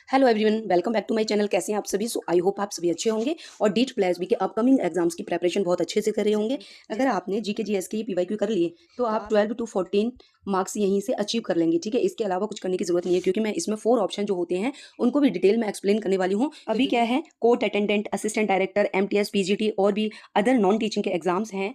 Hello everyone, welcome back to my channel. कैसे हैं आप सभी? सो आई होप आप सभी अच्छे होंगे और डीट प्लस बी के अपकमिंग एग्जाम्स की प्रिपरेशन बहुत अच्छे से कर रहे होंगे। अगर आपने जीके जीएस के पीवाईक्यू कर लिए तो आप 12 to 14 मार्क्स यहीं से अचीव कर लेंगे। ठीक है, इसके अलावा कुछ करने की जरूरत नहीं है क्योंकि मैं इसमें 4 ऑप्शन जो होते हैं उनको भी डिटेल में एक्सप्लेन करने वाली हूँ। अभी क्या है, court attendant, assistant director, MTS, PGT और भी अदर नॉन टीचिंग के एग्जाम्स हैं,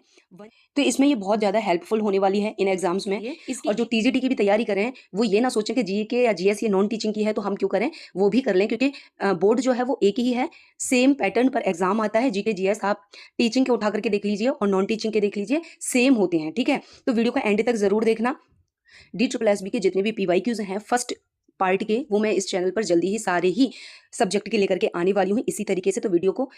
तो इसमें ये बहुत ज़्यादा हेल्पफुल होने वाली है इन एग्जाम्स में। और जो टीजीटी की भी तैयारी करें वो ये ना सोचें कि जीके या जीएस ये नॉन टीचिंग की है तो हम क्यों करें, वो भी कर लें क्योंकि बोर्ड जो है वो एक ही है। सेम पैटर्न पर एग्जाम आता है। जीके जीएस आप टीचिंग के उठा करके देख लीजिए और नॉन टीचिंग के देख लीजिए, सेम होते हैं। ठीक है, तो वीडियो का एंड तक जरूर देखना। डी ट्रिपल एस बी के जितने भी पीवाईक्यूज हैं फर्स्ट पार्ट के, वो मैं इस चैनल पर जल्दी ही सारे ही सब्जेक्ट के लेकर के आने वाली हूँ इसी तरीके से। तो वीडियो को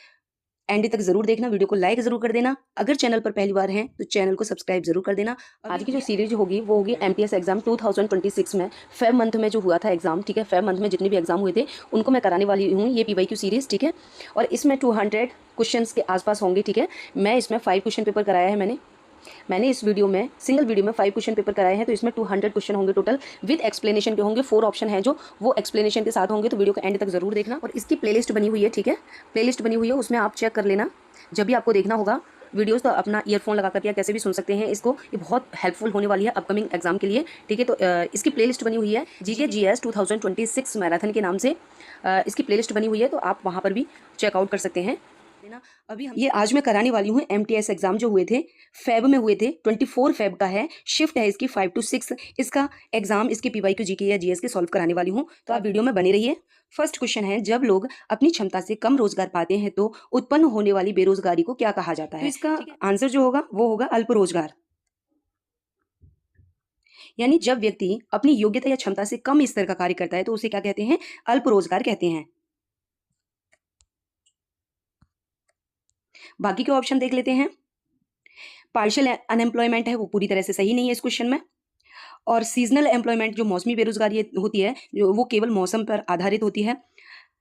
एंड तक जरूर देखना, वीडियो को लाइक जरूर कर देना। अगर चैनल पर पहली बार हैं तो चैनल को सब्सक्राइब जरूर कर देना। आज की जो सीरीज होगी वो होगी एमटीएस एग्जाम 2026 में फेब मंथ में जो हुआ था एग्जाम। ठीक है, फेब मंथ में जितने भी एग्जाम हुए थे उनको मैं कराने वाली हूँ ये पीवाईक्यू सीरीज। ठीक है, और इसमें 200 क्वेश्चंस के आसपास होंगे। ठीक है, मैं इसमें 5 क्वेश्चन पेपर कराया है। मैंने इस वीडियो में सिंगल वीडियो में 5 क्वेश्चन पेपर कराए हैं, तो इसमें 200 क्वेश्चन होंगे टोटल, विद एक्सप्लेनेशन के होंगे। 4 ऑप्शन हैं जो वो एक्सप्लेनेशन के साथ होंगे, तो वीडियो को एंड तक जरूर देखना। और इसकी प्लेलिस्ट बनी हुई है। ठीक है, प्लेलिस्ट बनी हुई है, उसमें आप चेक कर लेना जब भी आपको देखना होगा वीडियोस, तो अपना ईयरफोन लगा करके या कैसे भी सुन सकते हैं इसको। ये बहुत हेल्पफुल होने वाली है अपकमिंग एग्जाम के लिए। ठीक है, तो इसकी प्लेलिस्ट बनी हुई है जीके जीएस 2026 मैराथन के नाम से। इसकी प्लेलिस्ट बनी हुई है, तो आप वहाँ पर भी चेकआउट कर सकते हैं ना। अभी ये आज मैं कराने वाली हूँ एमटीएस एग्जाम जो हुए थे फेब में हुए थे, 24 फेब का है। शिफ्ट है इसकी 5 to 6। इसका एग्जाम, इसके पीवाईक्यू जीके या जीएस के सॉल्व कराने वाली हूँ, तो आप वीडियो में बने रहिए। फर्स्ट क्वेश्चन है, जब लोग अपनी क्षमता से कम रोजगार पाते हैं तो उत्पन्न होने वाली बेरोजगारी को क्या कहा जाता है? तो इसका आंसर जो होगा वो होगा अल्प रोजगार। यानी जब व्यक्ति अपनी योग्यता या क्षमता से कम स्तर का कार्य करता है तो उसे क्या कहते हैं? अल्प रोजगार कहते हैं। बाकी के ऑप्शन देख लेते हैं। पार्शियल अनएम्प्लॉयमेंट है वो पूरी तरह से सही नहीं है इस क्वेश्चन में। और सीजनल एम्प्लॉयमेंट जो मौसमी बेरोजगारी होती है, जो वो केवल मौसम पर आधारित होती है।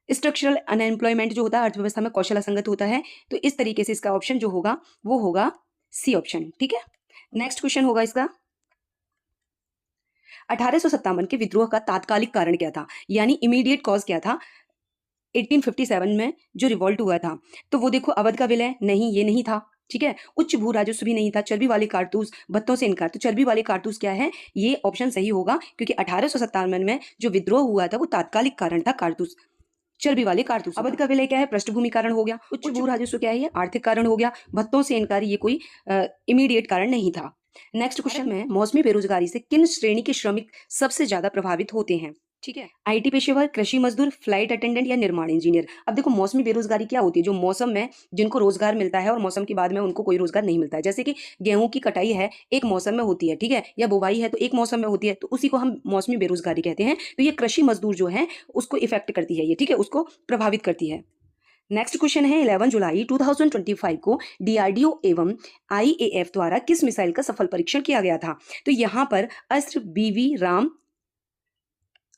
स्ट्रक्चरल अनएम्प्लॉयमेंट जो होता है अर्थव्यवस्था में कौशल असंगत होता है। तो इस तरीके से इसका ऑप्शन जो होगा वो होगा सी ऑप्शन। ठीक है, नेक्स्ट क्वेश्चन होगा इसका, 1857 के विद्रोह का तात्कालिक कारण क्या था, यानी इमीडिएट कॉज क्या था 1857 में जो रिवॉल्ट हुआ था? तो वो देखो, अवध का विलय नहीं, ये नहीं था। ठीक है, उच्च भू राजस्व भी नहीं था, चर्बी वाले कारतूस, भत्तों से इनकार। तो चर्बी वाले कारतूस क्या है, ये ऑप्शन सही होगा क्योंकि 1857 में जो विद्रोह हुआ था वो तात्कालिक कारण था, कारतूस, चर्बी वाले कारतूस। अवध का विलय क्या है, पृष्ठभूमि कारण हो गया। उच्च भू राजस्व क्या है, ये आर्थिक कारण हो गया। भत्तों से इनकार ये कोई इमीडिएट कारण नहीं था। नेक्स्ट क्वेश्चन में, मौसमी बेरोजगारी से किन श्रेणी के श्रमिक सबसे ज्यादा प्रभावित होते हैं? ठीक है, आईटी पेशेवर, कृषि मजदूर, फ्लाइट अटेंडेंट या निर्माण इंजीनियर। अब देखो, मौसमी बेरोजगारी क्या होती है, जो मौसम में जिनको रोजगार मिलता है और मौसम के बाद में उनको कोई रोजगार नहीं मिलता है। जैसे कि गेहूं की कटाई है एक मौसम में होती है, ठीक है, या बुवाई है तो एक मौसम में होती है, तो उसी को हम मौसमी बेरोजगारी कहते हैं। तो ये कृषि मजदूर जो है उसको इफेक्ट करती है ये। ठीक है, उसको प्रभावित करती है। नेक्स्ट क्वेश्चन है, 11 जुलाई 2025 को डीआरडीओ एवं आईएएफ द्वारा किस मिसाइल का सफल परीक्षण किया गया था? तो यहाँ पर अस्त्र बीवी राम,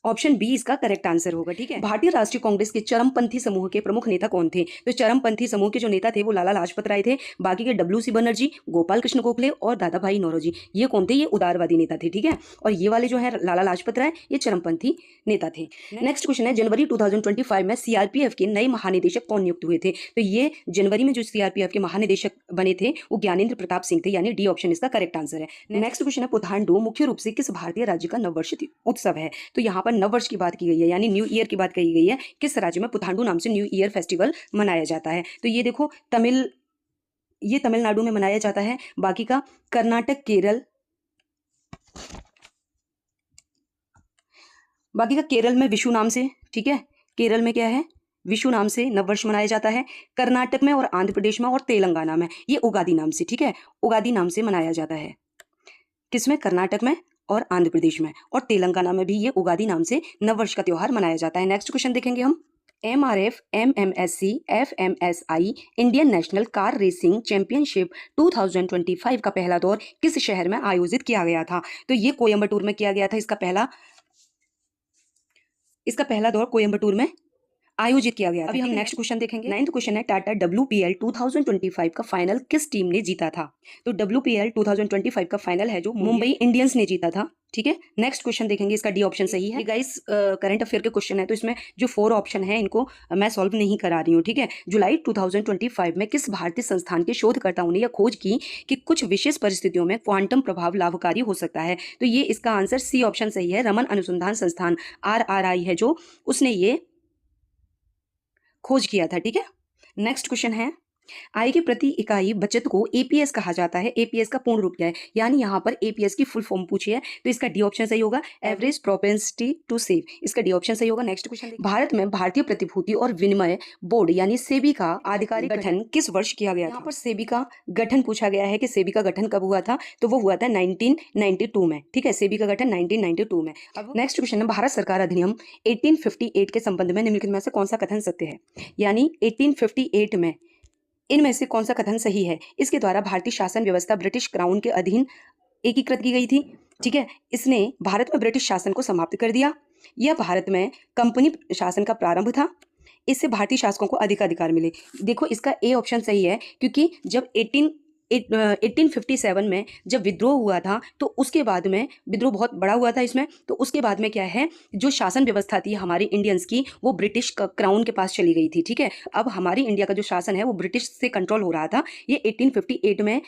ऑप्शन बी इसका करेक्ट आंसर होगा। ठीक है, भारतीय राष्ट्रीय कांग्रेस के चरमपंथी समूह के प्रमुख नेता कौन थे? तो चरमपंथी समूह के जो नेता थे वो लाला लाजपत राय थे। बाकी के डब्ल्यू.सी. बनर्जी, गोपाल कृष्ण गोखले और दादा भाई नौरोजी, ये कौन थे? ये उदारवादी नेता थे। ठीक है, और ये वाले जो है लाला लाजपत राय, ये चरमपंथी नेता थे। नेक्स्ट क्वेश्चन है, जनवरी 2025 में सीआरपीएफ के नए महानिदेशक कौन नियुक्त हुए थे? तो ये जनवरी में जो सीआरपीएफ के महानिदेशक बने थे वो ज्ञानेंद्र प्रताप सिंह थे, यानी डी ऑप्शन इसका करेक्ट आंसर है। नेक्स्ट क्वेश्चन है, पुथांडु मुख्य रूप से किस भारतीय राज्य का नववर्ष उत्सव है? तो यहाँ पर नववर्ष की बात की गई है, यानी न्यू ईयर की बात कही गई है। किस राज्य में पुथांडु नाम से न्यू ईयर फेस्टिवल मनाया जाता है? तो ये देखो, ये तमिलनाडु में मनाया जाता है। बाकी का कर्नाटक, केरल, बाकी का केरल में विशु नाम से, ठीक है, केरल में क्या है, विशु नाम से नववर्ष मनाया जाता है। कर्नाटक में और आंध्र प्रदेश में और तेलंगाना में ये उगादी नाम से, ठीक है, उगादी नाम से मनाया जाता है। किसमें? कर्नाटक में और आंध्र प्रदेश में, और तेलंगाना में भी ये उगादी नाम से नववर्ष का त्योहार मनाया जाता है। नेक्स्ट क्वेश्चन देखेंगे हम, MRF MMSC FMSI Indian national car racing championship 2025 का पहला दौर किस शहर में आयोजित किया गया था? तो ये कोयम्बटूर में किया गया था। इसका पहला दौर कोयम्बटूर में आयोजित किया गया था। अभी हम नेक्स्ट क्वेश्चन देखेंगे। 9th क्वेश्चन है टाटा WPL 2025 का फाइनल किस टीम ने जीता था? तो WPL 2025 का फाइनल है जो मुंबई इंडियंस ने जीता था। ठीक है, नेक्स्ट क्वेश्चन देखेंगे, इसका डी ऑप्शन सही है। गाइस करंट अफेयर के क्वेश्चन है, तो इसमें जो 4 ऑप्शन है इनको मैं सॉल्व नहीं करा रही हूँ। ठीक है, जुलाई 2025 में किस भारतीय संस्थान के शोधकर्ताओं ने यह खोज की कि कुछ विशेष परिस्थितियों में क्वांटम प्रभाव लाभकारी हो सकता है? तो ये इसका आंसर सी ऑप्शन सही है। रमन अनुसंधान संस्थान RRI है जो, उसने ये खोज किया था। ठीक है, नेक्स्ट क्वेश्चन है, आय की प्रति इकाई बचत को एपीएस कहा जाता है। एपीएस का पूर्ण रूप क्या है? यानी यहाँ पर एपीएस की फुल फॉर्म पूछी है, तो इसका डी ऑप्शन सही होगा, एवरेज प्रोपेंसिटी टू सेव। इसका डी ऑप्शन सही होगा। नेक्स्ट क्वेश्चन, भारत में भारतीय प्रतिभूति और विनिमय बोर्ड यानी सेबी का आधिकारिक गठन किस वर्ष किया गया? यहाँ पर सेबी का गठन पूछा गया है कि सेबी का गठन कब हुआ था, तो वो हुआ था 1992 में। ठीक है, सेबी का गठन 1992 में। अब नेक्स्ट क्वेश्चन है, भारत सरकार अधिनियम 1858 के संबंध में निम्नलिखित में से कौन सा कथन सत्य है? यानी 1858 में इनमें से कौन सा कथन सही है? इसके द्वारा भारतीय शासन व्यवस्था ब्रिटिश क्राउन के अधीन एकीकृत की गई थी। ठीक है, इसने भारत में ब्रिटिश शासन को समाप्त कर दिया। यह भारत में कंपनी शासन का प्रारंभ था। इससे भारतीय शासकों को अधिकार मिले। देखो, इसका ए ऑप्शन सही है, क्योंकि जब 1857 में जब विद्रोह हुआ था, तो उसके बाद में विद्रोह बहुत बड़ा हुआ था इसमें, तो उसके बाद में क्या है, जो शासन व्यवस्था थी हमारी इंडियंस की, वो ब्रिटिश क्राउन के पास चली गई थी। ठीक है, अब हमारी इंडिया का जो शासन है वो ब्रिटिश से कंट्रोल हो रहा था। ये 1858 में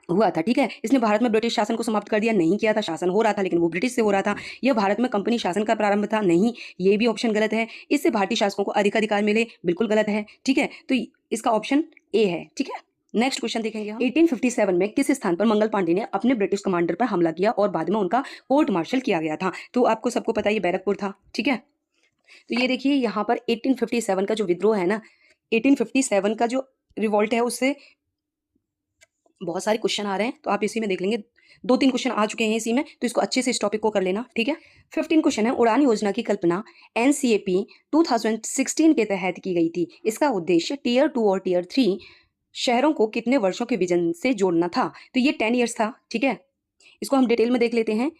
हुआ था। ठीक है, इसने भारत में ब्रिटिश शासन को समाप्त कर दिया नहीं किया था, शासन हो रहा था लेकिन वो ब्रिटिश से हो रहा था। यह भारत में कंपनी शासन का प्रारंभ था नहीं, ये भी ऑप्शन गलत है। इससे भारतीय शासकों को अधिकार मिले, बिल्कुल गलत है। ठीक है, तो इसका ऑप्शन ए है। ठीक है, नेक्स्ट क्वेश्चन देखेंगे हम। 1857 में किस स्थान पर मंगल पांडे ने अपने ब्रिटिश कमांडर पर हमला किया और बाद में उनका कोर्ट मार्शल किया गया था? तो आपको सबको पता है ये बैरकपुर था। ठीक है, तो ये देखिए यहाँ पर 1857 का जो विद्रोह है ना, 1857 का जो रिवॉल्ट है, उससे बहुत सारे क्वेश्चन आ रहे हैं, तो आप इसी में देख लेंगे। 2-3 क्वेश्चन आ चुके हैं इसी में, तो इसको अच्छे से इस टॉपिक को कर लेना। ठीक है, 15 क्वेश्चन है, उड़ान योजना की कल्पना NCAP 2016 के तहत की गई थी। इसका उद्देश्य टियर 2 और टियर 3 शहरों को कितने वर्षों के विजन से जोड़ना था? तो ये 10 ईयर्स था। ठीक है, इसको हम डिटेल में देख लेते हैं।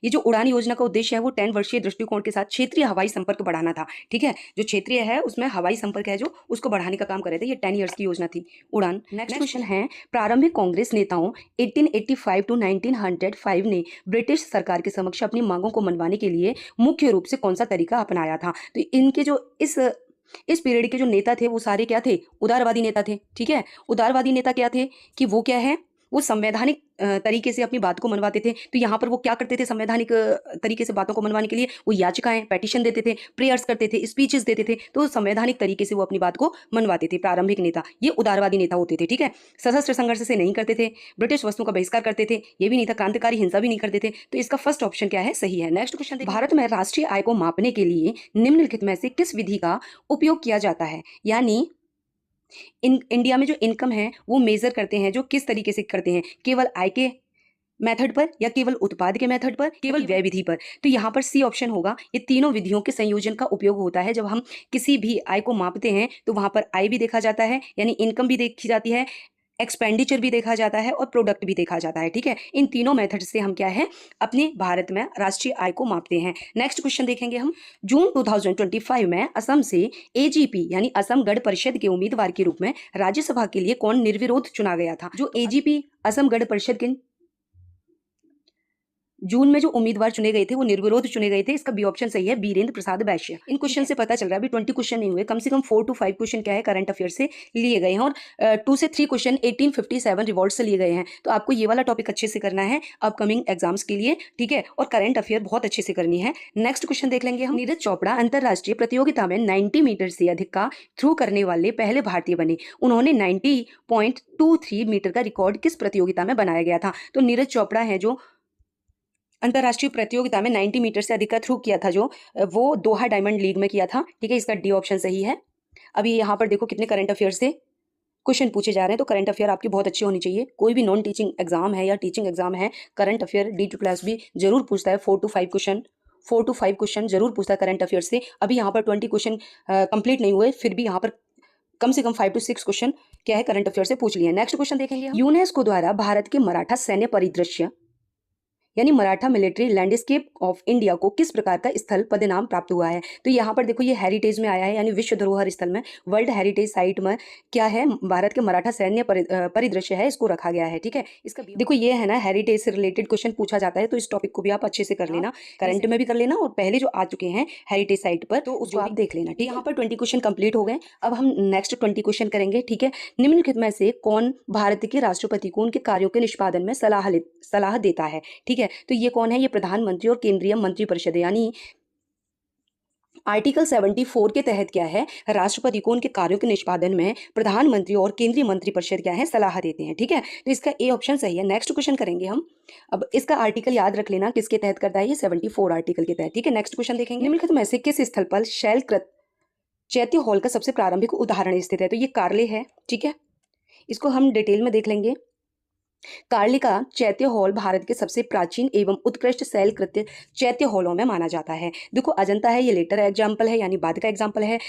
ये जो उड़ान योजना का उद्देश्य है वो 10 वर्षीय दृष्टिकोण के साथ क्षेत्रीय हवाई संपर्क बढ़ाना था। ठीक है, जो क्षेत्रीय है उसमें हवाई संपर्क है जो, उसको बढ़ाने का काम कर रहे थे। ये 10 ईयर्स की योजना थी उड़ान। नेक्स्ट क्वेश्चन है, प्रारंभिक कांग्रेस नेताओं 1885 टू 1905 ने ब्रिटिश सरकार के समक्ष अपनी मांगों को मनवाने के लिए मुख्य रूप से कौन सा तरीका अपनाया था? तो इनके जो इस पीरियड के जो नेता थे वो सारे क्या थे? उदारवादी नेता थे। ठीक है, उदारवादी नेता क्या थे कि वो क्या है, वो संवैधानिक तरीके से अपनी बात को मनवाते थे। तो यहाँ पर वो क्या करते थे, संवैधानिक तरीके से बातों को मनवाने के लिए वो याचिकाएं, पेटिशन देते थे, प्रेयर्स करते थे, स्पीचेस देते थे। तो संवैधानिक तरीके से वो अपनी बात को मनवाते थे। प्रारंभिक नेता ये उदारवादी नेता होते थे। ठीक है, सशस्त्र संघर्ष से नहीं करते थे, ब्रिटिश वस्तुओं का बहिष्कार करते थे, ये भी नहीं था, क्रांतिकारी हिंसा भी नहीं करते थे। तो इसका फर्स्ट ऑप्शन क्या है, सही है। नेक्स्ट क्वेश्चन, भारत में राष्ट्रीय आय को मापने के लिए निम्नलिखित में से किस विधि का उपयोग किया जाता है? यानी इंडिया में जो इनकम है वो मेजर करते हैं, जो किस तरीके से करते हैं, केवल आय के मेथड पर या केवल उत्पाद के मेथड पर, केवल व्यय विधि पर? तो यहाँ पर सी ऑप्शन होगा। ये तीनों विधियों के संयोजन का उपयोग होता है। जब हम किसी भी आय को मापते हैं तो वहां पर आय भी देखा जाता है, यानी इनकम भी देखी जाती है, एक्सपेंडिचर भी देखा जाता है और प्रोडक्ट भी देखा जाता है। ठीक है, इन तीनों मेथड से हम क्या है, अपने भारत में राष्ट्रीय आय को मापते हैं। नेक्स्ट क्वेश्चन देखेंगे हम। जून 2025 में असम से AGP यानी असम गण परिषद के उम्मीदवार के रूप में राज्यसभा के लिए कौन निर्विरोध चुना गया था? जो AGP असम गण परिषद के जून में जो उम्मीदवार चुने गए थे वो निर्विरोध चुने गए थे। इसका बी ऑप्शन सही है, बीरेंद्र प्रसाद बैश्य। इन क्वेश्चन से पता चल रहा है अभी 20 क्वेश्चन नहीं हुए, कम से कम 4 to 5 क्वेश्चन क्या है, करंट अफेयर से लिए गए हैं, और 2 से 3 क्वेश्चन 1857 रिवॉल्ट से लिए गए हैं। तो आपको ये वाला टॉपिक अच्छे से करना है अपकमिंग एग्जाम्स के लिए। ठीक है, और करंट अफेयर बहुत अच्छे से करनी है। नेक्स्ट क्वेश्चन देख लेंगे हम। नीरज चोपड़ा अंतरराष्ट्रीय प्रतियोगिता में 90 मीटर से अधिक का थ्रो करने वाले पहले भारतीय बने। उन्होंने 90.23 मीटर का रिकॉर्ड किस प्रतियोगिता में बनाया गया था? तो नीरज चोपड़ा है जो अंतरराष्ट्रीय प्रतियोगिता में 90 मीटर से अधिक का थ्रो किया था, जो वो दोहा डायमंड लीग में किया था। ठीक है, इसका डी ऑप्शन सही है। अभी यहाँ पर देखो कितने करंट अफेयर से क्वेश्चन पूछे जा रहे हैं, तो करंट अफेयर आपकी बहुत अच्छी होनी चाहिए। कोई भी नॉन टीचिंग एग्जाम है या टीचिंग एग्जाम है, करंट अफेयर D2+ भी जरूर पूछता है। 4 to 5 क्वेश्चन जरूर पूछता है करंट अफेयर से। अभी यहाँ पर 20 क्वेश्चन कंप्लीट नहीं हुए, फिर भी यहाँ पर कम से कम 5 to 6 क्वेश्चन क्या है, करंट अफेयर से पूछ लिए। नेक्स्ट क्वेश्चन देखेंगे। यूनेस्को द्वारा भारत के मराठा सैन्य परिदृश्य यानी Maratha military landscape of India को किस प्रकार का स्थल पदनाम प्राप्त हुआ है? तो यहाँ पर देखो ये हेरिटेज में आया है, यानी विश्व धरोहर स्थल में, वर्ल्ड हेरिटेज साइट में क्या है, भारत के मराठा सैन्य परिदृश्य है, इसको रखा गया है। ठीक है, इसका देखो ये है ना, हेरिटेज से रिलेटेड क्वेश्चन पूछा जाता है, तो इस टॉपिक को भी आप अच्छे से कर लेना, करंट में भी कर लेना और पहले जो आ चुके हैं हेरिटेज साइट पर, तो उसको आप देख लेना। ठीक है, यहाँ पर 20 क्वेश्चन कंप्लीट हो गए। अब हम नेक्स्ट 20 क्वेश्चन करेंगे। ठीक है, निम्नलिखित में से कौन भारत के राष्ट्रपति को उनके कार्यों के निष्पादन में सलाह देता है? ठीक है, तो ये कौन है? ये प्रधानमंत्री और केंद्रीय मंत्रिपरिषद, यानी आर्टिकल 74 के तहत क्या है, राष्ट्रपति को उनके कार्यों के निष्पादन में प्रधानमंत्री और केंद्रीय मंत्रिपरिषद क्या है, सलाह देते हैं। ठीक है, तो इसका ए ऑप्शन सही है। नेक्स्ट क्वेश्चन करेंगे हम। अब इसका आर्टिकल याद रख लेना, किसके तहत करता है, ये 74 आर्टिकल के तहत। ठीक है, नेक्स्ट क्वेश्चन देखेंगे। निम्नलिखित में से किस स्थल पर शैलकृत चैत्य हॉल का सबसे प्रारंभिक उदाहरण स्थित है? तो ये कार्ले है। ठीक है, इसको हम डिटेल में देख लेंगे। कार्ले का चैत्य हॉल भारत के सबसे प्राचीन एवं उत्कृष्ट शैलकृत चैत्य हॉलों में माना जाता है। देखो अजंता है, ये लेटर एग्जाम्पल है, यानी बाद का एग्जाम्पल है।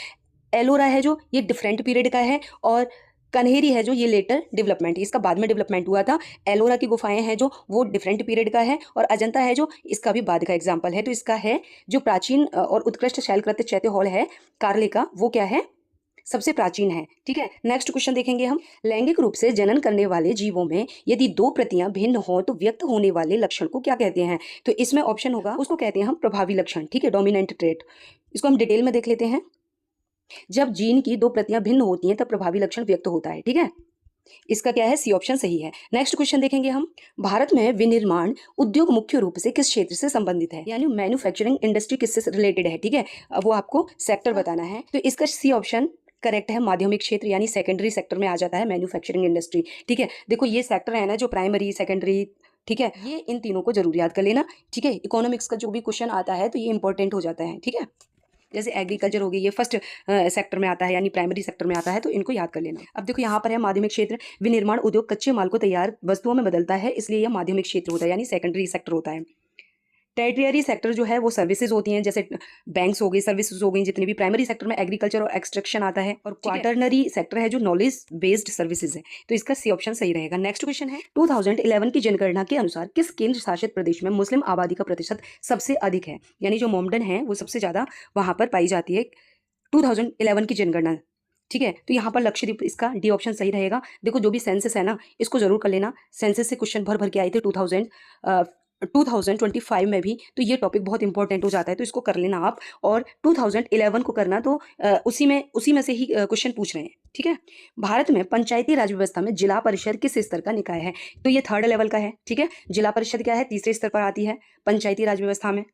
एलोरा है जो, ये डिफरेंट पीरियड का है। और कन्हेरी है जो, ये लेटर डेवलपमेंट, इसका बाद में डेवलपमेंट हुआ था। एलोरा की गुफाएं हैं जो, वो डिफरेंट पीरियड का है। और अजंता है जो, इसका भी बाद का एग्जाम्पल है। तो इसका है जो प्राचीन और उत्कृष्ट शैलकृत चैत्य हॉल है कार्ले का, वो क्या है, सबसे प्राचीन है। ठीक है, नेक्स्ट क्वेश्चन देखेंगे हम। लैंगिक रूप से जनन करने वाले जीवों में यदि दो प्रतियां भिन्न हो तो व्यक्त होने वाले लक्षण को क्या कहते हैं? तो इसमें ऑप्शन होगा, उसको कहते हैं हम प्रभावी लक्षण। ठीक है, डोमिनेंट ट्रेट। इसको हम डिटेल में देख लेते हैं। जब जीन की दो प्रतियां भिन्न होती हैं तब प्रभावी लक्षण व्यक्त होता है। ठीक है, इसका क्या है, सी ऑप्शन सही है। नेक्स्ट क्वेश्चन देखेंगे हम। भारत में विनिर्माण उद्योग मुख्य रूप से किस क्षेत्र से संबंधित है, यानी मैन्युफैक्चरिंग इंडस्ट्री किससे रिलेटेड है? ठीक है, अब वो आपको सेक्टर बताना है। तो इसका सी ऑप्शन करेक्ट है, माध्यमिक क्षेत्र यानी सेकेंडरी सेक्टर में आ जाता है मैन्युफैक्चरिंग इंडस्ट्री। ठीक है, देखो ये सेक्टर है ना जो प्राइमरी सेकेंडरी, ठीक है, ये इन तीनों को जरूर याद कर लेना। ठीक है, इकोनॉमिक्स का जो भी क्वेश्चन आता है तो ये इंपॉर्टेंट हो जाता है। ठीक है, जैसे एग्रीकल्चर हो गई, ये फर्स्ट सेक्टर में आता है, यानी प्राइमरी सेक्टर में आता है, तो इनको याद कर लेना। अब देखो यहाँ पर है माध्यमिक क्षेत्र, विनिर्माण उद्योग कच्चे माल को तैयार वस्तुओं में बदलता है, इसलिए यह माध्यमिक क्षेत्र होता है, यानी सेकेंडरी सेक्टर होता है। टेरिटरी सेक्टर जो है वो सर्विसेज होती हैं, जैसे बैंक्स हो गई, सर्विसेज हो गई जितनी भी। प्राइमरी सेक्टर में एग्रीकल्चर और एक्सट्रैक्शन आता है। और क्वार्टरनरी सेक्टर है जो नॉलेज बेस्ड सर्विसेज है। तो इसका सी ऑप्शन सही रहेगा। नेक्स्ट क्वेश्चन है, 2011 की जनगणना के अनुसार किस केंद्र शासित प्रदेश में मुस्लिम आबादी का प्रतिशत सबसे अधिक है, यानी जो मोमडन है वो सबसे ज्यादा वहां पर पाई जाती है 2011 की जनगणना। ठीक है, तो यहाँ पर लक्षद्वीप, इसका डी ऑप्शन सही रहेगा। देखो जो भी सेंसस है ना, इसको जरूर कर लेना। सेंसस से क्वेश्चन भर भर के आए थे 2025 में भी, तो ये टॉपिक बहुत इंपॉर्टेंट हो जाता है, तो इसको कर लेना आप। और 2011 को करना, तो उसी में से ही क्वेश्चन पूछ रहे हैं। ठीक है, भारत में पंचायती राज व्यवस्था में जिला परिषद किस स्तर का निकाय है? तो ये 3rd लेवल का है। ठीक है, जिला परिषद क्या है, तीसरे स्तर पर आती है पंचायती राज व्यवस्था में।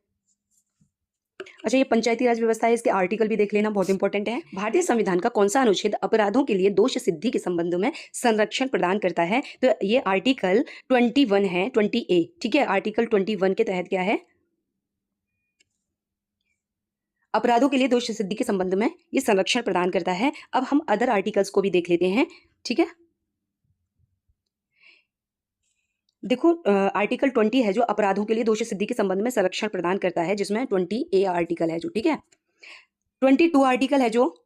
अच्छा, ये पंचायती राज व्यवस्था है, इसके आर्टिकल भी देख लेना, बहुत इंपॉर्टेंट है। भारतीय संविधान का कौन सा अनुच्छेद अपराधों के लिए दोष सिद्धि के संबंध में संरक्षण प्रदान करता है? तो ये आर्टिकल 21 है, 20A। ठीक है, आर्टिकल 21 के तहत क्या है, अपराधों के लिए दोष सिद्धि के संबंध में ये संरक्षण प्रदान करता है। अब हम अदर आर्टिकल्स को भी देख लेते हैं। ठीक है, देखो आर्टिकल 20 है जो अपराधों के लिए दोष सिद्धि के संबंध में संरक्षण प्रदान करता है, जिसमें 20A आर्टिकल है जो। ठीक है, 22 आर्टिकल है जो,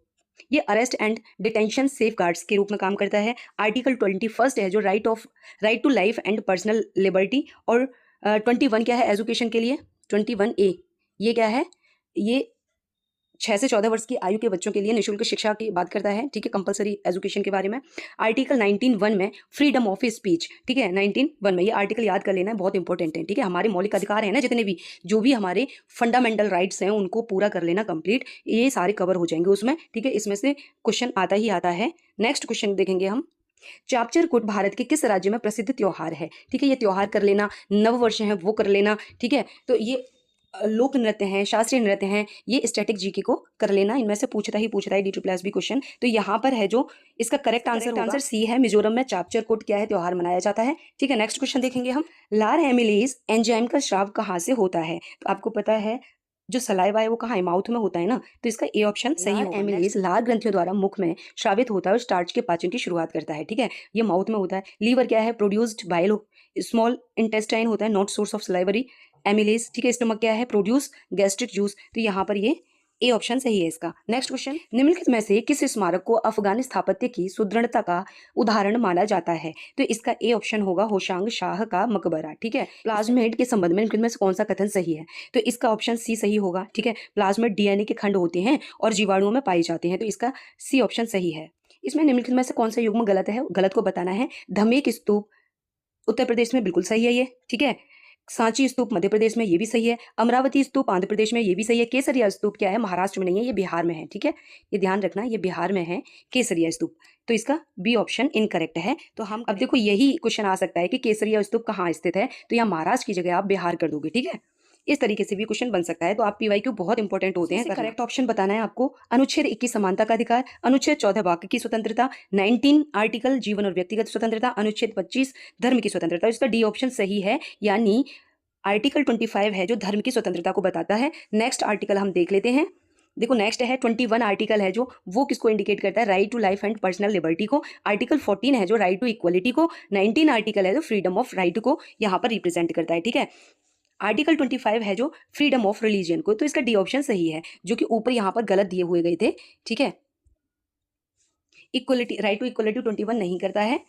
ये arrest and detention safe guards के रूप में काम करता है। आर्टिकल 21 है जो right to life and personal liberty. और 21 क्या है, एजुकेशन के लिए। 21A ये क्या है, ये 6 से 14 वर्ष की आयु के बच्चों के लिए निःशुल्क शिक्षा की बात करता है। ठीक है, कंपलसरी एजुकेशन के बारे में। आर्टिकल 19(1) में फ्रीडम ऑफ स्पीच। ठीक है, 19(1) में ये आर्टिकल याद कर लेना है, बहुत इंपॉर्टेंट है। ठीक है, हमारे मौलिक अधिकार है ना जितने भी, जो भी हमारे फंडामेंटल राइट्स हैं उनको पूरा कर लेना कंप्लीट, ये सारे कवर हो जाएंगे उसमें। ठीक है, इसमें से क्वेश्चन आता ही आता है। नेक्स्ट क्वेश्चन देखेंगे हम। चापचर कूट भारत के किस राज्य में प्रसिद्ध त्योहार है? ठीक है, ये त्योहार कर लेना, नव वर्ष है वो कर लेना। ठीक है, तो ये लोक नृत्य हैं, शास्त्रीय नृत्य हैं, ये स्टैटिक जीके को कर लेना, इनमें से पूछता है D2+B क्वेश्चन। तो यहाँ पर है जो इसका करेक्ट आंसर सी है, मिजोरम में चापचर कूट क्या है, त्योहार मनाया जाता है। ठीक है, नेक्स्ट क्वेश्चन देखेंगे हम। लार एमिलेज एंजाइम का स्राव कहाँ से होता है? तो आपको पता है जो सलाइवा है वो कहाँ है, माउथ में होता है ना, तो इसका ए ऑप्शन सही होगा। एमिलेज लार ग्रंथियों द्वारा मुख में श्रावित होता है और स्टार्च के पाचन की शुरुआत करता है। ठीक है, ये माउथ में होता है। लीवर क्या है, प्रोड्यूस्ड बाइल स्मॉल इंटेस्टाइन होता है, not source of salivary amylase. ठीक है, स्टमक क्या है, प्रोड्यूस गैस्ट्रिक जूस। तो यहाँ पर ये ए ऑप्शन सही है इसका। नेक्स्ट क्वेश्चन, निम्नलिखित में से किस स्मारक को अफगान स्थापत्य की सुदृढ़ता का उदाहरण माना जाता है? तो इसका ए ऑप्शन होगा होशांग शाह का मकबरा। ठीक है, प्लाज्मिड के संबंध में निम्नलिखित में से कौन सा कथन सही है? तो इसका ऑप्शन सी सही होगा। ठीक है, प्लाज्मिड डीएनए के खंड होते हैं और जीवाणुओं में पाए जाते हैं, तो इसका सी ऑप्शन सही है। इसमें निम्नलिखित में से कौन सा युग्म गलत है? गलत को बताना है। धमेक स्तूप उत्तर प्रदेश में बिल्कुल सही है ये। ठीक है, सांची स्तूप मध्य प्रदेश में, ये भी सही है। अमरावती स्तूप आंध्र प्रदेश में, ये भी सही है। केसरिया स्तूप क्या है? महाराष्ट्र में नहीं है, ये बिहार में है। ठीक है, ये ध्यान रखना, ये बिहार में है केसरिया स्तूप। तो इसका बी ऑप्शन इनकरेक्ट है। तो हम अब देखो यही क्वेश्चन आ सकता है कि केसरिया स्तूप कहाँ स्थित है, तो यहाँ महाराष्ट्र की जगह आप बिहार कर दोगे। ठीक है, इस तरीके से भी क्वेश्चन बन सकता है। तो आप पीवाईक्यू बहुत इंपॉर्टेंट होते हैं। करेक्ट ऑप्शन बताना है आपको। अनुच्छेद 21 समानता का अधिकार, अनुच्छेद 14 वाक्य की स्वतंत्रता, 19 आर्टिकल जीवन और व्यक्तिगत स्वतंत्रता, अनुच्छेद 25 धर्म की स्वतंत्रता। इसका डी ऑप्शन सही है, यानी आर्टिकल 25 है जो धर्म की स्वतंत्रता को बताता है। नेक्स्ट आर्टिकल हम देख लेते हैं। देखो नेक्स्ट है 21 आर्टिकल है जो वो किसको इंडिकेट करता है? Right to life and personal liberty को। आर्टिकल 14 है जो राइट टू इक्वलिटी को। 19 आर्टिकल है जो फ्रीडम ऑफ राइट को यहाँ पर रिप्रेजेंट करता है। ठीक है, आर्टिकल 25 है जो फ्रीडम ऑफ रिलीजियन को। तो इसका डी ऑप्शन सही है, जो कि ऊपर यहाँ पर गलत दिए हुए गए थे। ठीक है, इक्वलिटी, राइट टू इक्वलिटी 21 नहीं करता है,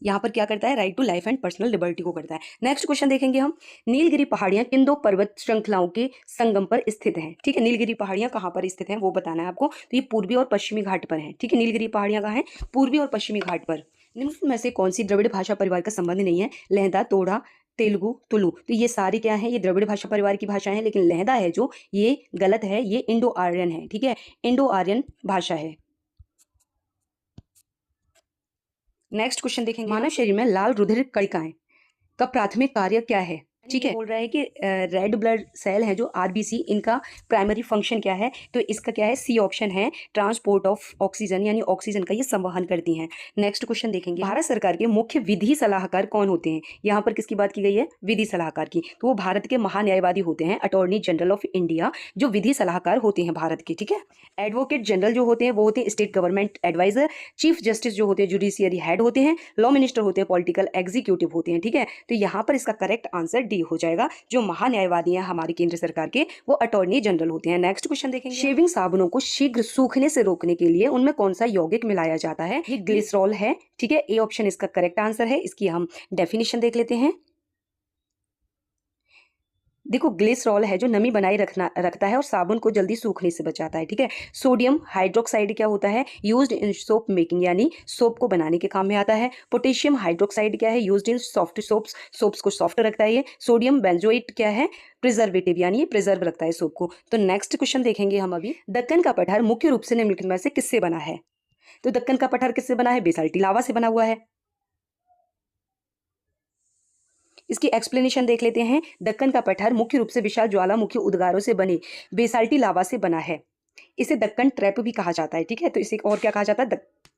यहाँ पर क्या करता है? Right to life and personal liberty को करता है। नेक्स्ट क्वेश्चन देखेंगे हम। नीलगिरी पहाड़ियां किन दो पर्वत श्रृंखलाओं के संगम पर स्थित हैं? ठीक है, नीलगिरी पहाड़ियां कहाँ पर स्थित हैं वो बताना है आपको। तो ये पूर्वी और पश्चिमी घाट पर है। ठीक है, नीलगिरी पहाड़ियां कहाँ हैं? पूर्वी और पश्चिमी घाट पर। निम्न में से कौन सी द्रविड़ भाषा परिवार का संबंध नहीं है? लहदा, तोड़ा, तेलुगु, तुलु। तो ये सारी क्या है? ये द्रविड़ भाषा परिवार की भाषा है, लेकिन लहदा है जो ये गलत है, ये इंडो आर्यन है। ठीक है, इंडो आर्यन भाषा है। नेक्स्ट क्वेश्चन देखेंगे। मानव शरीर में लाल रुधिर कणिकाएं का प्राथमिक कार्य क्या है? ठीक है, बोल रहा है कि रेड ब्लड सेल है जो आरबीसी, इनका प्राइमरी फंक्शन क्या है? तो इसका क्या है? सी ऑप्शन है, ट्रांसपोर्ट ऑफ ऑक्सीजन, यानी ऑक्सीजन का ये संवहन करती हैं। नेक्स्ट क्वेश्चन देखेंगे। भारत सरकार के मुख्य विधि सलाहकार कौन होते हैं? यहाँ पर किसकी बात की गई है? विधि सलाहकार की। तो वो भारत के महान्यायवादी होते हैं, अटॉर्नी जनरल ऑफ इंडिया, जो विधि सलाहकार होते हैं भारत के। ठीक है, एडवोकेट जनरल जो होते हैं वो होते हैं state government adviser, chief justice जो होते हैं जुडिशियरी हेड होते हैं, लॉ मिनिस्टर होते हैं पॉलिटिकल एग्जीक्यूटिव होते हैं। ठीक है, तो यहाँ पर इसका करेक्ट आंसर डी हो जाएगा। जो महान्यायवादी हैं हमारी केंद्र सरकार के, वो अटॉर्नी जनरल होते हैं। नेक्स्ट क्वेश्चन देखेंगे। शेविंग साबुनों को शीघ्र सूखने से रोकने के लिए उनमें कौन सा यौगिक मिलाया जाता है? ये ग्लिसरॉल है। ठीक है, ए ऑप्शन इसका करेक्ट आंसर है। इसकी हम डेफिनेशन देख लेते हैं। देखो ग्लिसरॉल है जो नमी बनाए रखता है और साबुन को जल्दी सूखने से बचाता है। ठीक है, सोडियम हाइड्रोक्साइड क्या होता है? यूज्ड इन सोप मेकिंग, यानी सोप को बनाने के काम में आता है। पोटेशियम हाइड्रोक्साइड क्या है? Used in soft soaps, soaps को सॉफ्ट रखता है ये। सोडियम बेंजोएट क्या है? प्रिजर्वेटिव, यानी ये प्रिजर्व रखता है सोप को। तो नेक्स्ट क्वेश्चन देखेंगे हम अभी। दक्कन का पठार मुख्य रूप से निम्नलिखित में से किससे बना है? तो दक्कन का पठार किससे बना है? बेसाल्टी लावा से बना हुआ है। इसकी एक्सप्लेनेशन देख लेते हैं। दक्कन का पठार मुख्य रूप से विशाल ज्वालामुखी उद्गारों से बने बेसाल्टी लावा से बना है। इसे दक्कन ट्रैप भी कहा जाता है। ठीक है, तो इसे और क्या कहा जाता है?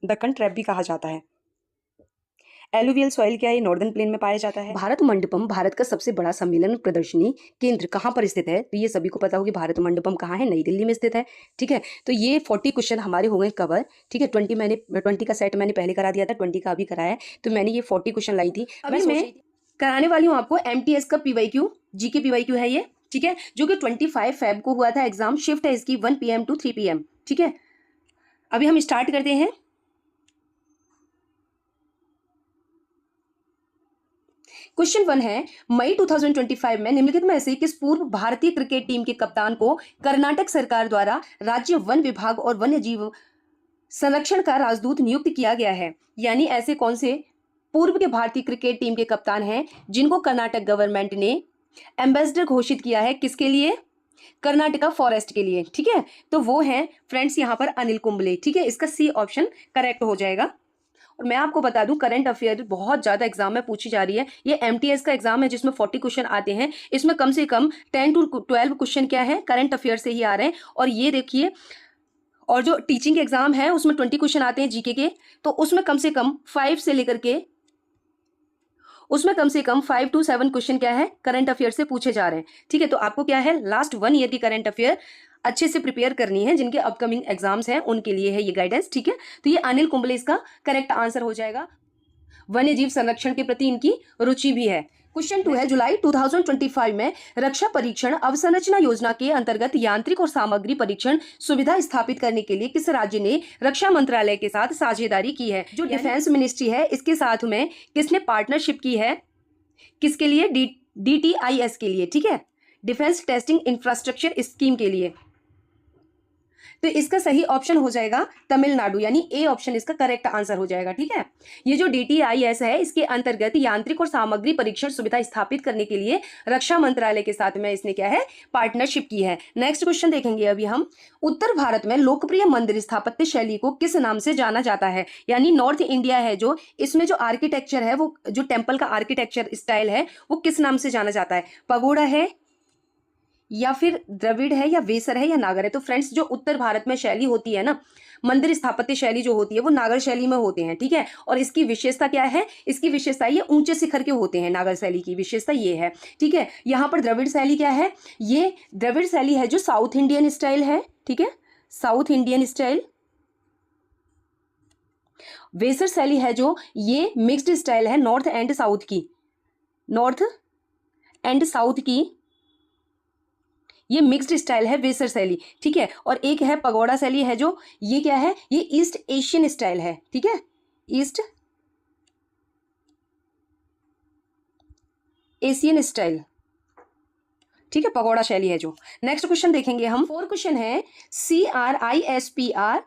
दक्कन ट्रैप भी कहा जाता है। एलुवियल सॉइल क्या है? नॉर्दर्न प्लेन में पाया जाता है। भारत मंडपम भारत का सबसे बड़ा सम्मेलन प्रदर्शनी केंद्र कहाँ पर स्थित है? तो ये सभी को पता होगी भारत मंडपम कहाँ है? नई दिल्ली में स्थित है। ठीक है, तो ये 40 क्वेश्चन हमारे हो गए कवर। ठीक है, 20 का सेट मैंने पहले करा दिया था, 20 का अभी कराया है। तो मैंने ये 40 क्वेश्चन लाई थी। अभी मैं कराने वाली हूँ आपको एमटीएस का पीवाईक्यू, जीके पीवाईक्यू है ये। ठीक है, जो कि 25 फेब को हुआ था एग्जाम। शिफ्ट है इसकी 1 PM to 3 PM। ठीक है, अभी हम स्टार्ट करते हैं। क्वेश्चन 1 है, मई 2025 में निम्नलिखित में से किस पूर्व भारतीय क्रिकेट टीम के कप्तान को कर्नाटक सरकार द्वारा राज्य वन विभाग और वन्य जीव संरक्षण का राजदूत नियुक्त किया गया है? यानी ऐसे कौन से पूर्व के भारतीय क्रिकेट टीम के कप्तान हैं जिनको कर्नाटक गवर्नमेंट ने एम्बेसडर घोषित किया है? किसके लिए? कर्नाटका फॉरेस्ट के लिए। ठीक है, तो वो हैं फ्रेंड्स यहाँ पर अनिल कुंबले। ठीक है, इसका सी ऑप्शन करेक्ट हो जाएगा। और मैं आपको बता दूं करंट अफेयर बहुत ज्यादा एग्जाम में पूछी जा रही है। ये एमटीएस का एग्जाम है जिसमें 40 क्वेश्चन आते हैं। इसमें कम से कम 10 to 12 क्वेश्चन क्या है? करंट अफेयर से ही आ रहे हैं। और ये देखिए, और जो टीचिंग एग्जाम है उसमें 20 क्वेश्चन आते हैं जीके के, तो उसमें कम से कम 5 से लेकर के उसमें कम से कम 5 to 7 क्वेश्चन क्या है? करंट अफेयर से पूछे जा रहे हैं। ठीक है, तो आपको क्या है? लास्ट 1 ईयर की करंट अफेयर अच्छे से प्रिपेयर करनी है। जिनके अपकमिंग एग्जाम्स हैं उनके लिए है ये गाइडेंस। ठीक है, तो ये अनिल कुंबले इसका करेक्ट आंसर हो जाएगा। वन्य जीव संरक्षण के प्रति इनकी रुचि भी है। क्वेश्चन 2 है, जुलाई 2025 में रक्षा परीक्षण अवसंरचना योजना के अंतर्गत यांत्रिक और सामग्री परीक्षण सुविधा स्थापित करने के लिए किस राज्य ने रक्षा मंत्रालय के साथ साझेदारी की है? जो डिफेंस मिनिस्ट्री है इसके साथ में किसने पार्टनरशिप की है? किसके लिए? DTIS के लिए, ठीक है, डिफेंस टेस्टिंग इंफ्रास्ट्रक्चर स्कीम के लिए। तो इसका सही ऑप्शन हो जाएगा तमिलनाडु, यानी ए ऑप्शन इसका करेक्ट आंसर हो जाएगा, ठीक है। ये जो DTIS है इसके अंतर्गत यांत्रिक और सामग्री परीक्षण सुविधा स्थापित करने के लिए रक्षा मंत्रालय के साथ में इसने क्या है? पार्टनरशिप की है। नेक्स्ट क्वेश्चन देखेंगे अभी हम, उत्तर भारत में लोकप्रिय मंदिर स्थापत्य शैली को किस नाम से जाना जाता है? यानी नॉर्थ इंडिया है जो, इसमें जो आर्किटेक्चर है वो जो टेम्पल का आर्किटेक्चर स्टाइल है वो किस नाम से जाना जाता है? पगोड़ा है या फिर द्रविड़ है या वेसर है या नागर है? तो फ्रेंड्स जो उत्तर भारत में शैली होती है ना, मंदिर स्थापत्य शैली जो होती है वो नागर शैली में होते हैं, ठीक है। और इसकी विशेषता क्या है? इसकी विशेषता ये ऊंचे शिखर के होते हैं, नागर शैली की विशेषता ये है, ठीक है। यहाँ पर द्रविड़ शैली क्या है? ये द्रविड़ शैली है जो साउथ इंडियन स्टाइल है, ठीक है, साउथ इंडियन स्टाइल। वेसर शैली है जो ये मिक्स्ड स्टाइल है, नॉर्थ एंड साउथ की, नॉर्थ एंड साउथ की ये मिक्स्ड स्टाइल है वेसर शैली, ठीक है। और एक है पगोड़ा शैली है जो ये क्या है? ये ईस्ट एशियन स्टाइल है, ठीक है, ईस्ट एशियन स्टाइल, ठीक है, पगोड़ा शैली है जो। नेक्स्ट क्वेश्चन देखेंगे हम, 4 क्वेश्चन है, CRISPR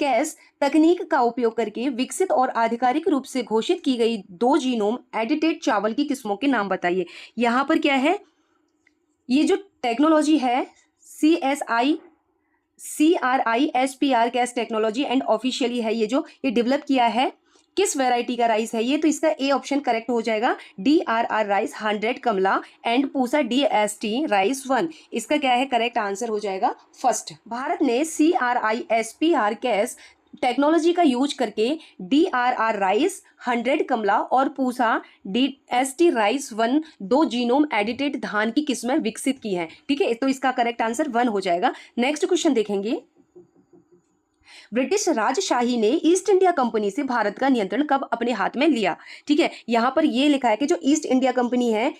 कैस तकनीक का उपयोग करके विकसित और आधिकारिक रूप से घोषित की गई 2 जीनोम एडिटेड चावल की किस्मों के नाम बताइए। यहां पर क्या है? ये जो टेक्नोलॉजी है CRISPR Cas technology and officially है ये जो ये डेवलप किया है, किस वैरायटी का राइस है ये? तो इसका ए ऑप्शन करेक्ट हो जाएगा, DRR rice 100 Kamala and Pusa DST rice 1। इसका क्या है? करेक्ट आंसर हो जाएगा फर्स्ट। भारत ने CRISPR कैस टेक्नोलॉजी का यूज करके DRR राइस 100 कमला और Pusa DST rice 1 2 genome edited धान की किस्में विकसित की हैं, ठीक है। तो इसका करेक्ट आंसर 1 हो जाएगा। नेक्स्ट क्वेश्चन देखेंगे, ब्रिटिश राजशाही ने ईस्ट इंडिया कंपनी से भारत का नियंत्रण कब अपने हाथ में लिया? ठीक है, यहाँ पर ये लिखा है कि जो ईस्ट इंडिया कंपनी है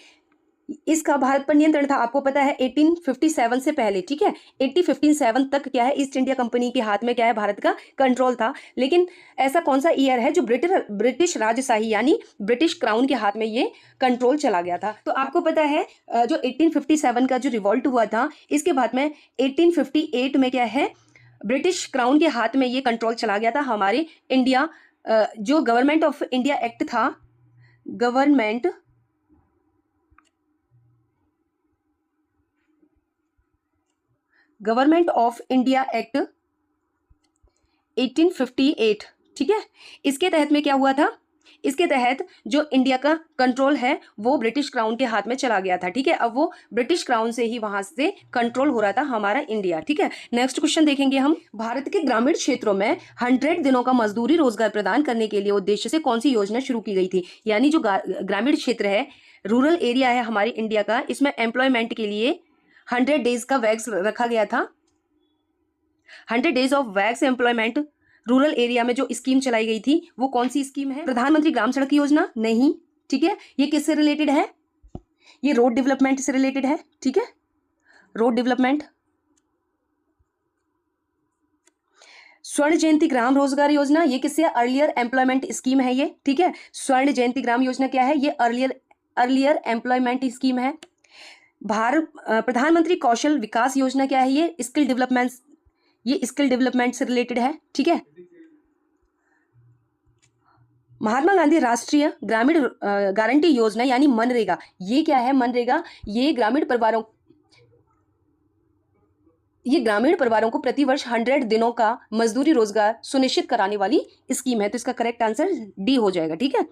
इसका भारत पर नियंत्रण था, आपको पता है 1857 से पहले, ठीक है, 1857 तक क्या है? ईस्ट इंडिया कंपनी के हाथ में क्या है? भारत का कंट्रोल था। लेकिन ऐसा कौन सा ईयर है जो ब्रिटिश राजशाही यानी ब्रिटिश क्राउन के हाथ में ये कंट्रोल चला गया था? तो आपको पता है जो 1857 का जो रिवॉल्ट हुआ था इसके बाद में 1858 में क्या है? ब्रिटिश क्राउन के हाथ में ये कंट्रोल चला गया था। हमारे इंडिया जो गवर्नमेंट ऑफ इंडिया एक्ट था, गवर्नमेंट ऑफ इंडिया एक्ट 1858, ठीक है, इसके तहत में क्या हुआ था? इसके तहत जो इंडिया का कंट्रोल है वो ब्रिटिश क्राउन के हाथ में चला गया था, ठीक है। अब वो ब्रिटिश क्राउन से ही वहां से कंट्रोल हो रहा था हमारा इंडिया, ठीक है। नेक्स्ट क्वेश्चन देखेंगे हम, भारत के ग्रामीण क्षेत्रों में 100 दिनों का मजदूरी रोजगार प्रदान करने के लिए उद्देश्य से कौन सी योजना शुरू की गई थी? यानी जो ग्रामीण क्षेत्र है, रूरल एरिया है हमारी इंडिया का, इसमें एम्प्लॉयमेंट के लिए 100 डेज का वैक्स रखा गया था। 100 days of wax employment rural area में जो स्कीम चलाई गई थी वो कौन सी स्कीम है? प्रधानमंत्री ग्राम सड़क योजना? नहीं, ठीक है। ये किससे रिलेटेड है? ये रोड डेवलपमेंट से रिलेटेड है, ठीक है, रोड डेवलपमेंट। स्वर्ण जयंती ग्राम रोजगार योजना, ये किससे? अर्लियर एम्प्लॉयमेंट स्कीम है ये, ठीक है। स्वर्ण जयंती ग्राम योजना क्या है? ये अर्लियर एम्प्लॉयमेंट स्कीम है। प्रधानमंत्री कौशल विकास योजना क्या है? ये स्किल डेवलपमेंट, ये स्किल डेवलपमेंट से रिलेटेड है, ठीक है। महात्मा गांधी राष्ट्रीय ग्रामीण गारंटी योजना यानी मनरेगा, ये क्या है? मनरेगा ये ग्रामीण परिवारों को प्रतिवर्ष 100 दिनों का मजदूरी रोजगार सुनिश्चित कराने वाली स्कीम है। तो इसका करेक्ट आंसर डी हो जाएगा, ठीक है।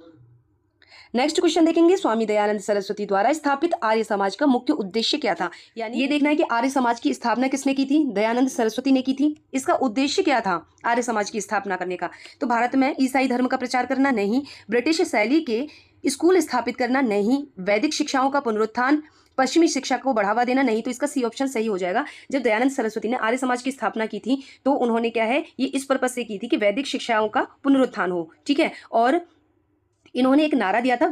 नेक्स्ट क्वेश्चन देखेंगे, स्वामी दयानंद सरस्वती द्वारा स्थापित आर्य समाज का मुख्य उद्देश्य क्या था? यानी ये देखना है कि आर्य समाज की स्थापना किसने की थी? दयानंद सरस्वती ने की थी। इसका उद्देश्य क्या था आर्य समाज की स्थापना करने का? तो भारत में ईसाई धर्म का प्रचार करना? नहीं। ब्रिटिश शैली के स्कूल स्थापित करना? नहीं। वैदिक शिक्षाओं का पुनरुत्थान, पश्चिमी शिक्षा को बढ़ावा देना? नहीं। तो इसका सी ऑप्शन सही हो जाएगा। जब दयानंद सरस्वती ने आर्य समाज की स्थापना की थी तो उन्होंने क्या है, ये इस पर्पज से की थी कि वैदिक शिक्षाओं का पुनरुत्थान हो, ठीक है। और इन्होंने एक नारा दिया था,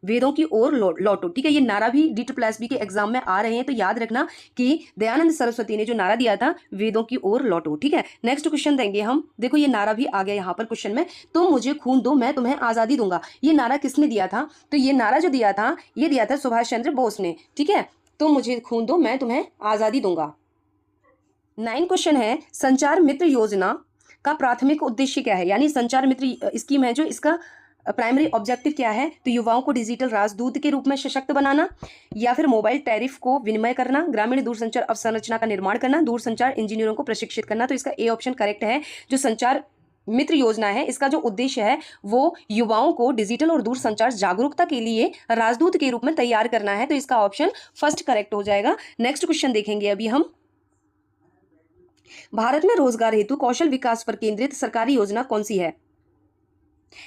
वेदों की ओर लौटो। ठीक है, ये नारा भी D+B के एग्जाम में आ रहे हैं, तो याद रखना कि दयानंद सरस्वती ने जो नारा दिया था, वेदों की ओर लौटो। ठीक है, नेक्स्ट क्वेश्चन देंगे हम। देखो ये नारा भी आ गया यहाँ पर क्वेश्चन में, तुम मुझे खून दो मैं तुम्हें आजादी दूंगा। ये नारा किसने दिया था? तो ये नारा जो दिया था, ये दिया था सुभाष चंद्र बोस ने। ठीक है, तुम मुझे खून दो मैं तुम्हें आजादी दूंगा। 9 क्वेश्चन है, संचार मित्र योजना का प्राथमिक उद्देश्य क्या है? यानी संचार मित्र स्कीम है जो, इसका प्राइमरी ऑब्जेक्टिव क्या है? तो युवाओं को डिजिटल राजदूत के रूप में सशक्त बनाना, या फिर मोबाइल टैरिफ को विनिमय करना, ग्रामीण दूरसंचार अवसंरचना का निर्माण करना, दूरसंचार इंजीनियरों को प्रशिक्षित करना। तो इसका ए ऑप्शन करेक्ट है। जो संचार मित्र योजना है, इसका जो उद्देश्य है वो युवाओं को डिजिटल और दूरसंचार जागरूकता के लिए राजदूत के रूप में तैयार करना है। तो इसका ऑप्शन फर्स्ट करेक्ट हो जाएगा। नेक्स्ट क्वेश्चन देखेंगे अभी हम। भारत में रोजगार हेतु कौशल विकास पर केंद्रित सरकारी योजना कौन सी है?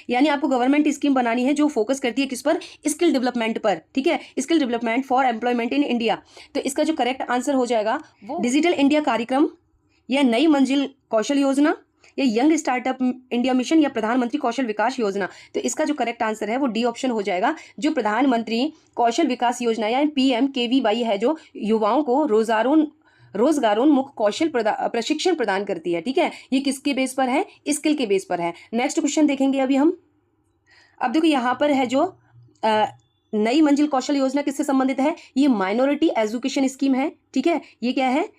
यानी आपको गवर्नमेंट स्कीम बनानी है जो फोकस करती है किस पर? स्किल डेवलपमेंट पर। ठीक है, skill development for employment in India. तो इसका जो करेक्ट आंसर हो जाएगा वो डिजिटल इंडिया कार्यक्रम, या नई मंजिल कौशल योजना, या यंग स्टार्टअप इंडिया मिशन, या प्रधानमंत्री कौशल विकास योजना। तो इसका जो करेक्ट आंसर है वो डी ऑप्शन हो जाएगा। जो प्रधानमंत्री कौशल विकास योजना यानी PMKVY है, जो युवाओं को रोजगारोन्मुख कौशल प्रशिक्षण प्रदान करती है। ठीक है, ये किसके बेस पर है? स्किल के बेस पर है। नेक्स्ट क्वेश्चन देखेंगे अभी हम। अब देखो यहाँ पर है जो नई मंजिल कौशल योजना किससे संबंधित है? ये माइनॉरिटी एजुकेशन स्कीम है। ठीक है, ये क्या है?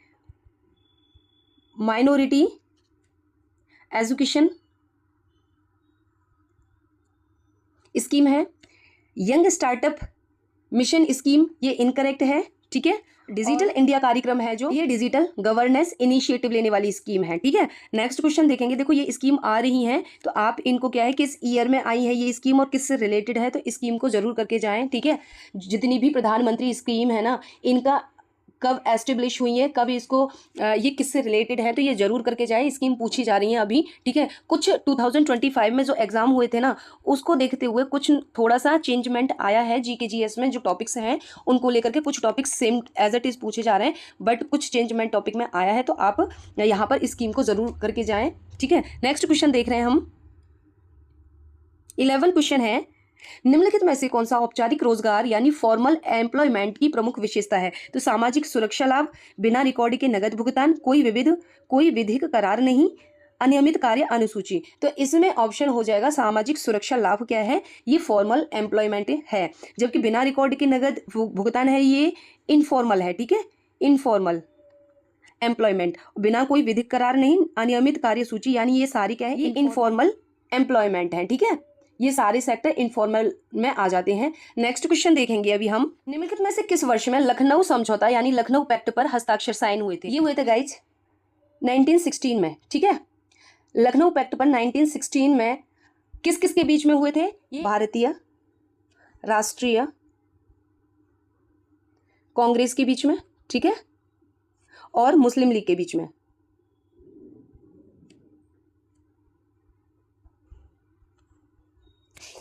माइनॉरिटी एजुकेशन स्कीम है। यंग स्टार्टअप मिशन स्कीम ये इनकरेक्ट है। ठीक है, डिजिटल इंडिया कार्यक्रम है जो, ये डिजिटल गवर्नेंस इनिशिएटिव लेने वाली स्कीम है। ठीक है, नेक्स्ट क्वेश्चन देखेंगे। देखो ये स्कीम आ रही है, तो आप इनको क्या है, किस ईयर में आई है ये स्कीम और किससे रिलेटेड है, तो स्कीम को जरूर करके जाएं। ठीक है, जितनी भी प्रधानमंत्री स्कीम है ना, इनका कब एस्टेब्लिश हुई है, कब इसको ये किससे रिलेटेड है, तो ये जरूर करके जाए। स्कीम पूछी जा रही है अभी। ठीक है, कुछ 2025 में जो एग्जाम हुए थे ना, उसको देखते हुए कुछ थोड़ा सा चेंजमेंट आया है GKGS में। जो टॉपिक्स हैं उनको लेकर के कुछ topics same as it is पूछे जा रहे हैं, बट कुछ चेंजमेंट टॉपिक में आया है, तो आप यहाँ पर स्कीम को जरूर करके जाएं। ठीक है, नेक्स्ट क्वेश्चन देख रहे हैं हम। 11 क्वेश्चन है, निम्नलिखित में से कौन सा औपचारिक रोजगार यानी फॉर्मल एम्प्लॉयमेंट की प्रमुख विशेषता है? तो सामाजिक सुरक्षा लाभ, बिना रिकॉर्ड के नगद भुगतान, कोई विधिक करार नहीं, अनियमित कार्य अनुसूची। तो इसमें ऑप्शन हो जाएगा सामाजिक सुरक्षा लाभ क्या है? ये फॉर्मल एम्प्लॉयमेंट है, जबकि बिना रिकॉर्ड के नगद भुगतान है ये इनफॉर्मल है। ठीक है, इनफॉर्मल एम्प्लॉयमेंट, बिना कोई विधिक करार नहीं, अनियमित कार्य सूची, यानी ये सारी क्या है? ये इनफॉर्मल एम्प्लॉयमेंट है। ठीक है, ये सारे सेक्टर इनफॉर्मल में आ जाते हैं। नेक्स्ट क्वेश्चन देखेंगे अभी हम। निम्नलिखित में से किस वर्ष में लखनऊ समझौता यानी लखनऊ पैक्ट पर हस्ताक्षर साइन हुए थे? ये हुए थे गाइज 1916 में। ठीक है, लखनऊ पैक्ट पर 1916 में किस किस के बीच में हुए थे? ये भारतीय राष्ट्रीय कांग्रेस के बीच में, ठीक है, और मुस्लिम लीग के बीच में।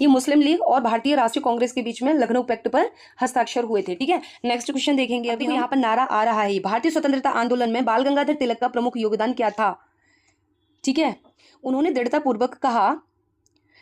ये मुस्लिम लीग और भारतीय राष्ट्रीय कांग्रेस के बीच में लखनऊ पैक्ट पर हस्ताक्षर हुए थे। ठीक है, नेक्स्ट क्वेश्चन देखेंगे अभी। यहाँ पर नारा आ रहा है, भारतीय स्वतंत्रता आंदोलन में बाल गंगाधर तिलक का प्रमुख योगदान क्या था? ठीक है, उन्होंने दृढ़ता पूर्वक कहा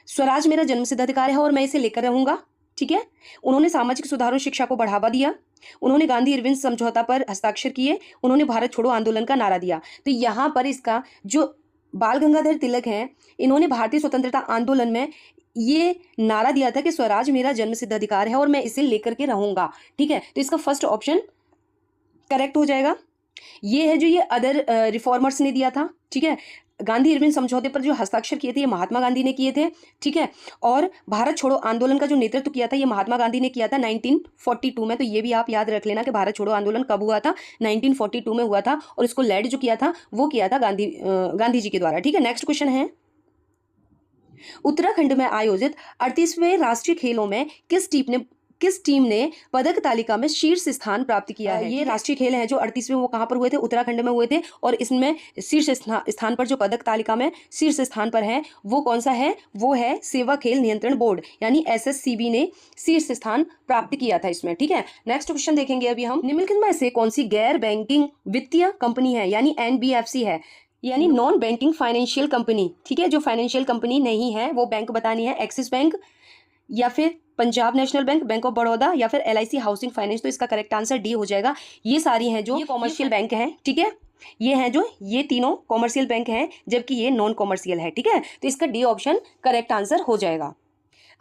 स्वराज मेरा जन्मसिद्ध अधिकार है और मैं इसे लेकर रहूंगा। ठीक है, उन्होंने सामाजिक सुधारों शिक्षा को बढ़ावा दिया, उन्होंने गांधी इरविन समझौता पर हस्ताक्षर किए, उन्होंने भारत छोड़ो आंदोलन का नारा दिया। तो यहाँ पर इसका जो बाल गंगाधर तिलक हैं, इन्होंने भारतीय स्वतंत्रता आंदोलन में ये नारा दिया था कि स्वराज मेरा जन्मसिद्ध अधिकार है और मैं इसे लेकर के रहूंगा। ठीक है, तो इसका फर्स्ट ऑप्शन करेक्ट हो जाएगा। ये है जो ये अदर रिफॉर्मर्स ने दिया था। ठीक है, गांधी इरविन समझौते पर जो हस्ताक्षर किए थे ये महात्मा गांधी ने किए थे। ठीक है, और भारत छोड़ो आंदोलन का जो नेतृत्व किया था ये महात्मा गांधी ने किया था 1942 में। तो ये भी आप याद रख लेना कि भारत छोड़ो आंदोलन कब हुआ था? 1942 में हुआ था, और इसको लेड जो किया था वो किया था गांधी जी के द्वारा। ठीक है, नेक्स्ट क्वेश्चन है, उत्तराखंड में आयोजित 38वें राष्ट्रीय खेलों में किस टीम ने पदक तालिका में शीर्ष स्थान प्राप्त किया है? ये राष्ट्रीय खेल हैं जो 38वें, वो कहाँ पर हुए थे? उत्तराखंड में हुए थे, और इसमें शीर्ष स्थान पर जो पदक तालिका में शीर्ष स्थान पर है वो कौन सा है? वो है सेवा खेल नियंत्रण बोर्ड यानी SSCB ने शीर्ष स्थान प्राप्त किया था इसमें। ठीक है, नेक्स्ट क्वेश्चन देखेंगे अभी हम। निम्नलिखित में से कौन सी गैर बैंकिंग वित्तीय कंपनी है यानी NBFC है, यानी नॉन बैंकिंग फाइनेंशियल कंपनी? ठीक है, जो फाइनेंशियल कंपनी नहीं है वो बैंक बतानी है, एक्सिस बैंक, या फिर Punjab national bank, bank of Baroda, या फिर LIC हाउसिंग फाइनेंस। तो इसका करेक्ट आंसर डी हो जाएगा। ये सारी हैं जो कॉमर्शियल बैंक हैं, ठीक है, ये हैं जो ये तीनों कॉमर्शियल बैंक हैं, जबकि ये नॉन कॉमर्शियल है, ठीक है। तो इसका डी ऑप्शन करेक्ट आंसर हो जाएगा।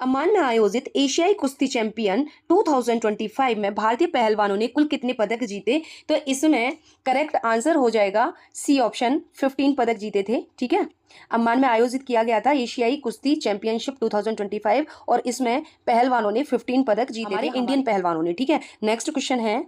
अम्मान में आयोजित एशियाई कुश्ती चैंपियन 2025 में भारतीय पहलवानों ने कुल कितने पदक जीते? तो इसमें करेक्ट आंसर हो जाएगा सी ऑप्शन, 15 पदक जीते थे, ठीक है। अम्मान में आयोजित किया गया था एशियाई कुश्ती चैंपियनशिप 2025 और इसमें पहलवानों ने 15 पदक जीते, हमारे इंडियन पहलवानों ने, ठीक है। नेक्स्ट क्वेश्चन है,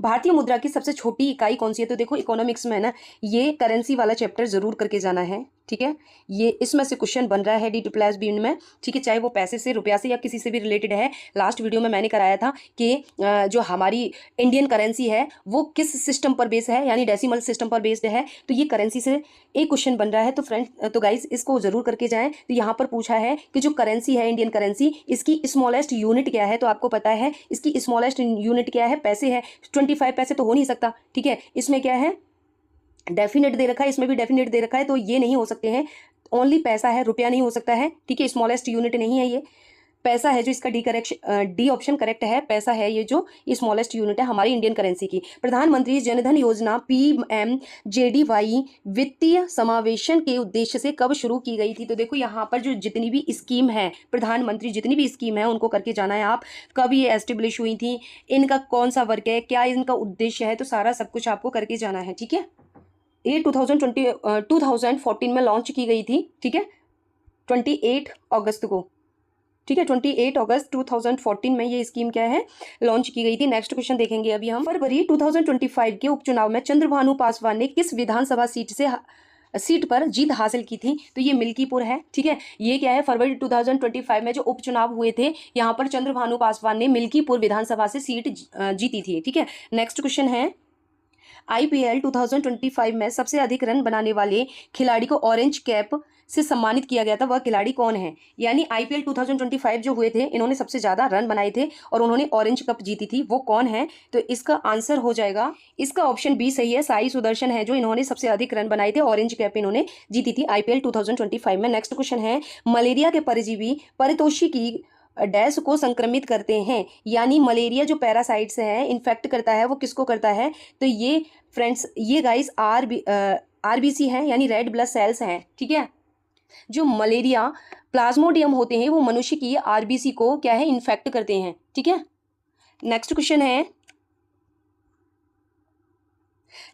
भारतीय मुद्रा की सबसे छोटी इकाई कौन सी है? तो देखो इकोनॉमिक्स में है ना, ये करेंसी वाला चैप्टर जरूर करके जाना है, ठीक है। ये इसमें से क्वेश्चन बन रहा है D+B में, ठीक है, चाहे वो पैसे से, रुपया से या किसी से भी रिलेटेड है। लास्ट वीडियो में मैंने कराया था कि जो हमारी इंडियन करेंसी है वो किस सिस्टम पर बेस्ड है, यानी डेसिमल सिस्टम पर बेस्ड है। तो ये करेंसी से एक क्वेश्चन बन रहा है। तो फ्रेंड, तो गाइज इसको जरूर करके जाएं। तो यहाँ पर पूछा है कि जो करेंसी है इंडियन करेंसी, इसकी स्मॉलेस्ट यूनिट क्या है? तो आपको पता है इसकी स्मॉलेस्ट यूनिट क्या है, पैसे है। 25 पैसे तो हो नहीं सकता, ठीक है। इसमें क्या है, डेफिनेट दे रखा है, इसमें भी डेफिनेट दे रखा है, तो ये नहीं हो सकते हैं। ओनली पैसा है, रुपया नहीं हो सकता है, ठीक है। स्मॉलेस्ट यूनिट नहीं है, ये पैसा है जो इसका डी ऑप्शन करेक्ट है। पैसा है ये जो स्मॉलेस्ट यूनिट है हमारी इंडियन करेंसी की। प्रधानमंत्री जनधन योजना PMJDY वित्तीय समावेशन के उद्देश्य से कब शुरू की गई थी? तो देखो यहाँ पर जो जितनी भी स्कीम है, प्रधानमंत्री जितनी भी स्कीम है उनको करके जाना है आप, कब ये एस्टेब्लिश हुई थी, इनका कौन सा वर्क है, क्या इनका उद्देश्य है, तो सारा सब कुछ आपको करके जाना है, ठीक है। ये 2014 में लॉन्च की गई थी, ठीक है, 28 अगस्त को, ठीक है। 28 अगस्त 2014 में ये स्कीम क्या है, लॉन्च की गई थी। नेक्स्ट क्वेश्चन देखेंगे अभी हम। फरवरी 2025 के उपचुनाव में चंद्रभानु पासवान ने किस विधानसभा सीट पर जीत हासिल की थी? तो ये मिल्कीपुर है, ठीक है। ये क्या है, फरवरी 2025 में जो उपचुनाव हुए थे, यहाँ पर चंद्रभानु पासवान ने मिल्कीपुर विधानसभा से सीट जीती थी, ठीक है। नेक्स्ट क्वेश्चन है, IPL 2025 में सबसे अधिक रन बनाने वाले खिलाड़ी को ऑरेंज कैप से सम्मानित किया गया था, वह खिलाड़ी कौन है? यानी IPL 2025 जो हुए थे, इन्होंने सबसे ज्यादा रन बनाए थे और उन्होंने ऑरेंज कप जीती थी, वो कौन है? तो इसका आंसर हो जाएगा, इसका ऑप्शन बी सही है, साई सुदर्शन है जो इन्होंने सबसे अधिक रन बनाए थे, ऑरेंज कैप इन्होंने जीती थी IPL 2025 में। नेक्स्ट क्वेश्चन है, मलेरिया के परजीवी परितोषी की डैश को संक्रमित करते हैं, यानी मलेरिया जो पैरासाइट्स है, इन्फेक्ट करता है, वो किसको करता है? तो ये फ्रेंड्स, ये गाइस RBC है, यानी रेड ब्लड सेल्स हैं, ठीक है। जो मलेरिया प्लाज्मोडियम होते हैं वो मनुष्य की RBC को क्या है, इन्फेक्ट करते हैं, ठीक है। नेक्स्ट क्वेश्चन है,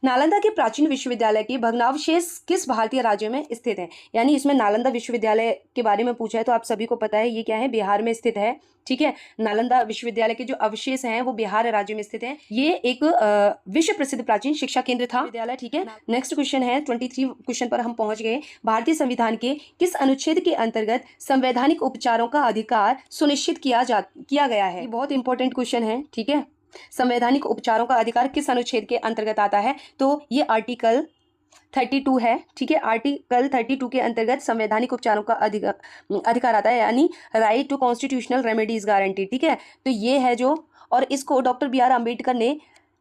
नालंदा के प्राचीन विश्वविद्यालय के भग्नावशेष किस भारतीय राज्य में स्थित है? यानी इसमें नालंदा विश्वविद्यालय के बारे में पूछा है, तो आप सभी को पता है ये क्या है, बिहार में स्थित है, ठीक है। नालंदा विश्वविद्यालय के जो अवशेष हैं वो बिहार राज्य में स्थित हैं। ये एक विश्व प्रसिद्ध प्राचीन शिक्षा केंद्र था, विद्यालय, ठीक है। नेक्स्ट क्वेश्चन है, 23 क्वेश्चन पर हम पहुंच गए। भारतीय संविधान के किस अनुच्छेद के अंतर्गत संवैधानिक उपचारों का अधिकार सुनिश्चित किया गया है? ये बहुत इंपॉर्टेंट क्वेश्चन है, ठीक है। संवैधानिक उपचारों का अधिकार किस अनुच्छेद के अंतर्गत आता है? तो ये आर्टिकल 32 है, ठीक है। आर्टिकल 32 के अंतर्गत संवैधानिक उपचारों का अधिकार आता है, यानी right to constitutional remedies guarantee, ठीक है। तो ये है जो, और इसको डॉक्टर BR अम्बेडकर ने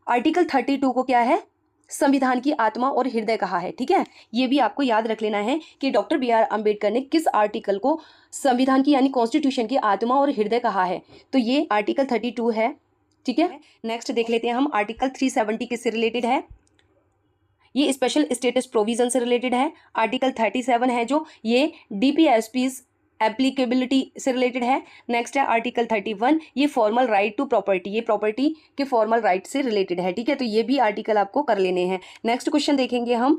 आर्टिकल 32 को क्या है, संविधान की आत्मा और हृदय कहा है, ठीक है। ये भी आपको याद रख लेना है कि डॉक्टर BR अम्बेडकर ने किस आर्टिकल को संविधान की यानी कॉन्स्टिट्यूशन की आत्मा और हृदय कहा है। तो ये आर्टिकल 32 है, ठीक है। नेक्स्ट देख लेते हैं हम, आर्टिकल 370 किससे रिलेटेड है? ये स्पेशल स्टेटस प्रोविजन से रिलेटेड है। आर्टिकल 37 है जो, ये DPSP's एप्लीकेबिलिटी से रिलेटेड है। नेक्स्ट है आर्टिकल 31, ये फॉर्मल राइट टू प्रॉपर्टी, ये प्रॉपर्टी के फॉर्मल राइट से रिलेटेड है, ठीक है। तो ये भी आर्टिकल आपको कर लेने हैं। नेक्स्ट क्वेश्चन देखेंगे हम,